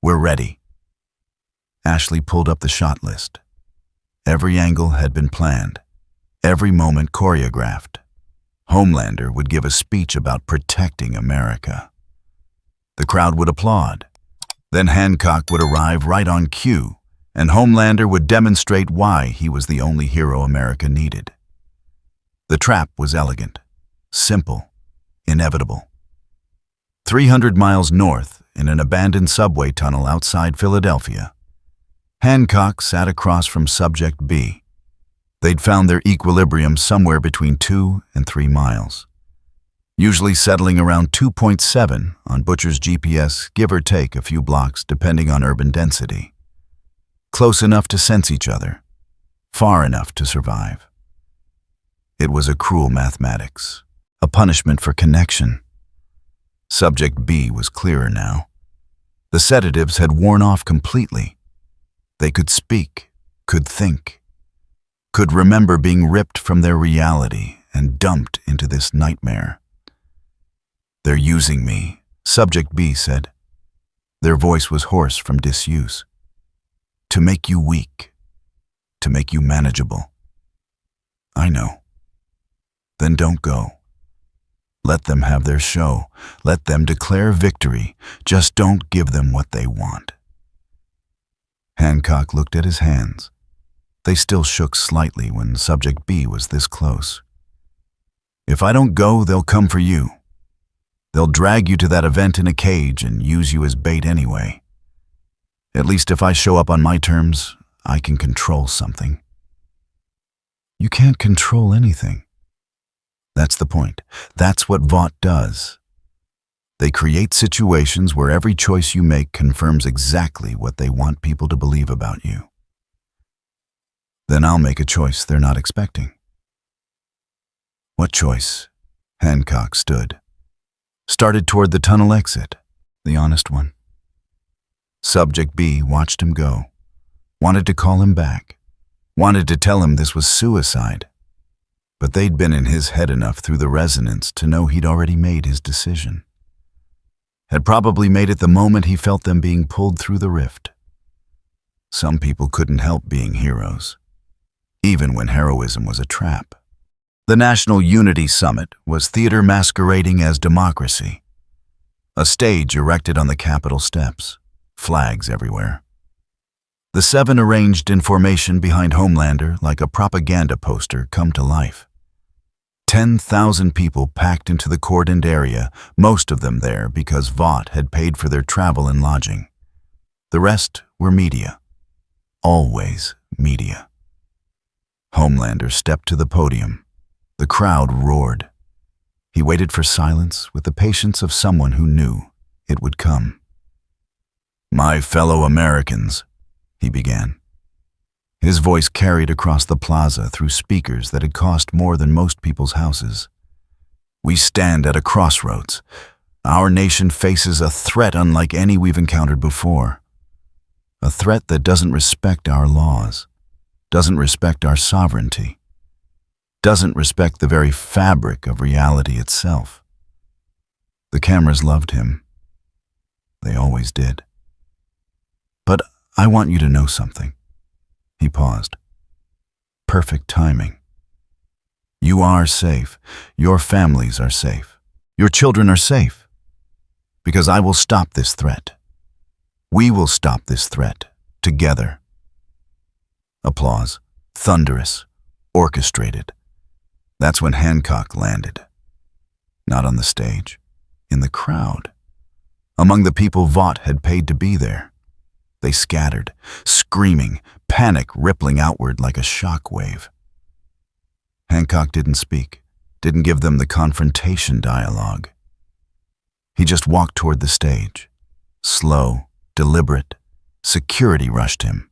We're ready." Ashley pulled up the shot list. Every angle had been planned, every moment choreographed. Homelander would give a speech about protecting America. The crowd would applaud. Then Hancock would arrive right on cue, and Homelander would demonstrate why he was the only hero America needed. The trap was elegant, simple, inevitable. 300 miles north, in an abandoned subway tunnel outside Philadelphia, Hancock sat across from Subject B. They'd found their equilibrium somewhere between 2 and 3 miles, usually settling around 2.7 on Butcher's GPS, give or take a few blocks depending on urban density. Close enough to sense each other, far enough to survive. It was a cruel mathematics, a punishment for connection. Subject B was clearer now. The sedatives had worn off completely. They could speak, could think, could remember being ripped from their reality and dumped into this nightmare. "They're using me," Subject B said. Their voice was hoarse from disuse. "To make you weak, to make you manageable." "I know." "Then don't go. Let them have their show. Let them declare victory. Just don't give them what they want." Hancock looked at his hands. They still shook slightly when Subject B was this close. "If I don't go, they'll come for you. They'll drag you to that event in a cage and use you as bait anyway. At least if I show up on my terms, I can control something." "You can't control anything." That's the point. That's what Vought does. They create situations where every choice you make confirms exactly what they want people to believe about you. Then I'll make a choice they're not expecting. "What choice?" Hancock stood. Started toward the tunnel exit, the honest one. Subject B watched him go. Wanted to call him back. Wanted to tell him this was suicide. But they'd been in his head enough through the resonance to know he'd already made his decision. Had probably made it the moment he felt them being pulled through the rift. Some people couldn't help being heroes, even when heroism was a trap. The National Unity Summit was theater masquerading as democracy. A stage erected on the Capitol steps, flags everywhere. The 7 arranged in formation behind Homelander like a propaganda poster come to life. 10,000 people packed into the cordoned area, most of them there because Vought had paid for their travel and lodging. The rest were media. Always media. Homelander stepped to the podium. The crowd roared. He waited for silence with the patience of someone who knew it would come. "My fellow Americans," he began. His voice carried across the plaza through speakers that had cost more than most people's houses. "We stand at a crossroads. Our nation faces a threat unlike any we've encountered before. A threat that doesn't respect our laws, doesn't respect our sovereignty, doesn't respect the very fabric of reality itself." The cameras loved him. They always did. "But I want you to know something." He paused. Perfect timing. "You are safe. Your families are safe. Your children are safe. Because I will stop this threat. We will stop this threat, together." Applause. Thunderous. Orchestrated. That's when Hancock landed. Not on the stage. In the crowd. Among the people Vought had paid to be there. They scattered, screaming, panic rippling outward like a shock wave. Hancock didn't speak, didn't give them the confrontation dialogue. He just walked toward the stage. Slow, deliberate. Security rushed him.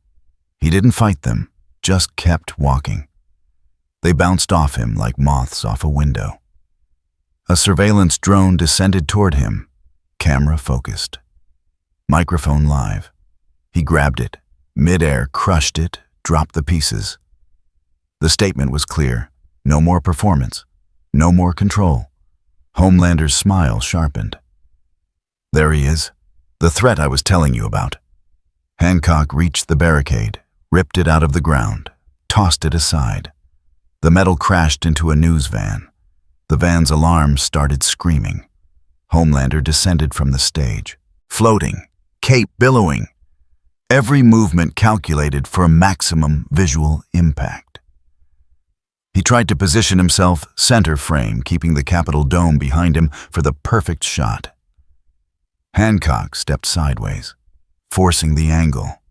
He didn't fight them, just kept walking. They bounced off him like moths off a window. A surveillance drone descended toward him, camera focused. Microphone live. He grabbed it, mid-air, crushed it, dropped the pieces. The statement was clear. No more performance. No more control. Homelander's smile sharpened. There he is. The threat I was telling you about. Hancock reached the barricade, ripped it out of the ground, tossed it aside. The metal crashed into a news van. The van's alarm started screaming. Homelander descended from the stage, floating, cape billowing. Every movement calculated for maximum visual impact. He tried to position himself center frame, keeping the Capitol dome behind him for the perfect shot. Hancock stepped sideways, forcing the angle,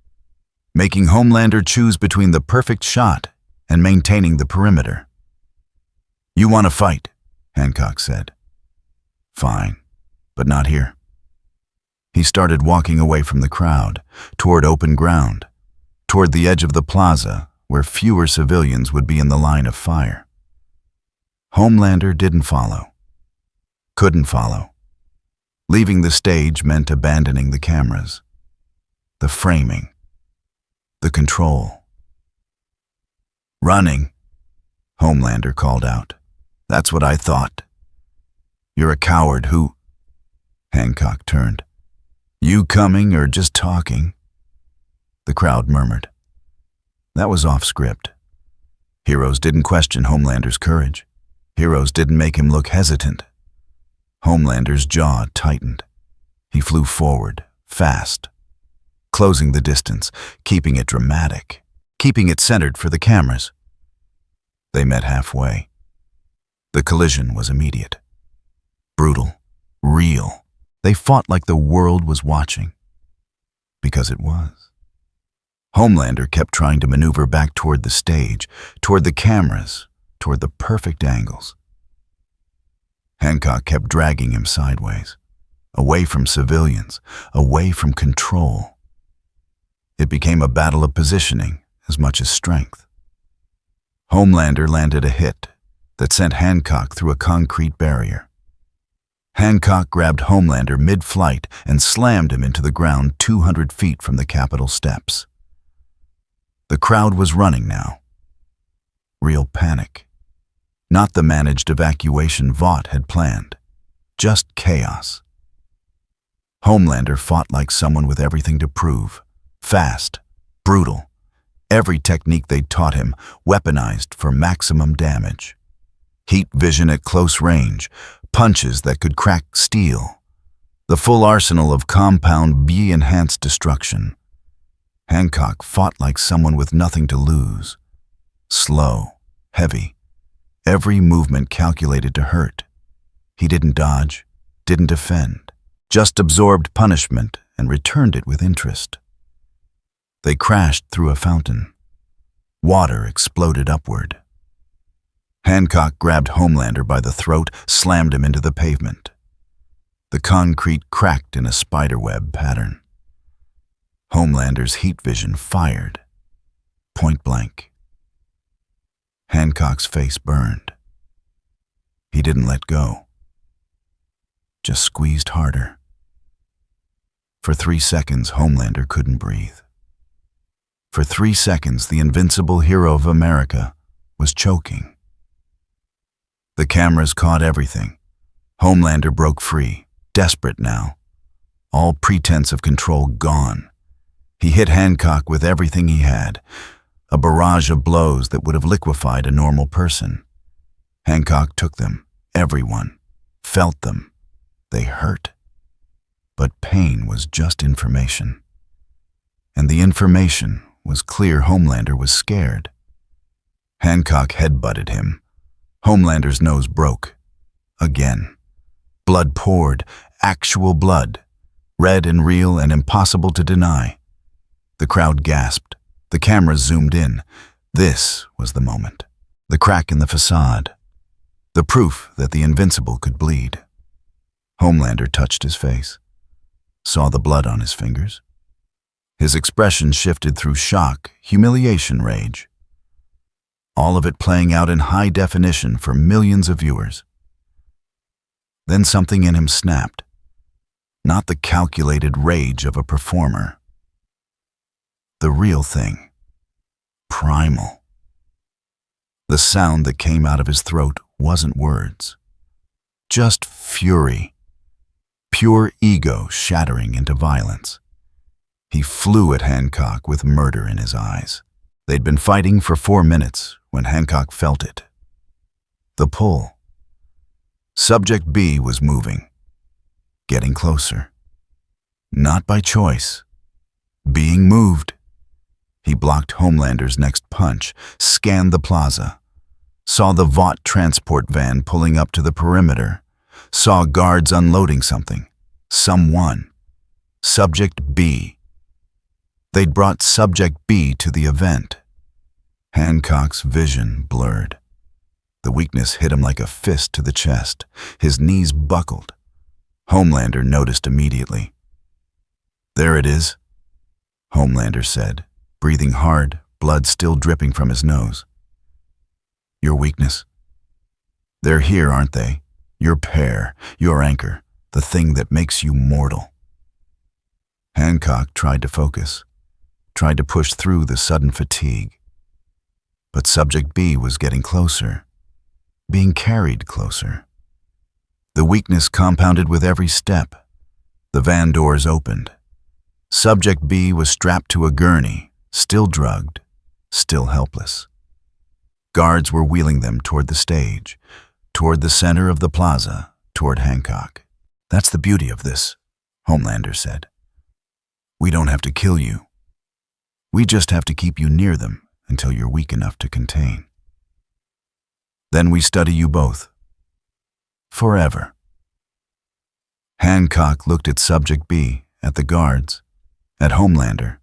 making Homelander choose between the perfect shot and maintaining the perimeter. "You want to fight," Hancock said. "Fine, but not here." He started walking away from the crowd, toward open ground, toward the edge of the plaza where fewer civilians would be in the line of fire. Homelander didn't follow. Couldn't follow. Leaving the stage meant abandoning the cameras, the framing, the control. "Running," Homelander called out. "That's what I thought. You're a coward who—" Hancock turned. "You coming or just talking?" The crowd murmured. That was off script. Heroes didn't question Homelander's courage. Heroes didn't make him look hesitant. Homelander's jaw tightened. He flew forward, fast, closing the distance, keeping it dramatic, keeping it centered for the cameras. They met halfway. The collision was immediate. Brutal, real. They fought like the world was watching. Because it was. Homelander kept trying to maneuver back toward the stage, toward the cameras, toward the perfect angles. Hancock kept dragging him sideways, away from civilians, away from control. It became a battle of positioning as much as strength. Homelander landed a hit that sent Hancock through a concrete barrier. Hancock grabbed Homelander mid-flight and slammed him into the ground 200 feet from the Capitol steps. The crowd was running now. Real panic. Not the managed evacuation Vought had planned. Just chaos. Homelander fought like someone with everything to prove. Fast, brutal. Every technique they'd taught him, weaponized for maximum damage. Heat vision at close range, punches that could crack steel. The full arsenal of compound B-enhanced destruction. Hancock fought like someone with nothing to lose. Slow, heavy. Every movement calculated to hurt. He didn't dodge, didn't defend, just absorbed punishment and returned it with interest. They crashed through a fountain. Water exploded upward. Hancock grabbed Homelander by the throat, slammed him into the pavement. The concrete cracked in a spiderweb pattern. Homelander's heat vision fired. Point blank. Hancock's face burned. He didn't let go. Just squeezed harder. For 3 seconds, Homelander couldn't breathe. For 3 seconds, the invincible hero of America was choking. The cameras caught everything. Homelander broke free, desperate now. All pretense of control gone. He hit Hancock with everything he had, a barrage of blows that would have liquefied a normal person. Hancock took them, everyone, felt them. They hurt. But pain was just information. And the information was clear Homelander was scared. Hancock headbutted him. Homelander's nose broke. Again. Blood poured, actual blood, red and real and impossible to deny. The crowd gasped. The cameras zoomed in. This was the moment. The crack in the facade. The proof that the invincible could bleed. Homelander touched his face. Saw the blood on his fingers. His expression shifted through shock, humiliation, rage. all of it playing out in high definition for millions of viewers. Then something in him snapped. Not the calculated rage of a performer. The real thing. Primal. The sound that came out of his throat wasn't words. Just fury. Pure ego shattering into violence. He flew at Hancock with murder in his eyes. They'd been fighting for 4 minutes when Hancock felt it. The pull. Subject B was moving. Getting closer. Not by choice. Being moved. He blocked Homelander's next punch, scanned the plaza, saw the Vought transport van pulling up to the perimeter, saw guards unloading something. Someone. Subject B. They'd brought Subject B to the event. Hancock's vision blurred. The weakness hit him like a fist to the chest. His knees buckled. Homelander noticed immediately. "There it is," Homelander said, breathing hard, blood still dripping from his nose. "Your weakness? They're here, aren't they? Your pair, your anchor, the thing that makes you mortal." Hancock tried to focus, tried to push through the sudden fatigue. But Subject B was getting closer, being carried closer. The weakness compounded with every step. The van doors opened. Subject B was strapped to a gurney, still drugged, still helpless. Guards were wheeling them toward the stage, toward the center of the plaza, toward Hancock. "That's the beauty of this," Homelander said. "We don't have to kill you. We just have to keep you near them until you're weak enough to contain. Then we study you both. Forever." Hancock looked at Subject B, at the guards, at Homelander,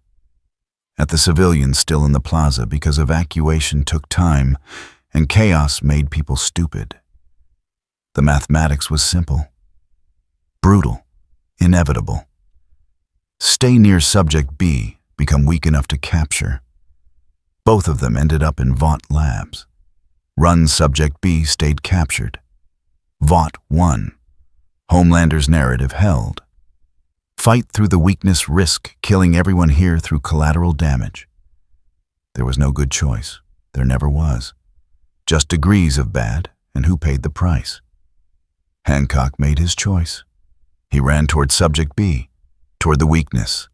at the civilians still in the plaza because evacuation took time and chaos made people stupid. The mathematics was simple, brutal, inevitable. Stay near Subject B, become weak enough to capture. Both of them ended up in Vought labs. Run Subject B stayed captured. Vought won. Homelander's narrative held. Fight through the weakness, risk killing everyone here through collateral damage. There was no good choice. There never was. Just degrees of bad, and who paid the price? Hancock made his choice. He ran toward Subject B, toward the weakness,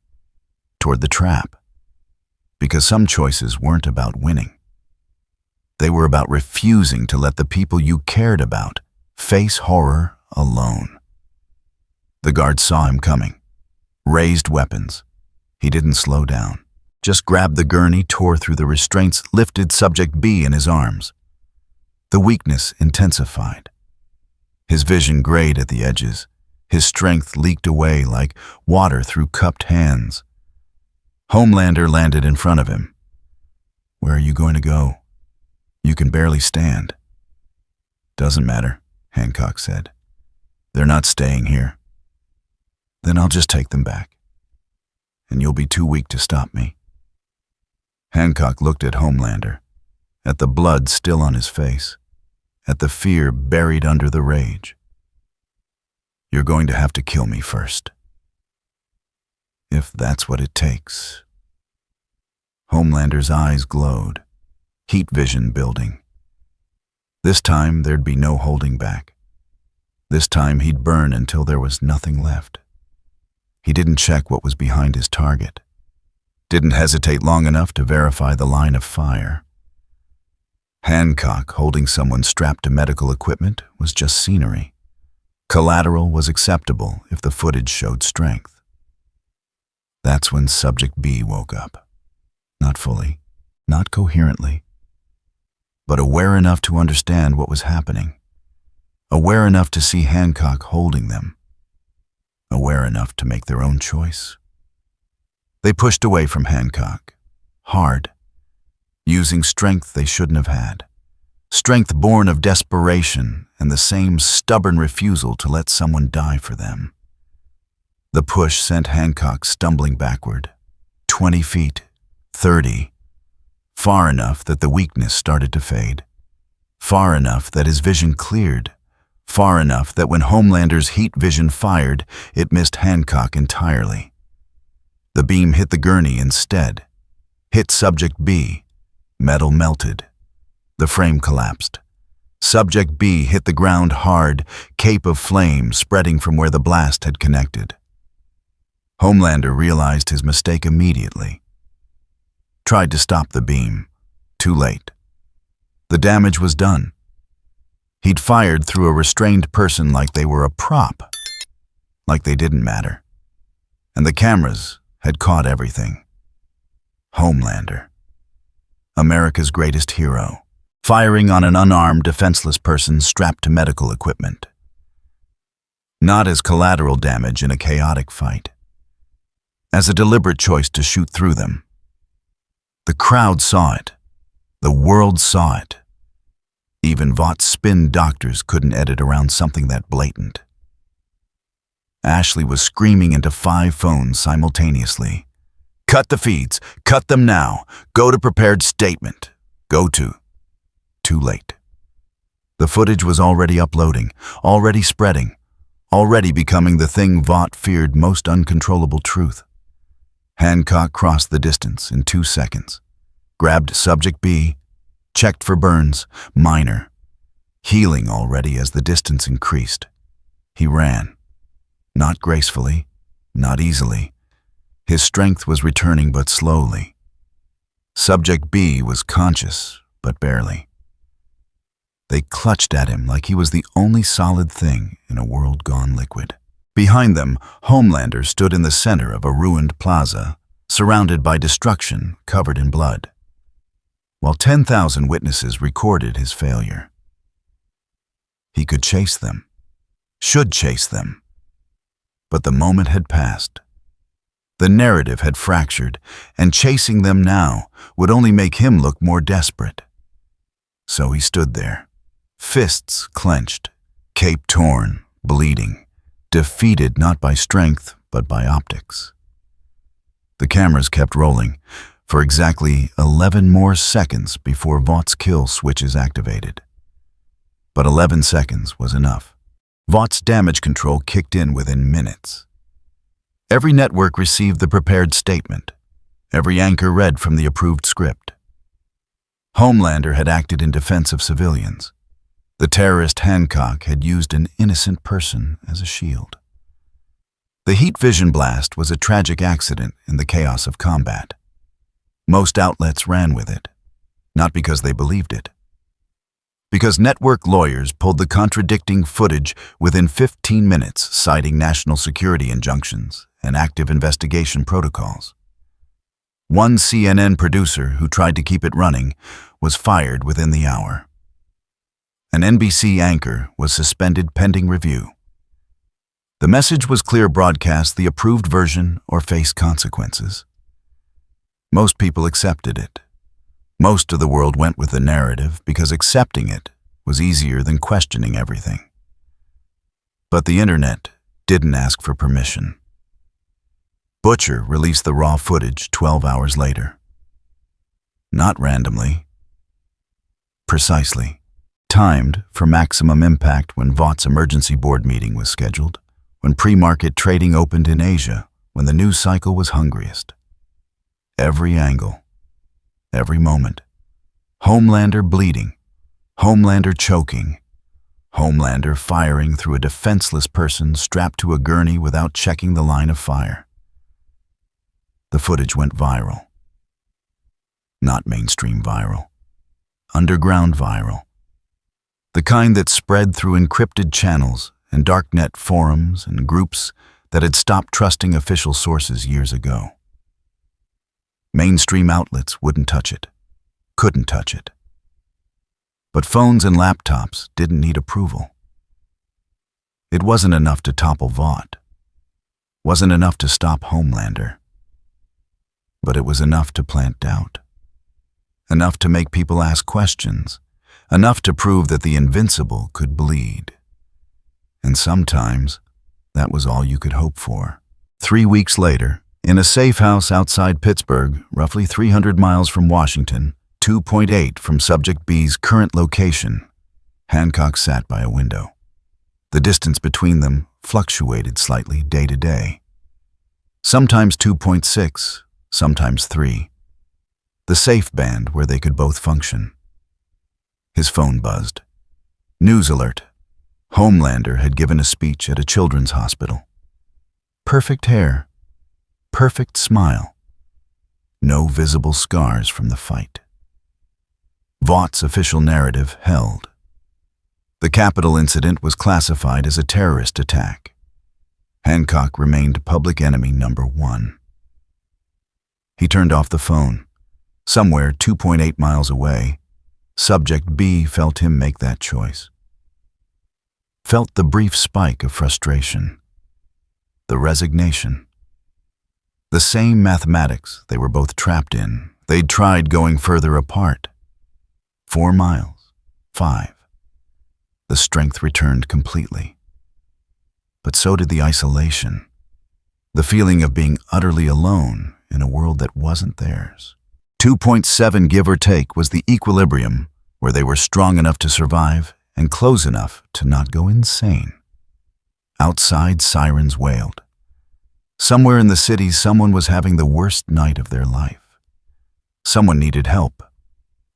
toward the trap. Because some choices weren't about winning. They were about refusing to let the people you cared about face horror alone. The guards saw him coming. Raised weapons. He didn't slow down. Just grabbed the gurney, tore through the restraints, lifted Subject B in his arms. The weakness intensified. His vision grayed at the edges. His strength leaked away like water through cupped hands. Homelander landed in front of him. "Where are you going to go? You can barely stand." "Doesn't matter," Hancock said. "They're not staying here." "Then I'll just take them back. And you'll be too weak to stop me." Hancock looked at Homelander, at the blood still on his face, at the fear buried under the rage. "You're going to have to kill me first. If that's what it takes." Homelander's eyes glowed, heat vision building. This time there'd be no holding back. This time he'd burn until there was nothing left. He didn't check what was behind his target. Didn't hesitate long enough to verify the line of fire. Hancock holding someone strapped to medical equipment was just scenery. Collateral was acceptable if the footage showed strength. That's when Subject B woke up. Not fully, not coherently, but aware enough to understand what was happening. Aware enough to see Hancock holding them. Aware enough to make their own choice. They pushed away from Hancock, hard, using strength they shouldn't have had. Strength born of desperation and the same stubborn refusal to let someone die for them. The push sent Hancock stumbling backward. 20 feet, 30, far enough that the weakness started to fade, far enough that his vision cleared, far enough that when Homelander's heat vision fired, it missed Hancock entirely. The beam hit the gurney instead, hit Subject B. Metal melted. The frame collapsed. Subject B hit the ground hard, cape of flame spreading from where the blast had connected. Homelander realized his mistake immediately. Tried to stop the beam. Too late. The damage was done. He'd fired through a restrained person like they were a prop, like they didn't matter. And the cameras had caught everything. Homelander, America's greatest hero, firing on an unarmed, defenseless person strapped to medical equipment. Not as collateral damage in a chaotic fight, as a deliberate choice to shoot through them. The crowd saw it. The world saw it. Even Vought's spin doctors couldn't edit around something that blatant. Ashley was screaming into 5 phones simultaneously. Cut the feeds. Cut them now. Go to prepared statement. Go to. Too late. The footage was already uploading, already spreading, already becoming the thing Vought feared most: uncontrollable truth. Hancock crossed the distance in 2 seconds, grabbed Subject B, checked for burns, minor, healing already as the distance increased. He ran. Not gracefully, not easily. His strength was returning but slowly. Subject B was conscious, but barely. They clutched at him like he was the only solid thing in a world gone liquid. Behind them, Homelander stood in the center of a ruined plaza, surrounded by destruction, covered in blood, while 10,000 witnesses recorded his failure. He could chase them, should chase them. But the moment had passed. The narrative had fractured, and chasing them now would only make him look more desperate. So he stood there, fists clenched, cape torn, bleeding, defeated not by strength but by optics. The cameras kept rolling for exactly 11 more seconds before Vought's kill switches activated. But 11 seconds was enough. Vought's damage control kicked in within minutes. Every network received the prepared statement. Every anchor read from the approved script. Homelander had acted in defense of civilians. The terrorist Hancock had used an innocent person as a shield. The heat vision blast was a tragic accident in the chaos of combat. Most outlets ran with it, not because they believed it, because network lawyers pulled the contradicting footage within 15 minutes, citing national security injunctions and active investigation protocols. One CNN producer who tried to keep it running was fired within the hour. An NBC anchor was suspended pending review. The message was clear: broadcast the approved version or face consequences. Most people accepted it. Most of the world went with the narrative because accepting it was easier than questioning everything. But the internet didn't ask for permission. Butcher released the raw footage 12 hours later. Not randomly. Precisely. Timed for maximum impact when Vought's emergency board meeting was scheduled, when pre-market trading opened in Asia, when the news cycle was hungriest. Every angle. Every moment. Homelander bleeding. Homelander choking. Homelander firing through a defenseless person strapped to a gurney without checking the line of fire. The footage went viral. Not mainstream viral. Underground viral. The kind that spread through encrypted channels and darknet forums and groups that had stopped trusting official sources years ago. Mainstream outlets wouldn't touch it, couldn't touch it. But phones and laptops didn't need approval. It wasn't enough to topple Vought. Wasn't enough to stop Homelander. But it was enough to plant doubt. Enough to make people ask questions. Enough to prove that the invincible could bleed. And sometimes, that was all you could hope for. 3 weeks later, in a safe house outside Pittsburgh, roughly 300 miles from Washington, 2.8 from Subject B's current location, Hancock sat by a window. The distance between them fluctuated slightly day to day. Sometimes 2.6, sometimes 3. The safe band where they could both function. His phone buzzed. News alert. Homelander had given a speech at a children's hospital. Perfect hair. Perfect smile. No visible scars from the fight. Vaught's official narrative held. The Capitol incident was classified as a terrorist attack. Hancock remained public enemy number 1. He turned off the phone. Somewhere 2.8 miles away, Subject B felt him make that choice. Felt the brief spike of frustration. The resignation. The same mathematics they were both trapped in. They'd tried going further apart. 4 miles. 5. The strength returned completely. But so did the isolation. The feeling of being utterly alone in a world that wasn't theirs. 2.7 give or take was the equilibrium where they were strong enough to survive and close enough to not go insane. Outside, sirens wailed. Somewhere in the city, someone was having the worst night of their life. Someone needed help.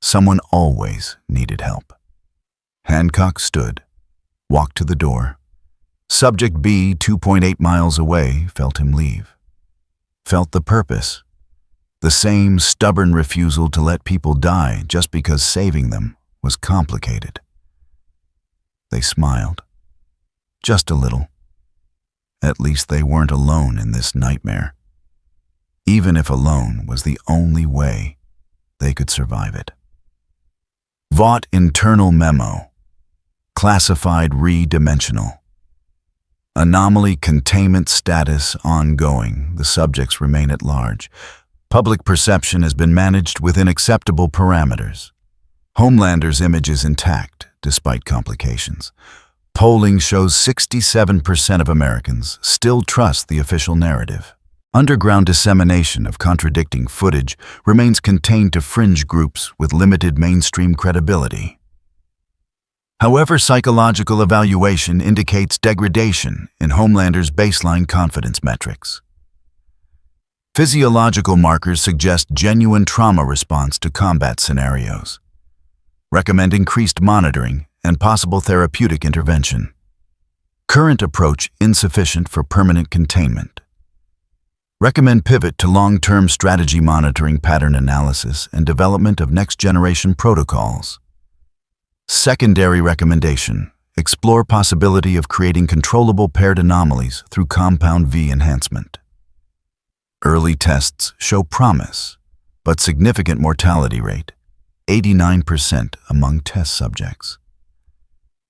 Someone always needed help. Hancock stood, walked to the door. Subject B, 2.8 miles away, felt him leave. Felt the purpose. The same stubborn refusal to let people die just because saving them was complicated. They smiled. Just a little. At least they weren't alone in this nightmare. Even if alone was the only way they could survive it. Vought internal memo. Classified re-dimensional. Anomaly containment status ongoing. The subjects remain at large. Public perception has been managed within acceptable parameters. Homelander's image is intact, despite complications. Polling shows 67% of Americans still trust the official narrative. Underground dissemination of contradicting footage remains contained to fringe groups with limited mainstream credibility. However, psychological evaluation indicates degradation in Homelander's baseline confidence metrics. Physiological markers suggest genuine trauma response to combat scenarios. Recommend increased monitoring and possible therapeutic intervention. Current approach insufficient for permanent containment. Recommend pivot to long-term strategy monitoring, pattern analysis, and development of next-generation protocols. Secondary recommendation, explore possibility of creating controllable paired anomalies through compound V enhancement. Early tests show promise, but significant mortality rate, 89% among test subjects.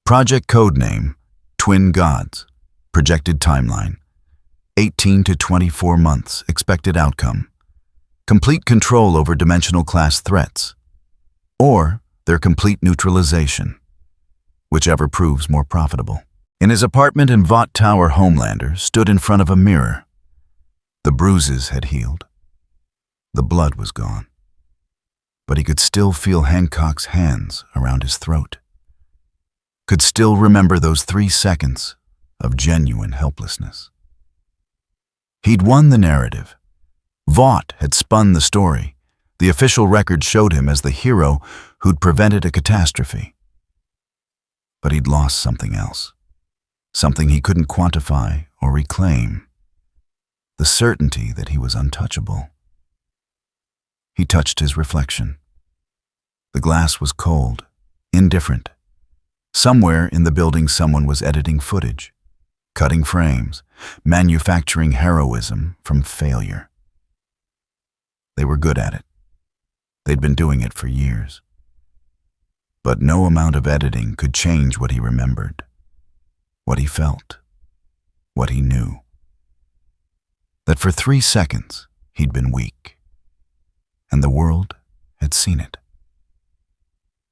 Project codename, Twin Gods. Projected timeline, 18 to 24 months. Expected outcome, complete control over dimensional class threats, or their complete neutralization, whichever proves more profitable. In his apartment in Vought Tower, Homelander stood in front of a mirror. The bruises had healed. The blood was gone. But he could still feel Hancock's hands around his throat. Could still remember those 3 seconds of genuine helplessness. He'd won the narrative. Vought had spun the story. The official record showed him as the hero who'd prevented a catastrophe. But he'd lost something else. Something he couldn't quantify or reclaim. The certainty that he was untouchable. He touched his reflection. The glass was cold, indifferent. Somewhere in the building someone was editing footage, cutting frames, manufacturing heroism from failure. They were good at it. They'd been doing it for years. But no amount of editing could change what he remembered, what he felt, what he knew. That for 3 seconds he'd been weak, and the world had seen it.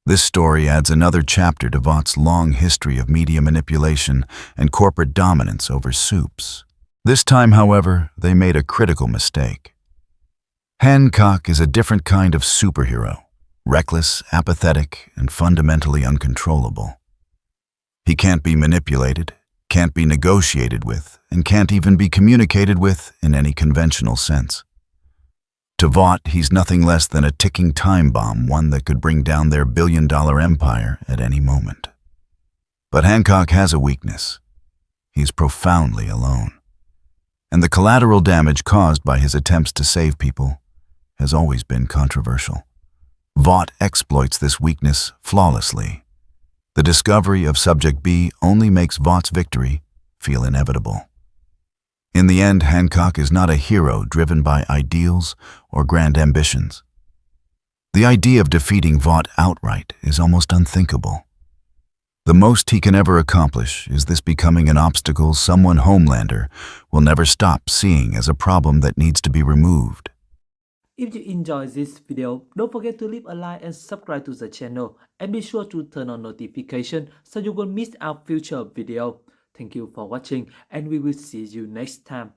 This story adds another chapter to Vaught's long history of media manipulation and corporate dominance over soups. This time, however, they made a critical mistake. Hancock is a different kind of superhero, reckless, apathetic, and fundamentally uncontrollable. He can't be manipulated, can't be negotiated with, and can't even be communicated with in any conventional sense. To Vought, he's nothing less than a ticking time bomb, one that could bring down their billion-dollar empire at any moment. But Hancock has a weakness. He's profoundly alone. And the collateral damage caused by his attempts to save people has always been controversial. Vought exploits this weakness flawlessly. The discovery of Subject B only makes Vaught's victory feel inevitable. In the end, Hancock is not a hero driven by ideals or grand ambitions. The idea of defeating Vought outright is almost unthinkable. The most he can ever accomplish is this becoming an obstacle someone Homelander will never stop seeing as a problem that needs to be removed. If you enjoyed this video, don't forget to leave a like and subscribe to the channel, and be sure to turn on notification so you won't miss our future video. Thank you for watching, and we will see you next time.